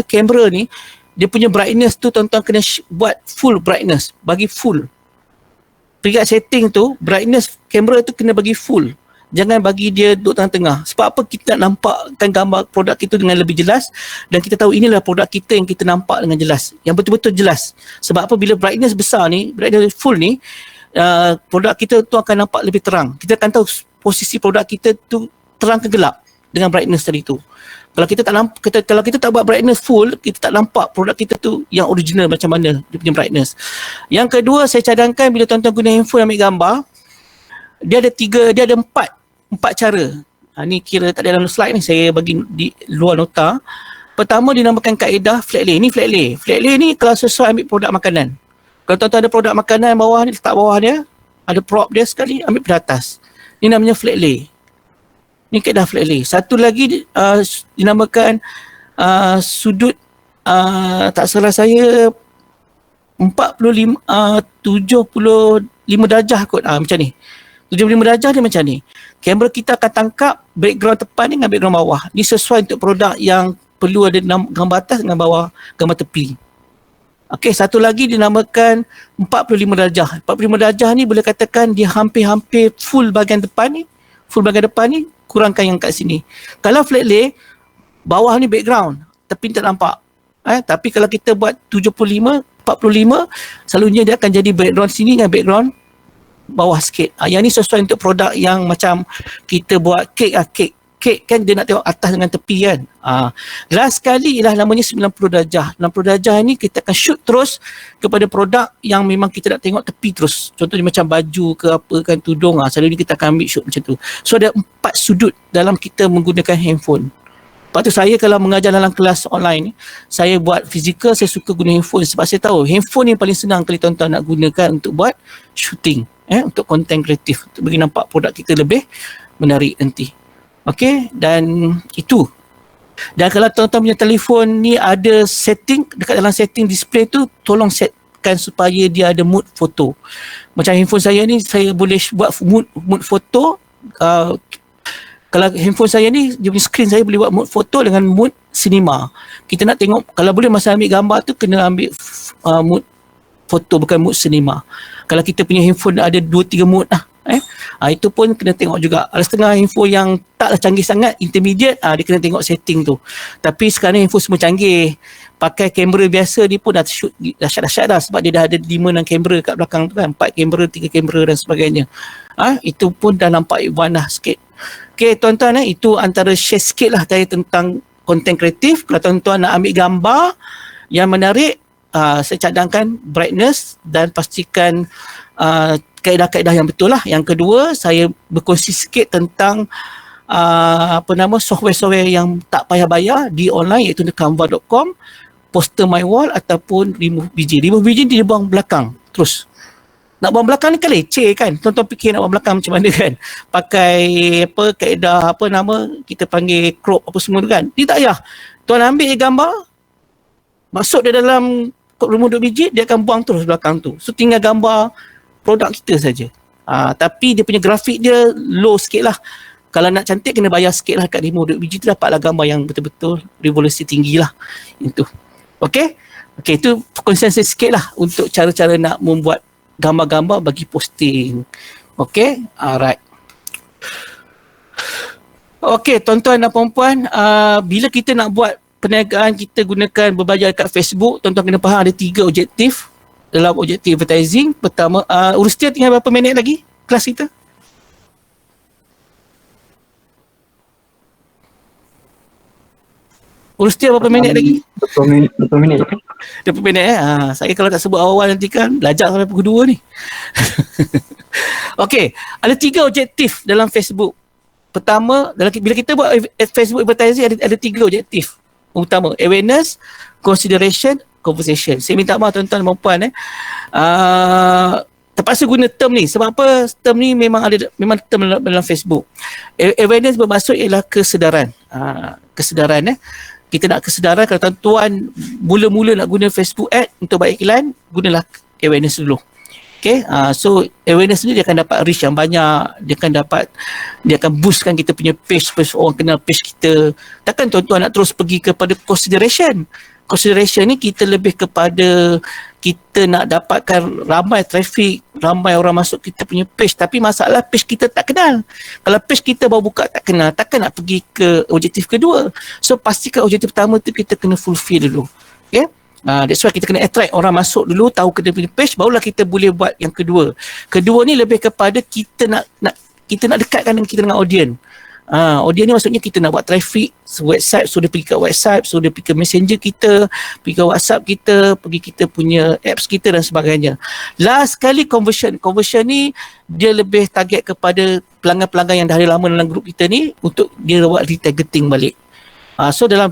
kamera ni, dia punya brightness tu tuan-tuan kena buat full brightness, bagi full. Pergi kat setting tu, brightness kamera tu kena bagi full. Jangan bagi dia duduk tengah-tengah. Sebab apa? Kita nak nampakkan gambar produk kita dengan lebih jelas, dan kita tahu inilah produk kita yang kita nampak dengan jelas, yang betul-betul jelas. Sebab apa? Bila brightness besar ni, brightness full ni, produk kita tu akan nampak lebih terang. Kita akan tahu posisi produk kita tu terang ke gelap dengan brightness tadi tu. Kalau kita tak nampak, kalau kita tak buat brightness full, kita tak nampak produk kita tu yang original macam mana dia punya brightness. Yang kedua, saya cadangkan bila tuan-tuan guna handphone ambil gambar, dia ada empat cara. Ni kira tak ada dalam slide ni, saya bagi di luar nota. Pertama, dinamakan kaedah flat lay. Ni flat lay. Flat lay ni kalau sesuai ambil produk makanan. Kalau tuan-tuan ada produk makanan bawah ni, letak bawah dia, ada prop dia sekali, ambil pada atas. Ni namanya flat lay. Ni kaedah flat lay. Satu lagi dinamakan sudut, tak salah saya 75 darjah kot. Macam ni. 75 darjah dia macam ni. Kamera kita akan tangkap background depan ni dengan background bawah. Ni sesuai untuk produk yang perlu ada gambar atas dengan bawah, gambar tepi. Okey, satu lagi dinamakan 45 darjah. 45 darjah ni boleh katakan dia hampir-hampir full bahagian depan ni. Full bahagian depan ni, kurangkan yang kat sini. Kalau flat lay, bawah ni background, tepi tak nampak. Tapi kalau kita buat 75, 45, selalunya dia akan jadi background sini dengan background bawah sikit. Yang ni sesuai untuk produk yang macam kita buat kek kan dia nak tengok atas dengan tepi kan. Last sekali ialah namanya 90 darjah. 90 darjah ni kita akan shoot terus kepada produk yang memang kita nak tengok tepi terus. Contohnya macam baju ke apa kan, tudung. Selalunya kita akan ambil shoot macam tu. So ada 4 sudut dalam kita menggunakan handphone. Lepas tu saya kalau mengajar dalam kelas online ni, saya buat fizikal, saya suka guna handphone sebab saya tahu handphone yang paling senang kali tuan-tuan nak gunakan untuk buat shooting, untuk content kreatif, untuk bagi nampak produk kita lebih menarik nanti. Okey, dan itu Dan kalau tuan-tuan punya telefon ni ada setting, dekat dalam setting display tu, tolong setkan supaya dia ada mood foto. Macam handphone saya ni, saya boleh buat mood foto. Kalau handphone saya ni, dia punya screen saya boleh buat mood foto dengan mood cinema. Kita nak tengok, kalau boleh masa ambil gambar tu, kena ambil mood foto, bukan mood cinema. Kalau kita punya handphone ada 2-3 mood lah, itu pun kena tengok juga. Ada setengah handphone yang taklah canggih sangat, intermediate, dia kena tengok setting tu. Tapi sekarang handphone semua canggih, pakai kamera biasa dia pun dah shoot dahsyat-dahsyat dah, sebab dia dah ada 5-6 kamera kat belakang tu kan, 4 kamera, 3 kamera dan sebagainya. Itu pun dah nampak advance lah sikit. Okay tuan-tuan, itu antara share sikit lah saya tentang content kreatif. Kalau tuan-tuan nak ambil gambar yang menarik, saya cadangkan brightness dan pastikan kaedah-kaedah yang betul lah. Yang kedua, saya berkongsi sikit tentang software-software yang tak payah bayar di online, iaitu canva.com, poster my wall ataupun remove biji. Remove biji dia buang belakang terus. Nak buang belakang ni kan leceh kan. Tuan-tuan fikir nak buang belakang macam mana kan. Pakai kaedah kita panggil crop apa semua tu kan. Dia tak payah. Tuan ambil gambar, masuk dia dalam remove biji, dia akan buang terus belakang tu. So tinggal gambar produk kita saja. Tapi dia punya grafik dia low sikit lah. Kalau nak cantik kena bayar sikit lah kat remove biji tu, dapatlah gambar yang betul-betul revolusi tinggi lah. Itu. Okay, itu konsensus sikit lah untuk cara-cara nak membuat gambar-gambar bagi posting. Okay, alright. Okay, tuan-tuan dan puan-puan, bila kita nak buat perniagaan, kita gunakan berbayar kat Facebook, tuan-tuan kena faham ada 3 objektif dalam objektif advertising. Pertama, Urustia tinggal berapa minit lagi kelas kita? Urustia berapa minit lagi? 20 minit. 20 minit saya kalau tak sebut awal-awal nanti kan belajar sampai pukul 2 ni. Okey, ada 3 objektif dalam Facebook. Pertama, bila kita buat Facebook advertising ada 3 objektif utama: awareness, consideration, conversation. Saya minta maaf tuan-tuan dan puan terpaksa guna term ni. Sebab apa? Term ni memang term dalam Facebook. Awareness bermaksud ialah kesedaran. Kesedaran kita nak kesedaran. Kalau tuan-tuan mula-mula nak guna Facebook ad untuk buat iklan, gunalah awareness dulu. Okay, so awareness ni dia akan dapat reach yang banyak, dia akan boostkan kita punya page supaya orang kenal page kita. Takkan tuan-tuan nak terus pergi kepada consideration. Consideration ni kita lebih kepada kita nak dapatkan ramai traffic, ramai orang masuk kita punya page, tapi masalah page kita tak kenal. Kalau page kita baru buka tak kenal, takkan nak pergi ke objektif kedua. So pastikan objektif pertama tu kita kena fulfill dulu. Okay? That's why kita kena attract orang masuk dulu, tahu kita punya page, barulah kita boleh buat yang kedua. Kedua ni lebih kepada kita nak dekatkan dengan audience. Audience ni maksudnya kita nak buat traffic website, so dia pergi ke website, so dia pergi ke messenger kita, pergi ke WhatsApp kita, pergi kita punya apps kita dan sebagainya. Last sekali conversion. Conversion ni dia lebih target kepada pelanggan-pelanggan yang dah ada lama dalam grup kita ni, untuk dia buat retargeting balik. So dalam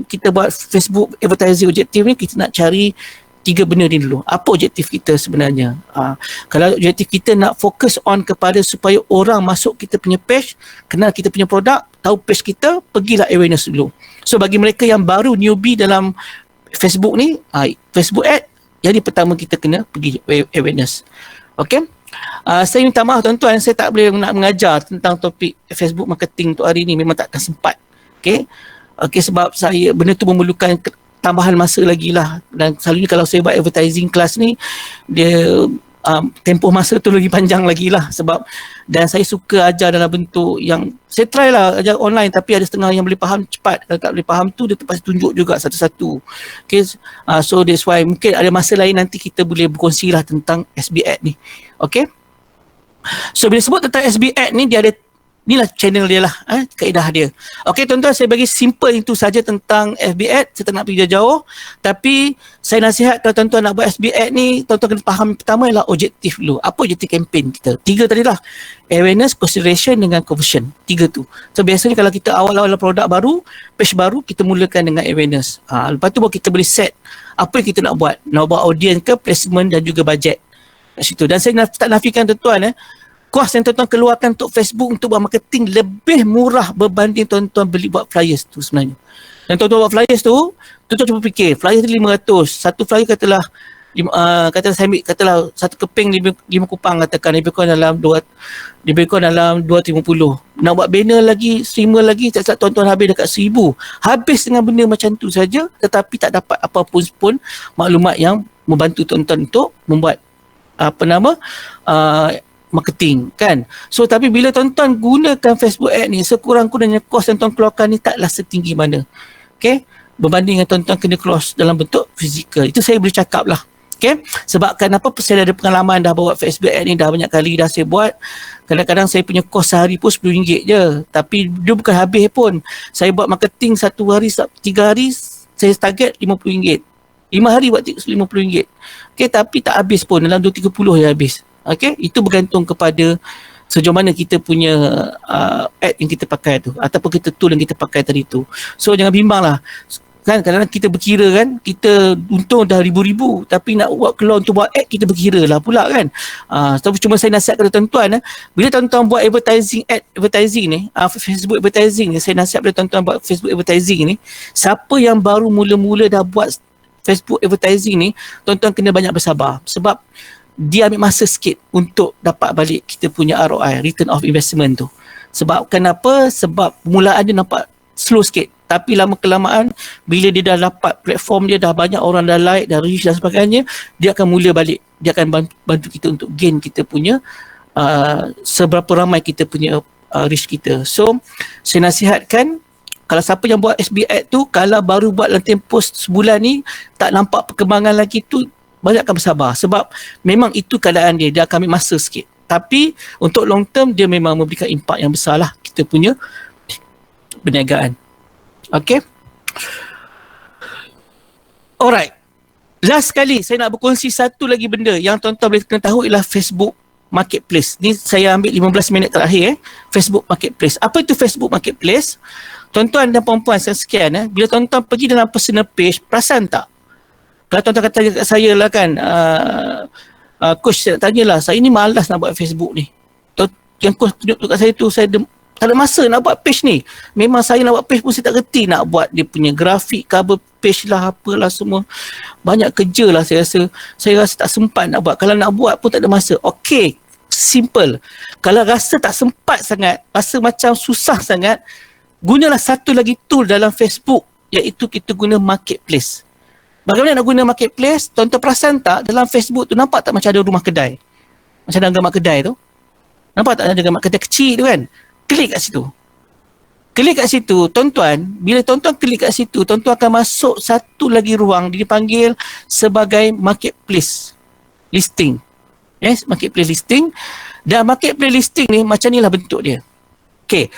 kita buat Facebook advertising objektif ni, kita nak cari 3 benda ni dulu. Apa objektif kita sebenarnya? Kalau objektif kita nak fokus on kepada supaya orang masuk kita punya page, kenal kita punya produk, tahu page kita, pergilah awareness dulu. So bagi mereka yang baru newbie dalam Facebook ni, Facebook ad, jadi pertama kita kena pergi awareness. Okay? Saya minta maaf tuan-tuan, saya tak boleh nak mengajar tentang topik Facebook marketing untuk hari ni, memang takkan sempat. Okay, sebab benda tu memerlukan tambahan masa lagi lah. Dan selalunya kalau saya buat advertising kelas ni, dia tempoh masa tu lagi panjang lagi lah. Sebab, dan saya suka ajar dalam bentuk yang, saya try lah ajar online, tapi ada setengah yang boleh faham cepat. Kalau tak boleh faham tu, dia terpaksa tunjuk juga satu-satu. Okay, so that's why mungkin ada masa lain nanti kita boleh berkongsi lah tentang SB Ad ni. Okay, so bila sebut tentang SB Ad ni, dia ada, inilah channel dia lah, kaedah dia. Okey tuan-tuan, saya bagi simple itu saja tentang FB Ad. Saya tak nak pergi jauh-jauh. Tapi saya nasihat kalau tuan-tuan nak buat FB Ad ni, tuan-tuan kena faham pertama ialah objektif dulu. Apa objektif campaign kita? 3 tadi lah. Awareness, consideration dengan conversion. 3 tu. So biasanya kalau kita awal-awal produk baru, page baru, kita mulakan dengan awareness. Lepas tu baru kita boleh set apa yang kita nak buat. Nak buat audience ke, placement dan juga budget kat situ. Dan saya tak nafikan tuan-tuan, kos yang tuan-tuan keluarkan untuk Facebook untuk buat marketing lebih murah berbanding tuan-tuan beli buat flyers tu sebenarnya. Dan tuan-tuan buat flyers tu, tuan-tuan cuba fikir, flyers tu 500, satu flyer katalah katalah saya ambil katalah satu keping 5 kupang katakan lebih kurang dalam 250. Nak buat banner lagi, streamer lagi, tak tuan-tuan habis dekat 1000. Habis dengan benda macam tu saja, tetapi tak dapat apa-apa pun maklumat yang membantu tuan-tuan untuk membuat marketing kan. So tapi bila tuan-tuan gunakan Facebook ad ni, sekurang-kurangnya kos yang tuan keluarkan ni taklah setinggi mana. Okay, berbanding dengan tuan-tuan kena cross dalam bentuk fizikal. Itu saya boleh cakap lah. Okay, sebab kenapa saya ada pengalaman dah buat Facebook ad ni dah banyak kali dah saya buat. Kadang-kadang saya punya kos sehari pun RM10 je, tapi dia bukan habis pun. Saya buat marketing 1 hari, 3 hari saya target RM50, 5 hari buat RM50. Okay, tapi tak habis pun, dalam 2-30 je habis. Okay, itu bergantung kepada sejauh mana kita punya ad yang kita pakai tu, ataupun kita tool yang kita pakai tadi tu. So jangan bimbang lah kan, kadang-kadang kita berkira kan, kita untung dah ribu-ribu, tapi nak buat keluar untuk buat ad, kita berkira lah pula kan. Tapi cuma saya nasihat kepada tuan-tuan, bila tuan-tuan buat advertising ni, Facebook advertising ni, saya nasihat kepada tuan-tuan buat Facebook advertising ni, siapa yang baru mula-mula dah buat Facebook advertising ni, tuan-tuan kena banyak bersabar, sebab dia ambil masa sikit untuk dapat balik kita punya ROI, return of investment tu. Sebab kenapa? Sebab permulaan dia nampak slow sikit, tapi lama kelamaan bila dia dah dapat platform dia, dah banyak orang dah like, dah reach dan sebagainya, dia akan mula balik, dia akan bantu kita untuk gain kita punya seberapa ramai kita punya reach kita. So saya nasihatkan, kalau siapa yang buat SB ad tu, kalau baru buat dalam tempoh sebulan ni tak nampak perkembangan lagi tu, banyakkan bersabar, sebab memang itu keadaan dia akan ambil masa sikit, tapi untuk long term dia memang memberikan impak yang besar lah kita punya perniagaan. Okay, alright, last sekali saya nak berkongsi satu lagi benda yang tuan-tuan boleh kena tahu, ialah Facebook Marketplace. Ni saya ambil 15 minit terakhir Facebook Marketplace. Apa itu Facebook Marketplace? Tuan-tuan dan puan-puan sekian, bila tuan-tuan pergi dalam personal page, perasan tak? Kalau tuan-tuan kata kat saya lah kan, coach saya nak tanyalah, saya ni malas nak buat Facebook ni. Yang coach tunjuk kat saya tu, saya tak ada masa nak buat page ni. Memang saya nak buat page pun saya tak reti nak buat dia punya grafik, cover page lah, apalah semua. Banyak kerja lah saya rasa. Saya rasa tak sempat nak buat. Kalau nak buat pun tak ada masa. Okay, simple. Kalau rasa tak sempat sangat, rasa macam susah sangat, gunalah satu lagi tool dalam Facebook, iaitu kita guna Marketplace. Bagaimana nak guna Marketplace? Tuan-tuan perasan tak, dalam Facebook tu nampak tak macam ada rumah kedai? Macam ada gambar kedai tu. Nampak tak ada gambar kedai kecil tu kan? Klik kat situ. Klik kat situ, tuan-tuan, bila tuan-tuan klik kat situ, tuan-tuan akan masuk satu lagi ruang, dipanggil sebagai Marketplace Listing. Yes, Marketplace Listing. Dan Marketplace Listing ni macam ni lah bentuk dia. Okay.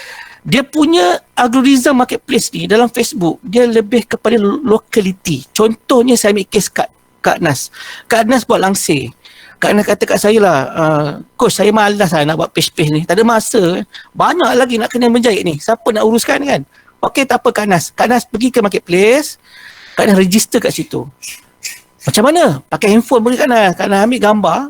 Dia punya algoritma Marketplace ni dalam Facebook, dia lebih kepada locality. Contohnya saya ambil kes Kak Nas. Kak Nas buat langsir. Kak Nas kata kat saya lah, coach saya malas lah nak buat page-page ni. Tak ada masa. Banyak lagi nak kena menjahit ni. Siapa nak uruskan kan? Okey, tak apa Kak Nas. Kak Nas pergi ke Marketplace. Kak Nas register kat situ. Macam mana? Pakai handphone boleh Kak Nas. Kak Nas ambil gambar.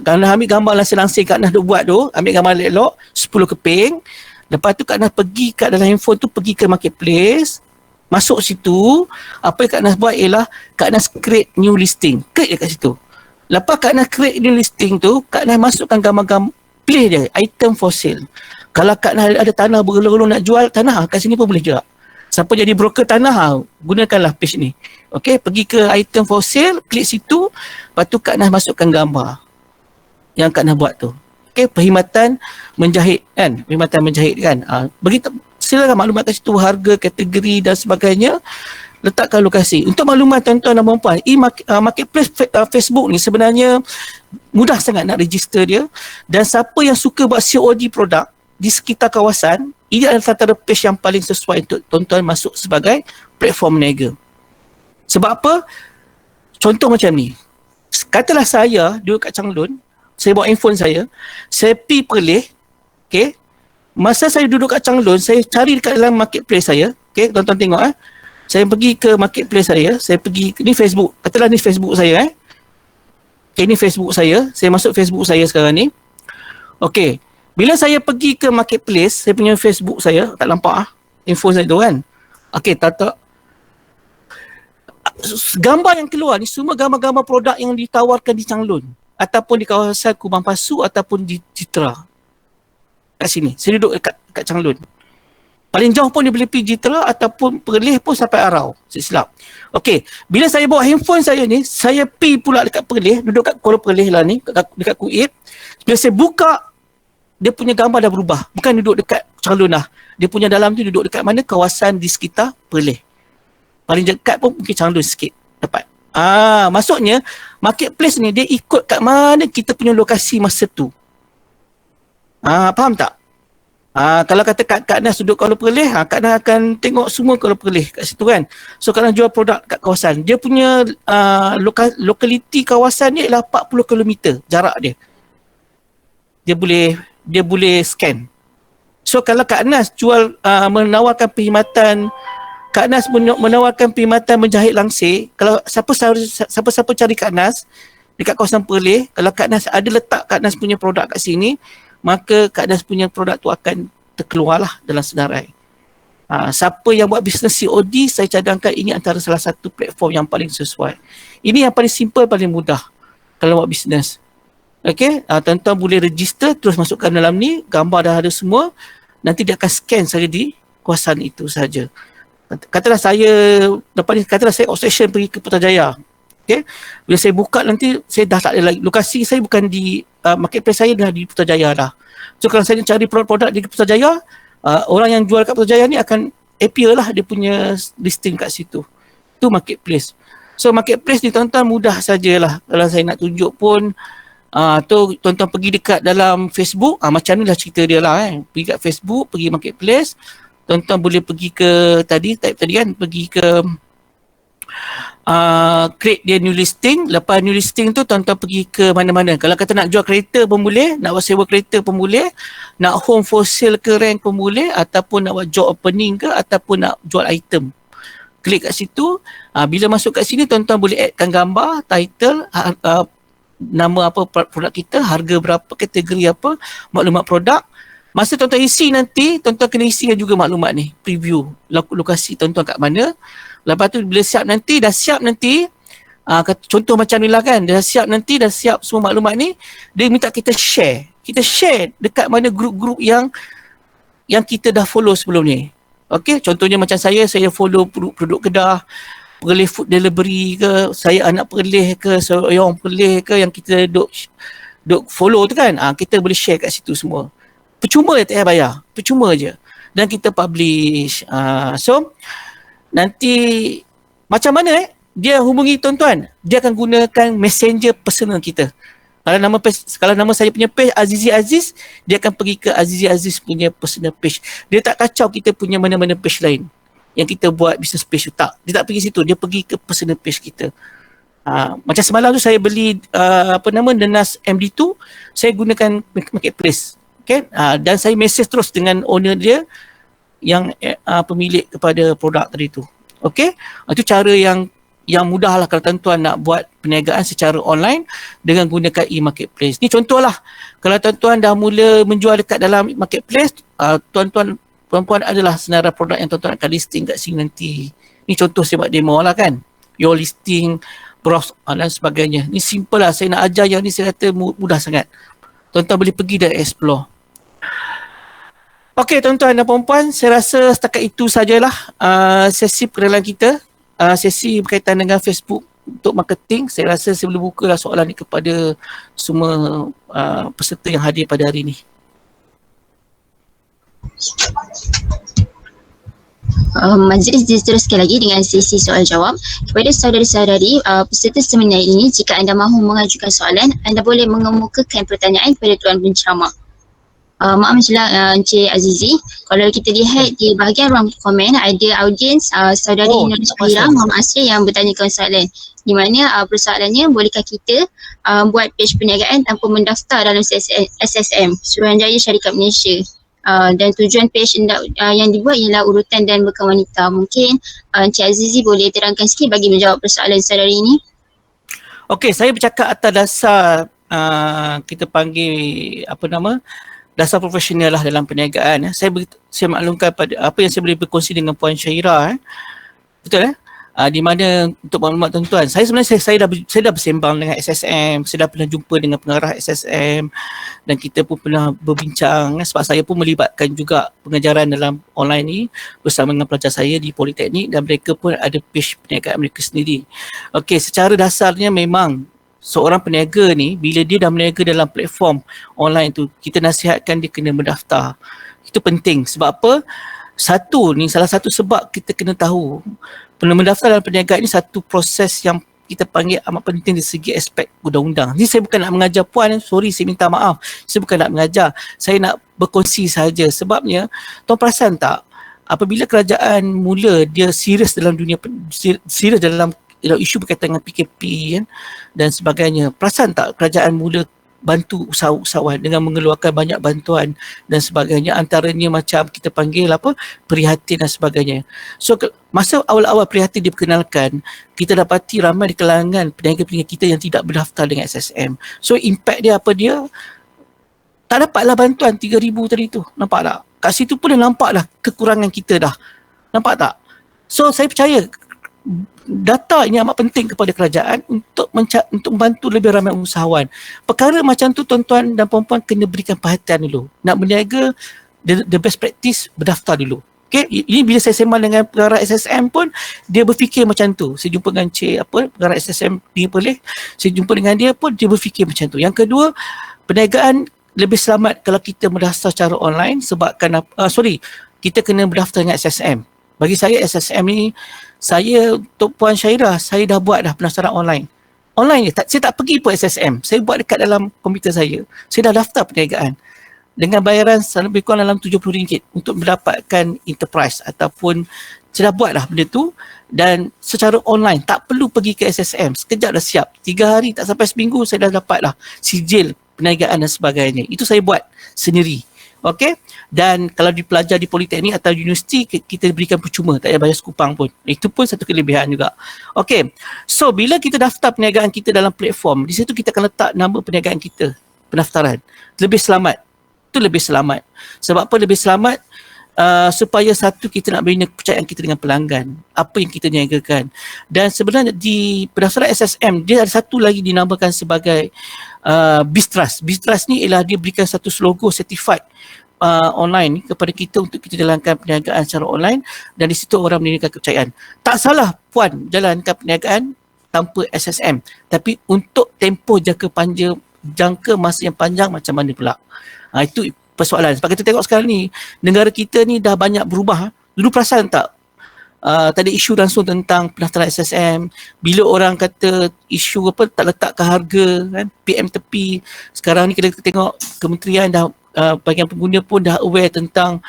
Kak Nas ambil gambar langsir-langsir Kak Nas duk buat tu. Ambil gambar elok, 10 keping. Lepas tu Kak Nas pergi kat dalam handphone tu, pergi ke Marketplace, masuk situ. Apa yang Kak Nas buat ialah Kak Nas create new listing. Klik dekat situ. Lepas Kak Nas create new listing tu, Kak Nas masukkan gambar-gambar, pilih dia item for sale. Kalau Kak Nas ada tanah bergelung-gelung nak jual tanah, kat sini pun boleh juga. Siapa jadi broker tanah, gunakanlah page ni. Okey, pergi ke item for sale, klik situ, lepas tu Kak Nas masukkan gambar yang Kak Nas buat tu. Okay, perkhidmatan menjahit kan, perkhidmatan menjahit kan. Beritahu, silakan maklumat kat situ, harga, kategori dan sebagainya. Letakkan lokasi. Untuk maklumat tuan-tuan dan puan-puan, Marketplace Facebook ni sebenarnya mudah sangat nak register dia. Dan siapa yang suka buat COD produk di sekitar kawasan, ini adalah antara page yang paling sesuai untuk tuan-tuan masuk sebagai platform niaga. Sebab apa? Contoh macam ni. Katalah saya duduk kat Changlun, saya bawa handphone saya pergi Perlis, okay. Masa saya duduk kat Changlun, saya cari dekat dalam Marketplace saya, okay, tuan-tuan tengok saya pergi ke Marketplace saya pergi, ni Facebook, katalah ni Facebook saya okay, ni Facebook saya masuk Facebook saya sekarang ni. Okey. Bila saya pergi ke marketplace, saya punya Facebook saya, tak nampak info saya tu kan. Okey, tak. Gambar yang keluar ni semua gambar-gambar produk yang ditawarkan di Changlun ataupun di kawasan Kubang Pasu ataupun di Citra. Kat sini. Saya duduk kat Changlun. Paling jauh pun dia boleh pergi Jitra ataupun Perlis pun sampai Arau. Saya silap. Okey, bila saya bawa handphone saya ni, saya pergi pula dekat Perlis, duduk kat Kuala Perlis lah ni, dekat Kuit. Bila saya buka, dia punya gambar dah berubah. Bukan duduk dekat Changlun lah. Dia punya dalam tu duduk dekat mana? Kawasan di sekitar Perlis. Paling dekat pun mungkin Changlun sikit. Dapat. Maksudnya, marketplace ni dia ikut kat mana kita punya lokasi masa tu. Faham tak? Kalau kata Kak Nas duduk Kuala Perlis, Kak Nas akan tengok semua Kuala Perlis kat situ kan. So Kak Nas jual produk kat kawasan. Dia punya lokaliti kawasan ni ialah 40 km jarak dia. Dia boleh scan. So kalau Kak Nas jual menawarkan perkhidmatan, Kak Nas menawarkan perkhidmatan menjahit langsir, kalau siapa-siapa cari Kak Nas dekat kawasan Perlis, kalau Kak Nas ada letak Kak Nas punya produk kat sini, maka Kak Nas punya produk tu akan terkeluarlah dalam senarai. Siapa yang buat bisnes COD, saya cadangkan ini antara salah satu platform yang paling sesuai. Ini yang paling simple, paling mudah kalau buat bisnes. Okey, tuan-tuan boleh register, terus masukkan dalam ni, gambar dah ada semua, nanti dia akan scan saja di kawasan itu saja. Katalah saya, lepas ni katalah saya outstation pergi ke Putrajaya. Okay. Bila saya buka nanti, saya dah tak ada lagi. Lokasi saya bukan di marketplace, saya dah di Putrajaya dah. So kalau saya cari produk-produk di Putrajaya, orang yang jual kat Putrajaya ni akan appear lah dia punya listing kat situ. Itu marketplace. So marketplace ni tuan-tuan mudah sajalah. Kalau saya nak tunjuk pun, tu tuan-tuan pergi dekat dalam Facebook, macam ni lah cerita dia lah kan. Pergi kat Facebook, pergi marketplace, tuan-tuan boleh pergi ke type tadi kan, pergi ke create dia new listing. Lepas new listing tu tuan-tuan pergi ke mana-mana. Kalau kata nak jual kereta pun boleh, nak buat sewa kereta pun boleh, nak home for sale ke rent pun boleh, ataupun nak buat job opening ke, ataupun nak jual item. Klik kat situ. Bila masuk kat sini tuan-tuan boleh addkan gambar, title, nama apa produk kita, harga berapa, kategori apa, maklumat produk. Masa tuan-tuan isi nanti, tuan-tuan kena isikan juga maklumat ni, preview lokasi tuan-tuan kat mana. Lepas tu bila siap nanti, contoh macam ni lah kan, dah siap semua maklumat ni, dia minta kita share dekat mana grup-grup yang kita dah follow sebelum ni. Okey, contohnya macam saya follow produk Kedah, Perlis food delivery ke, saya anak Perlis ke, seorang Perlis ke yang kita duk follow tu kan, kita boleh share kat situ semua. Percuma je, tak payah bayar, percuma je. Dan kita publish. So nanti macam mana dia hubungi tuan-tuan, dia akan gunakan messenger personal kita. Kalau nama saya punya page Azizi Aziz, dia akan pergi ke Azizi Aziz punya personal page. Dia tak kacau kita punya mana-mana page lain yang kita buat business page tu, tak. Dia tak pergi situ, dia pergi ke personal page kita. Macam semalam tu saya beli Denas MD2, saya gunakan marketplace. Okay? Dan saya message terus dengan owner dia yang pemilik kepada produk tadi tu. Okey, itu cara yang mudah lah kalau tuan-tuan nak buat perniagaan secara online dengan gunakan e-marketplace. Ni contoh lah, kalau tuan-tuan dah mula menjual dekat dalam marketplace, puan-puan adalah senarai produk yang tuan-tuan akan listing kat sini nanti. Ni contoh saya buat demo lah kan, your listing, browse dan sebagainya. Ni simple lah, saya nak ajar yang ni saya kata mudah sangat. Tuan-tuan boleh pergi dan explore. Okey tuan-tuan dan puan-puan, saya rasa setakat itu sajalah sesi perkenalan kita, sesi berkaitan dengan Facebook untuk marketing. Saya rasa saya boleh bukalah soalan ni kepada semua peserta yang hadir pada hari ini. Majlis diteruskan lagi dengan sesi soal jawab. Kepada saudara-saudari peserta seminar ini, jika anda mahu mengajukan soalan, anda boleh mengemukakan pertanyaan kepada Tuan Penceramah. Maaf Encik Azizi, kalau kita lihat di bahagian ruang komen ada audiens saudari Nur Syahira Muhammad Asri yang bertanyakan soalan, di mana persoalannya, bolehkah kita buat page perniagaan tanpa mendaftar dalam SSM, Suruhanjaya Syarikat Malaysia, dan tujuan page yang dibuat ialah urutan dan bukan wanita. Mungkin Encik Azizi boleh terangkan sikit bagi menjawab persoalan saudari ini. Okey, saya bercakap atas dasar kita panggil apa nama, dasar profesional lah dalam perniagaan. Saya maklumkan pada apa yang saya boleh berkongsi dengan Puan Syairah. Betul di mana untuk maklumat tuan-tuan, saya sebenarnya saya dah bersembang dengan SSM, saya dah pernah jumpa dengan pengarah SSM dan kita pun pernah berbincang sebab saya pun melibatkan juga pengajaran dalam online ni bersama dengan pelajar saya di Politeknik dan mereka pun ada page perniagaan mereka sendiri. Okey, secara dasarnya memang seorang peniaga ni bila dia dah berniaga dalam platform online tu, kita nasihatkan dia kena mendaftar. Itu penting sebab apa? Salah satu sebab kita kena tahu mendaftar dalam perniagaan ini satu proses yang kita panggil amat penting dari segi aspek undang-undang. Ni saya bukan nak mengajar puan, sorry saya minta maaf. Saya bukan nak mengajar, saya nak berkongsi saja. Sebabnya, tuan perasan tak, apabila kerajaan mula dia serius dalam serius dalam isu berkaitan dengan PKP kan, dan sebagainya, perasan tak kerajaan mula bantu usahawan dengan mengeluarkan banyak bantuan dan sebagainya, antaranya macam kita panggil prihatin dan sebagainya. So masa awal-awal prihatin diperkenalkan, kita dapati ramai di kalangan peniaga-peniaga kita yang tidak berdaftar dengan SSM. So impact dia tak dapatlah bantuan 3,000 tadi tu, nampak tak? Kat situ pun dah nampak dah kekurangan kita dah, nampak tak? So saya percaya data ini amat penting kepada kerajaan untuk membantu lebih ramai usahawan. Perkara macam tu tuan-tuan dan puan-puan kena berikan perhatian dulu. Nak berniaga, the best practice, berdaftar dulu. Okay? Ini bila saya sembang dengan pengarah SSM pun, dia berfikir macam tu. Saya jumpa dengan pengarah SSM di Perlis, saya jumpa dengan dia pun, dia berfikir macam tu. Yang kedua, perniagaan lebih selamat kalau kita berdaftar secara online sebabkan, kita kena berdaftar dengan SSM. Bagi saya SSM ni, saya untuk Puan Syairah, saya dah buat dah pendaftaran online. Online je, saya tak pergi pun SSM. Saya buat dekat dalam komputer saya. Saya dah daftar perniagaan. Dengan bayaran lebih kurang dalam RM70 untuk mendapatkan enterprise ataupun saya dah buat dah benda tu dan secara online. Tak perlu pergi ke SSM. Sekejap dah siap. 3 hari tak sampai seminggu saya dah dapat dah sijil perniagaan dan sebagainya. Itu saya buat sendiri. Okey, dan kalau dipelajar di Politeknik atau universiti kita berikan percuma, tak payah bayar sekupang pun. Itu pun satu kelebihan juga. Okey, so bila kita daftar perniagaan kita dalam platform, di situ kita akan letak nama perniagaan kita, pendaftaran. Lebih selamat. Itu lebih selamat. Sebab apa lebih selamat? Supaya satu, kita nak bina kepercayaan kita dengan pelanggan, apa yang kita niagakan. Dan sebenarnya di pendaftaran SSM dia ada satu lagi dinamakan sebagai BizTrust. BizTrust ni ialah dia berikan satu logo certified online kepada kita untuk kita jalankan perniagaan secara online dan di situ orang meningkatkan kepercayaan. Tak salah puan jalankan perniagaan tanpa SSM, tapi untuk tempoh jangka masa yang panjang macam mana pula? Itu persoalan. Sebab kita tengok sekarang ni, negara kita ni dah banyak berubah. Dulu perasan tak? Tadi isu langsung tentang pendaftaran SSM. Bila orang kata isu tak letakkan harga, kan? PM tepi. Sekarang ni kita tengok kementerian dah, bahagian pengguna pun dah aware tentang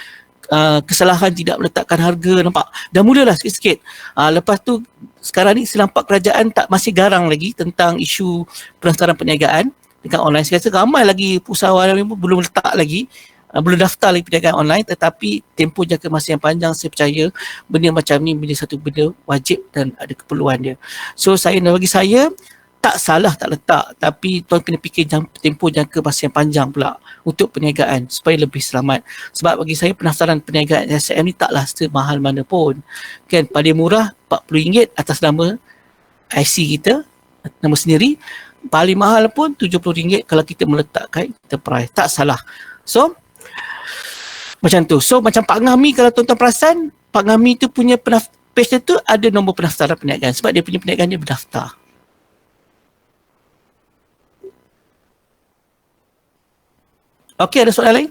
kesalahan tidak meletakkan harga, nampak? Dah mulalah sikit-sikit. Lepas tu, sekarang ni saya nampak kerajaan masih garang lagi tentang isu pendaftaran perniagaan dengan online. Saya rasa ramai lagi usahawan yang belum letak lagi, belum daftar lagi perniagaan online, tetapi tempoh jangka masa yang panjang saya percaya benda macam ni menjadi satu benda wajib dan ada keperluan dia. So bagi saya tak salah tak letak, tapi tuan kena fikir tempoh jangka masa yang panjang pula untuk perniagaan supaya lebih selamat. Sebab bagi saya pendaftaran perniagaan SSM ni taklah semahal mana pun. Kan, paling murah RM40 atas nama IC kita, nama sendiri. Paling mahal pun RM70 kalau kita meletakkan enterprise. Tak salah. So macam tu. So macam Pak Ngami, kalau tuan-tuan perasan, Pak Ngami tu punya page dia tu ada nombor pendaftaran perniagaan sebab dia punya perniagaan dia berdaftar. Okey, ada soalan lain?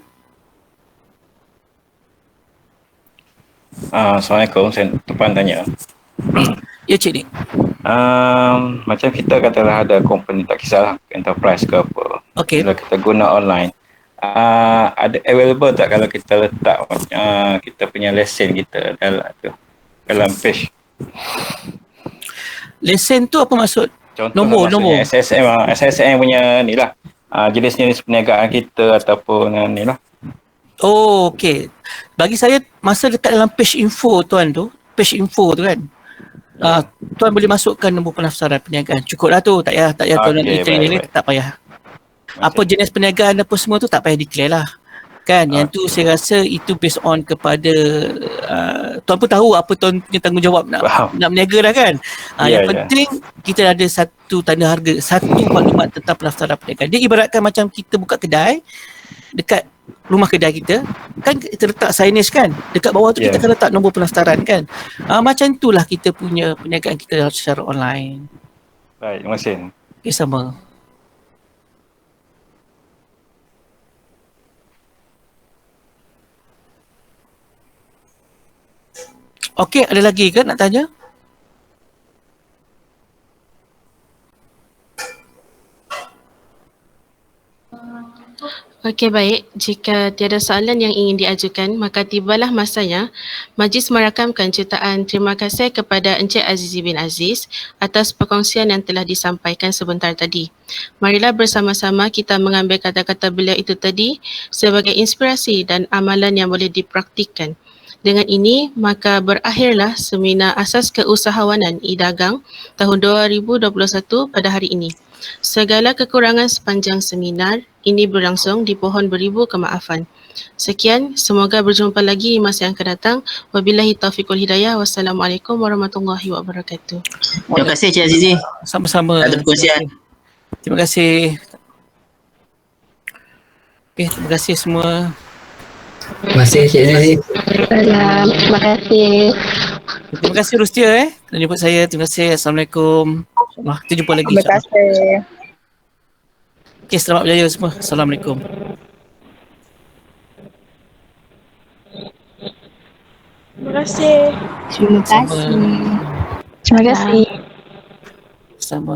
Assalamualaikum, saya Tuan tanya. Ya, Cik Nik. Macam kita katalah ada company, tak kisahlah enterprise ke apa. Okey. Bila kita guna online, ada available tak kalau kita letak kita punya lesen kita dalam page? Lesen tu apa maksud? Contoh Nombor. SSM punya ni lah. Jenis-jenis perniagaan kita ataupun ni lah. Oh, okey. Bagi saya, masa dekat dalam page info tuan tu, page info tu kan, tuan boleh masukkan nombor pendaftaran perniagaan. Cukup lah tu, tak payah tuan nak detail, tak payah. Apa jenis perniagaan apa semua tu tak payah declare lah. Kan, yang tu saya rasa itu based on kepada tuan pun tahu apa tuan punya tanggungjawab Faham. nak berniaga dah kan. Yang Ya, ya. penting kita ada satu tanda harga, satu maklumat tentang pendaftaran perniagaan. Dia ibaratkan macam kita buka kedai dekat rumah kedai kita, kan kita letak signage kan, dekat bawah tu Ya. kita akan letak nombor pendaftaran kan. Macam itulah kita punya perniagaan kita secara online. Baik, terima kasih. Okay, sama. Okey, ada lagi ke nak tanya? Okey, baik. Jika tiada soalan yang ingin diajukan, maka tibalah masanya Majlis merakamkan ceritaan terima kasih kepada Encik Azizi bin Aziz atas perkongsian yang telah disampaikan sebentar tadi. Marilah bersama-sama kita mengambil kata-kata beliau itu tadi sebagai inspirasi dan amalan yang boleh dipraktikkan. Dengan ini, maka berakhirlah seminar Asas Keusahawanan e-Dagang tahun 2021 pada hari ini. Segala kekurangan sepanjang seminar ini berlangsung dipohon beribu kemaafan. Sekian, semoga berjumpa lagi di masa yang akan datang. Wabillahi taufiqul hidayah. Wassalamualaikum warahmatullahi wabarakatuh. Terima kasih Cik Azizi. Sama-sama. Ada perkongsian. Terima kasih. Okey, terima kasih semua. Terima kasih Cik Azizi. Salam. Terima kasih. Terima kasih Rustia kerana jemput saya. Terima kasih. Assalamualaikum. InsyaAllah kita jumpa lagi. Terima kasih. Okey, selamat berjaya semua. Assalamualaikum. Terima kasih. Terima kasih. Terima kasih. Sama.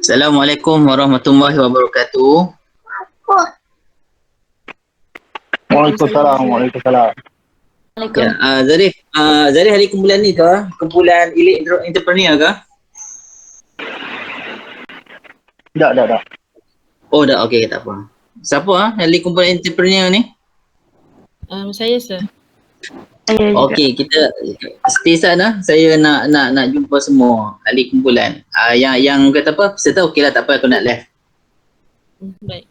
Assalamualaikum warahmatullahi wabarakatuh. Waalaikumsalam. Waalaikumsalam. Ya, Zarif, Zarif hari kumpulan ni ke? Kumpulan Elite Entrepreneur ke? Dah. Oh dah, okey, tak apa. Siapa ahli kumpulan entrepreneur ni? Saya sir. Okey, kita stay sana. Saya nak jumpa semua ahli kumpulan. Yang kata apa? Peserta okeylah, tak apa, aku nak live. Baik.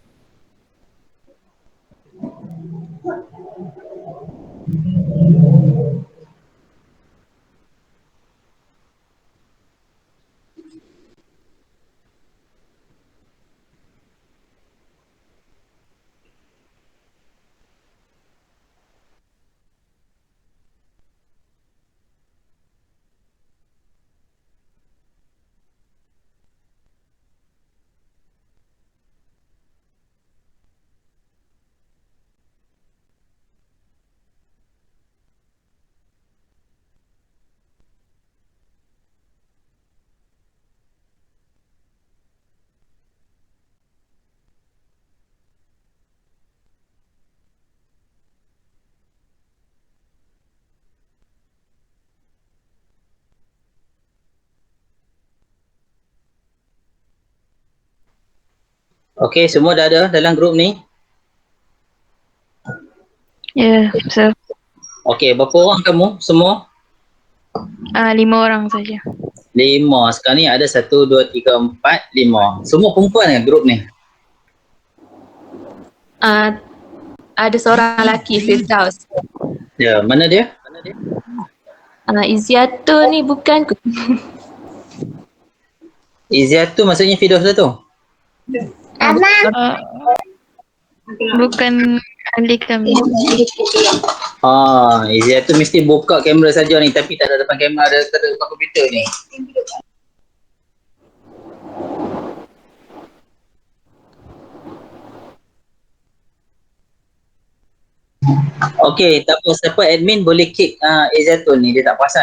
Okey, semua dah ada dalam grup ni? Ya, so Okey, berapa orang kamu semua? 5 orang saja. 5. Sekarang ni ada 1, 2, 3, 4, 5. Semua perempuan kan grup ni? Ada seorang lelaki, Firdaus. Ya, mana dia? Iziatul ni bukan Iziat tu maksudnya Firdaus lah tu? Bukan ahli kami. Iziat tu mesti buka kamera saja ni tapi tak ada depan kamera, ada depan komputer ni. Okey, tak apa, siapa admin boleh kick Iziatul ni, dia tak perasan.